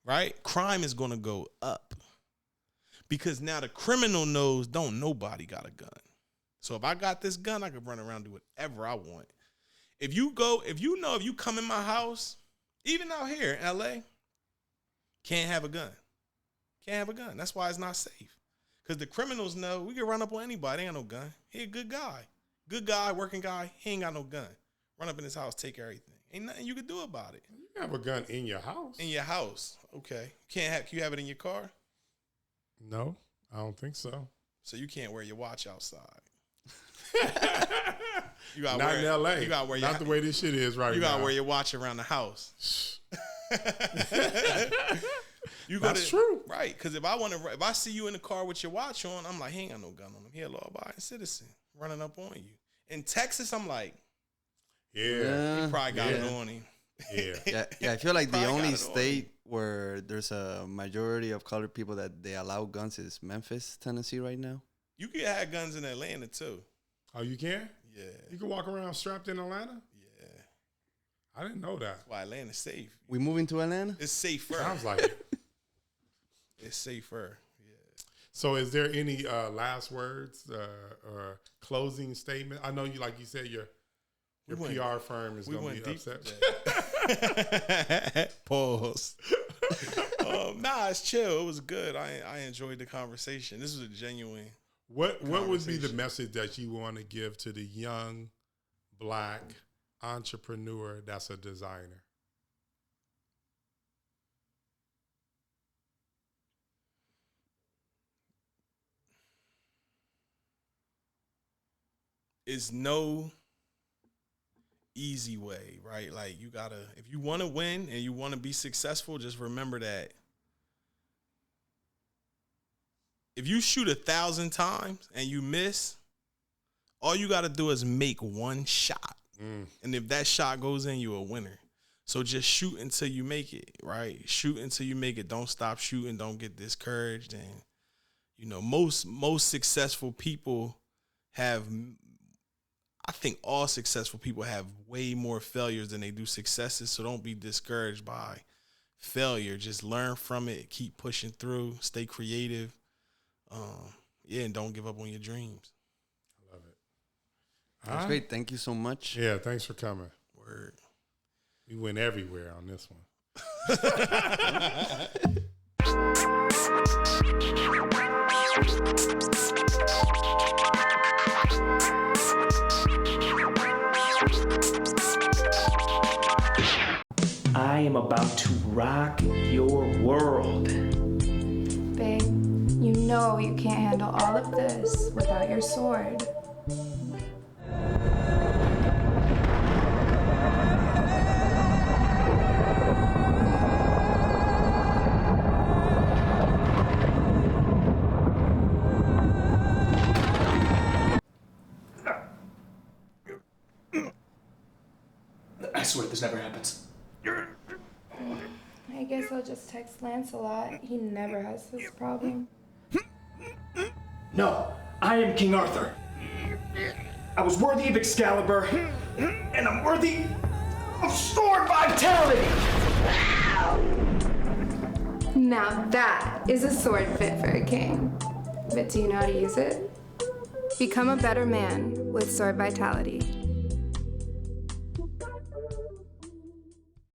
right? Crime is going to go up. Because now the criminal knows don't nobody got a gun. So if I got this gun, I can run around and do whatever I want. If you come in my house, even out here in LA, can't have a gun. Can't have a gun. That's why it's not safe. Because the criminals know we can run up on anybody. They ain't got no gun. He a good guy. Good guy, working guy. He ain't got no gun. Run up in his house, take everything. Ain't nothing you can do about it. You can have a gun in your house. In your house. Okay. Can you have it in your car? No, I don't think so. So you can't wear your watch outside. You gotta not in LA. You gotta wear not the way this shit is right now. You gotta wear your watch around the house. That's true, right? Because if I see you in the car with your watch on, I'm like, he ain't got no gun on him. He a law-abiding citizen running up on you. In Texas, I'm like, yeah, he probably got it on him. Yeah. I feel like the only state where there's a majority of colored people that they allow guns is Memphis, Tennessee right now. You can have guns in Atlanta too. Oh, you can? Yeah. You can walk around strapped in Atlanta? Yeah. I didn't know that. That's why Atlanta's safe. We moving to Atlanta? It's safer. Sounds like it. It's safer. Yeah. So is there any last words or closing statement? I know you, like you said, your PR firm is going to be upset. Pause. Nah, it's chill. It was good. I enjoyed the conversation. This was a genuine. What would be the message that you want to give to the young Black entrepreneur that's a designer? It's no easy way, right? Like you gotta, if you want to win and you want to be successful, just remember that if you shoot 1,000 times and you miss, all you gotta do is make one shot. And if that shot goes in, you're a winner. So just shoot until you make it, right? Shoot until you make it. Don't stop shooting. Don't get discouraged. And, you know, most successful people have, I think all successful people have way more failures than they do successes. So don't be discouraged by failure. Just learn from it. Keep pushing through. Stay creative. And don't give up on your dreams. I love it. That's great. Thank you so much. Yeah, thanks for coming. Word. We went everywhere on this one. I am about to rock your world. Babe, you know you can't handle all of this without your sword. I swear this never happens. I guess I'll just text Lancelot. He never has this problem. No, I am King Arthur. I was worthy of Excalibur, and I'm worthy of sword vitality! Now that is a sword fit for a king. But do you know how to use it? Become a better man with sword vitality.